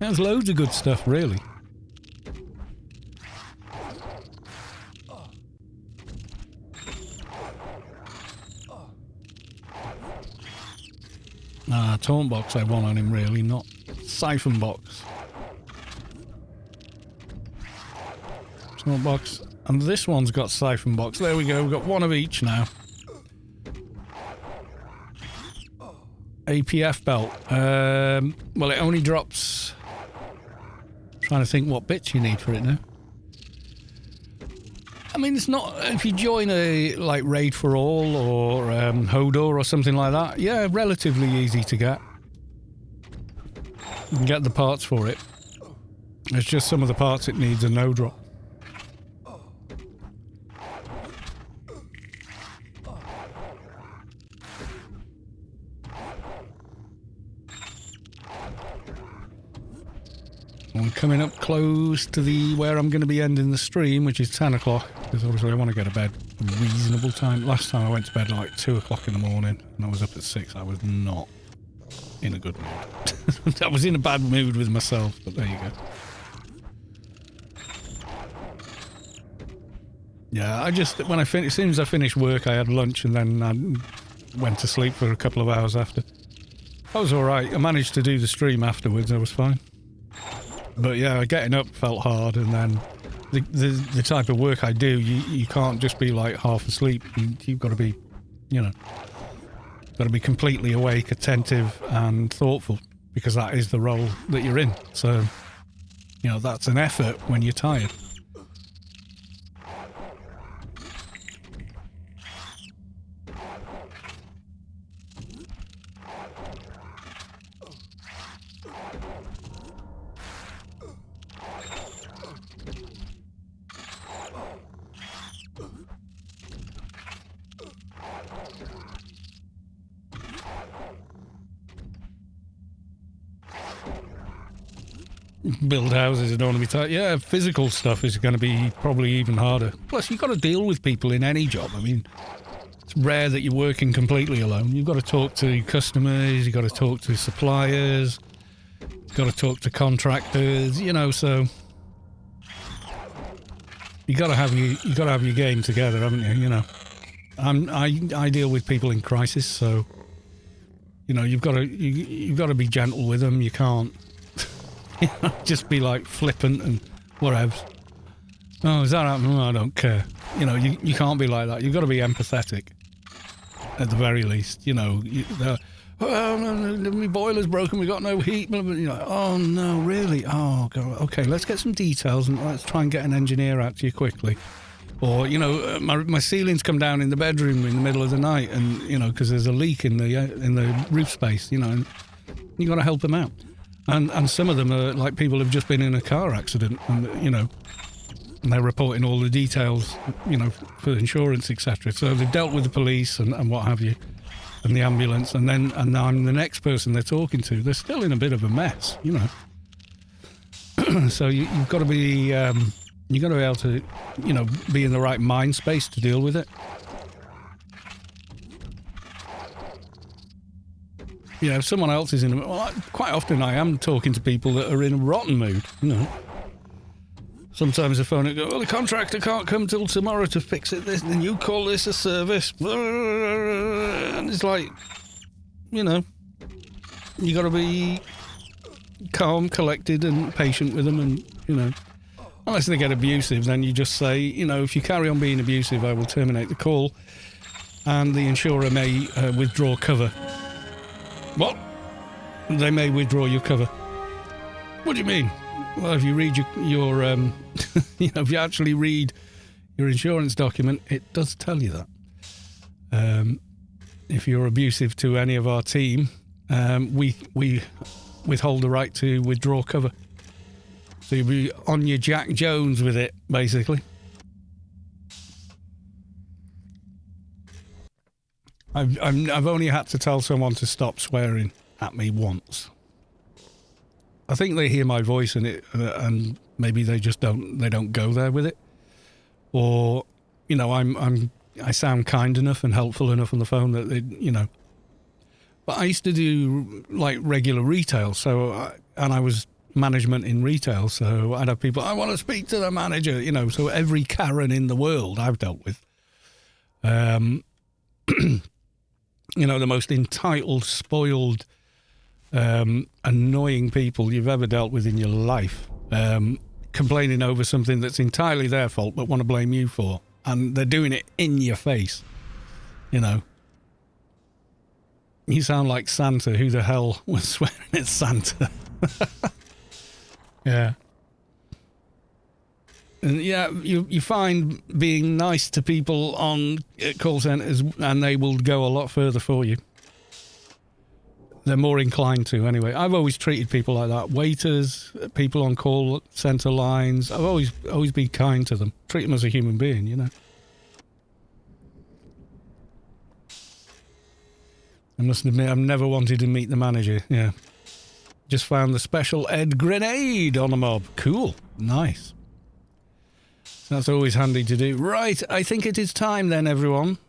Yeah, there's loads of good stuff, really. Taunt box I want on him, really, not siphon box. Taunt box. And this one's got siphon box. There we go, we've got one of each now. APF belt. Well, it only drops... trying to think what bits you need for it now. I mean, it's not... if you join a, like, Raid for All or Hodor or something like that, yeah, relatively easy to get. You can get the parts for it. It's just some of the parts it needs a no drop. I'm coming up close to the where I'm going to be ending the stream, which is 10 o'clock, because obviously I want to go to bed a reasonable time. Last time I went to bed like 2 o'clock in the morning, and I was up at 6. I was not in a good mood. I was in a bad mood with myself, but there you go. Yeah, I just, when I finished, as soon as I finished work, I had lunch, and then I went to sleep for a couple of hours after. I was alright. I managed to do the stream afterwards, I was fine. But yeah, getting up felt hard, and then the type of work I do, you can't just be like half asleep. You've got to be, you know, got to be completely awake, attentive, and thoughtful, because that is the role that you're in. So, you know, that's an effort when you're tired. Build houses, I don't want to be tight. Yeah, physical stuff is going to be probably even harder. Plus, you've got to deal with people in any job. I mean, it's rare that you're working completely alone. You've got to talk to customers, you've got to talk to suppliers, you've got to talk to contractors, you know, so you got to have your game together, haven't you? You know, I deal with people in crisis, so you know, you've got to be gentle with them. You can't just be like flippant and whatever. Oh, is that happening? Oh, I don't care. You know, you can't be like that. You've got to be empathetic at the very least. You know, oh, no, my boiler's broken. We got no heat. You know, oh no, really? Oh, God. Okay, let's get some details and let's try and get an engineer out to you quickly. Or, you know, my ceilings come down in the bedroom in the middle of the night, and you know, because there's a leak in the roof space. You know, and you got to help them out. And some of them are like people who've just been in a car accident, and you know, and they're reporting all the details, you know, for insurance, etc. So they've dealt with the police and what have you, and the ambulance, and I'm the next person they're talking to. They're still in a bit of a mess, you know. So you've got to be able to, you know, be in the right mind space to deal with it. You know, if someone else is in a... Well, quite often I am talking to people that are in a rotten mood, you know. Sometimes the phone will go, well, the contractor can't come till tomorrow to fix it, this, and you call this a service. And it's like, you know, you got to be calm, collected, and patient with them, and, you know, unless they get abusive, then you just say, you know, if you carry on being abusive, I will terminate the call, and the insurer may withdraw cover. What? They may withdraw your cover. What do you mean? Well, if you read your you know, if you actually read your insurance document, it does tell you that. If you're abusive to any of our team, we withhold the right to withdraw cover. So you'll be on your Jack Jones with it, basically. I've only had to tell someone to stop swearing at me once. I think they hear my voice and maybe they just don't go there with it, or you know I sound kind enough and helpful enough on the phone that they, you know. But I used to do like regular retail, and I was management in retail, so I'd have people, I want to speak to the manager, you know. So every Karen in the world I've dealt with, you know, the most entitled, spoiled, annoying people you've ever dealt with in your life, complaining over something that's entirely their fault but want to blame you for, and they're doing it in your face, you know. You sound like Santa. Who the hell was swearing at Santa? Yeah. And yeah, you find being nice to people on call centres, and they will go a lot further for you. They're more inclined to, anyway. I've always treated people like that. Waiters, people on call centre lines. I've always been kind to them. Treat them as a human being, you know. I must admit, I've never wanted to meet the manager. Yeah. Just found the special ed grenade on a mob. Cool. Nice. That's always handy to do. Right, I think it is time then, everyone.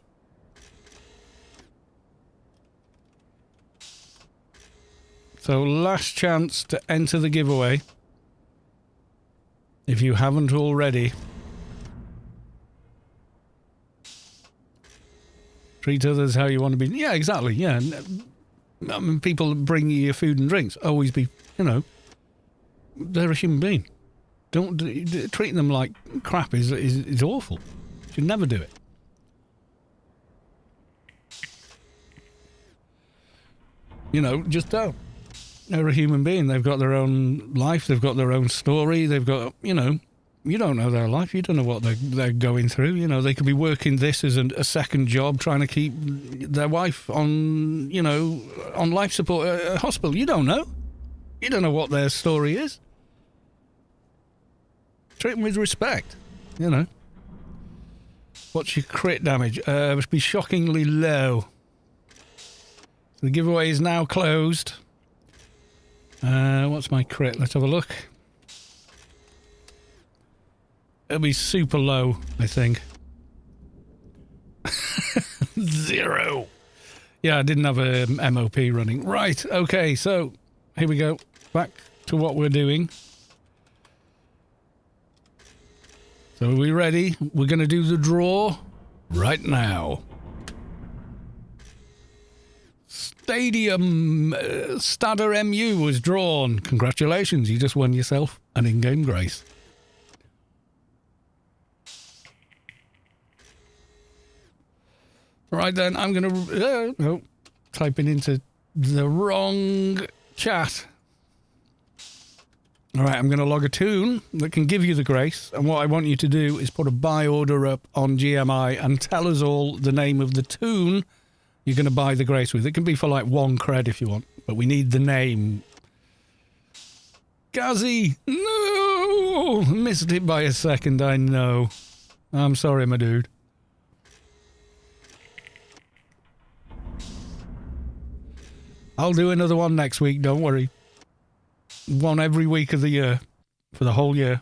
So, last chance to enter the giveaway. If you haven't already. Treat others how you want to be. Yeah, exactly, yeah. I mean, people bring you your food and drinks. Always be, you know, they're a human being. Don't treat them like crap is awful. You should never do it. You know, just don't. They're a human being. They've got their own life. They've got their own story. They've got, you know, you don't know their life. You don't know what they're going through. You know, they could be working this as a second job, trying to keep their wife on, you know, on life support at a hospital. You don't know. You don't know what their story is. Treat them with respect, you know. What's your crit damage? Must be shockingly low. So the giveaway is now closed. What's my crit? Let's have a look. It'll be super low, I think. 0. Yeah, I didn't have a MOP running. Right, okay, so here we go. Back to what we're doing. So are we ready? We're going to do the draw right now. Stadium Stadder MU was drawn. Congratulations, you just won yourself an in-game grace. Right then, I'm going to... typing into the wrong chat. All right, I'm going to log a Toon that can give you the grace, and what I want you to do is put a buy order up on GMI and tell us all the name of the Toon you're going to buy the grace with. It can be for like 1 cred if you want, but we need the name. Gazzy! No! Missed it by a second, I know. I'm sorry, my dude. I'll do another one next week, don't worry. One every week of the year, for the whole year.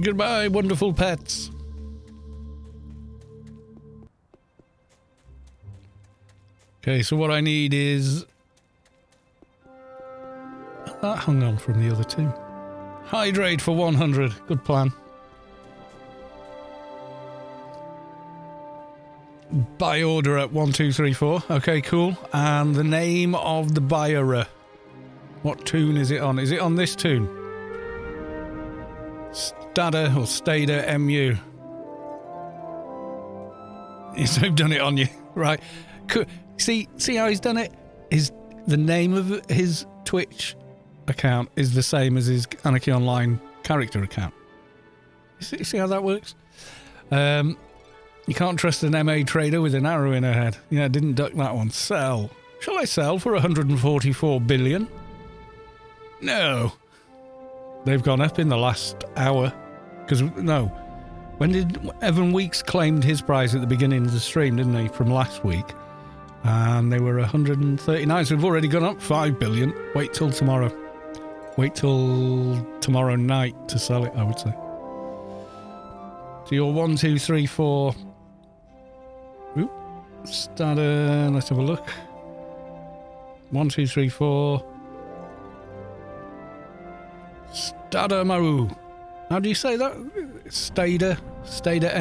Goodbye, wonderful pets. Okay, so what I need is... That hung on from the other two. Hydrate for 100. Good plan. Buy order at 1, 2, 3, 4. Okay, cool. And the name of the buyer. What Toon is it on? Is it on this Toon? Stadder or Stader MU. Yes, I've done it on you. Right. See how he's done it? The name of his Twitch account is the same as his Anarchy Online character account. You see how that works? You can't trust an MA trader with an arrow in her head. Yeah, didn't duck that one. Sell. Shall I sell for 144 billion? No. They've gone up in the last hour. Because, no. When did Evan Weeks claimed his price at the beginning of the stream, didn't he, from last week? And they were 139, so we've already gone up 5 billion. Wait till tomorrow. Wait till tomorrow night to sell it, I would say. So you're 1, 2, 3, 4. Oop. Let's have a look. 1, 2, 3, 4. Stadamaru. How do you say that? Stada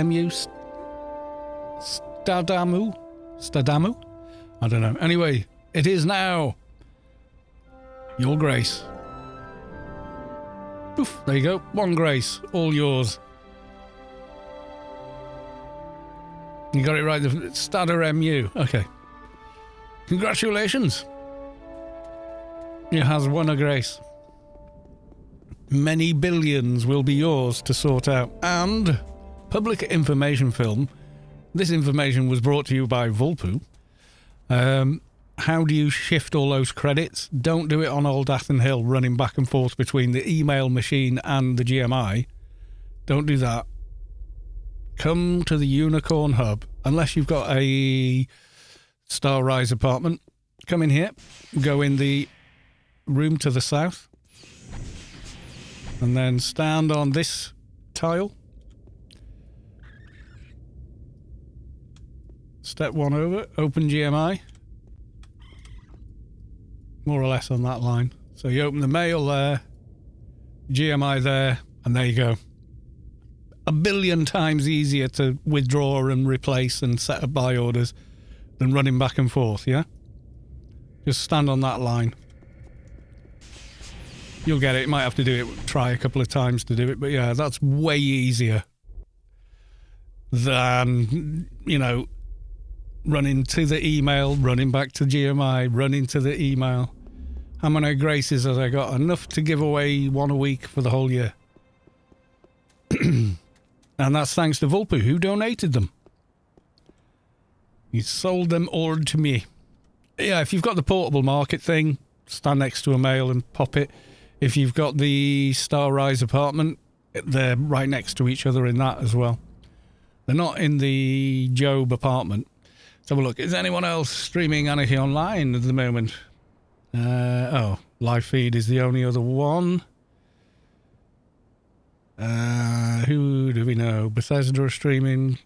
MU? Stadamu? I don't know. Anyway, it is now. Your grace. Poof, there you go. 1 grace. All yours. You got it right. Stada MU. Okay. Congratulations. You has won a grace. Many billions will be yours to sort out. And public information film. This information was brought to you by Vulpu. How do you shift all those credits? Don't do it on Old Athen Hill, running back and forth between the email machine and the GMI. Don't do that. Come to the Unicorn Hub. Unless you've got a Star Rise apartment, come in here. Go in the room to the south. And then stand on this tile. Step 1 over. Open GMI. More or less on that line. So you open the mail there. GMI there. And there you go. 1 billion times easier to withdraw and replace and set up buy orders than running back and forth, yeah? Just stand on that line. You'll get it. You might have to do it, try a couple of times to do it, but yeah, that's way easier than, you know, running to the email, running back to GMI, running to the email. How many graces have I got? Enough to give away 1 a week for the whole year. And that's thanks to Vulpu, who donated them. He sold them all to me. Yeah, if you've got the portable market thing, stand next to a mail and pop it. If you've got the Star Rise apartment, they're right next to each other in that as well. They're not in the Job apartment. Let's have a look. Is anyone else streaming Anarchy online at the moment? Live feed is the only other one. Who do we know? Bethesda are streaming.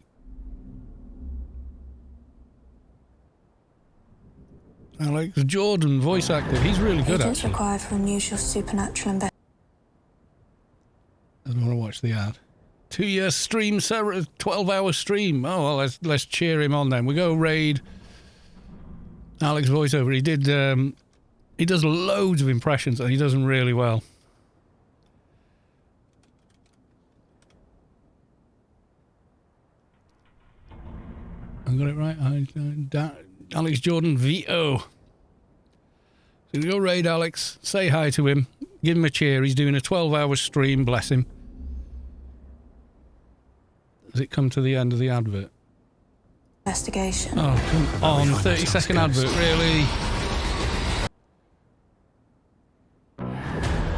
Alex Jordan, voice actor. He's really good, Agents actually. required for unusual supernatural investigation. I don't want to watch the ad. 2-year stream, 12-hour stream. Oh, well, let's cheer him on then. We go raid Alex voiceover. He does loads of impressions and he does them really well. I got it right. Alex Jordan VO. So we go raid Alex, say hi to him, give him a cheer. He's doing a 12-hour stream, bless him. Does it come to the end of the advert? Investigation. Oh, come on. 30-second advert, really?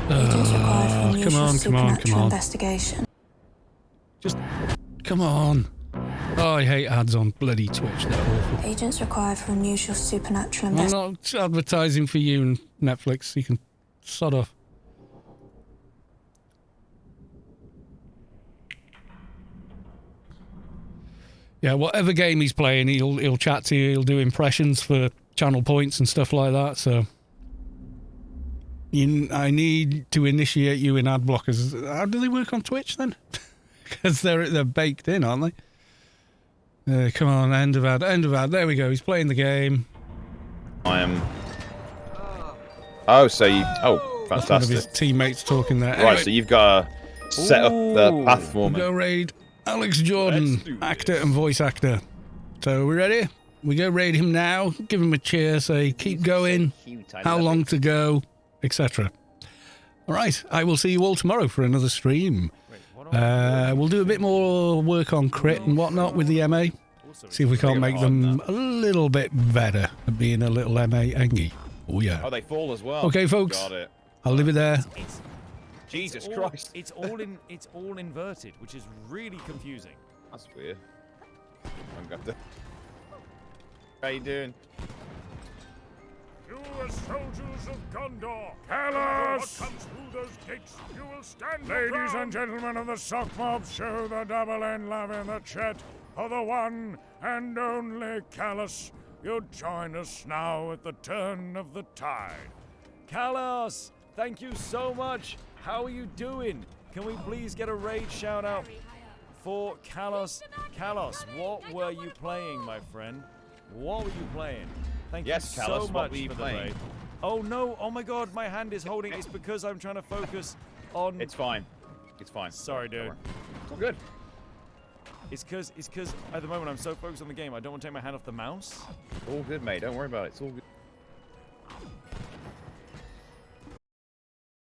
Agents required for unusual come supernatural on. investigation. Just, come on. Oh, I hate ads on bloody Twitch. They're awful. Agents required for unusual supernatural I'm investigation. not advertising for you and Netflix. You can sod off. Yeah, whatever game he's playing, he'll chat to you. He'll do impressions for channel points and stuff like that. So I need to initiate you in ad blockers. How do they work on Twitch then? Because they're baked in, aren't they? Come on, end of ad. There we go. He's playing the game. I am. Oh, so you. Oh, That's one of his fantastic. teammates talking there. Right, Anyway, so you've got to set up the path for me. go raid Alex Jordan, actor and voice actor. So we ready? We go raid him now. Give him a cheer. Say keep going. How long to go, etc. All right, I will see you all tomorrow for another stream. We'll do a bit more work on crit and whatnot with the MA. See if we can't make them a little bit better at being a little MA engie. Oh yeah. Oh, they fall as well. Okay, folks. Got it. I'll leave it there. Jesus Christ. It's all inverted, which is really confusing. That's weird. I'm going to... How you doing? You are soldiers of Gondor. Kalos! What comes through those gates, you will stand. Ladies and gentlemen of the sock mob, show the double N love in the chat for the one and only Kalos. You join us now at the turn of the tide. Kalos, thank you so much. How are you doing? Can we please get a raid shout out for Kalos? Kalos, what were you playing, my friend? What were you playing? Thank you Yes, so Kalos, much what were you for the playing? raid. Oh no, oh my god, my hand is holding. It's because I'm trying to focus on... It's fine. It's fine. Sorry, dude. It's all good. It's because at the moment I'm so focused on the game, I don't want to take my hand off the mouse. All good, mate. Don't worry about it. It's all good.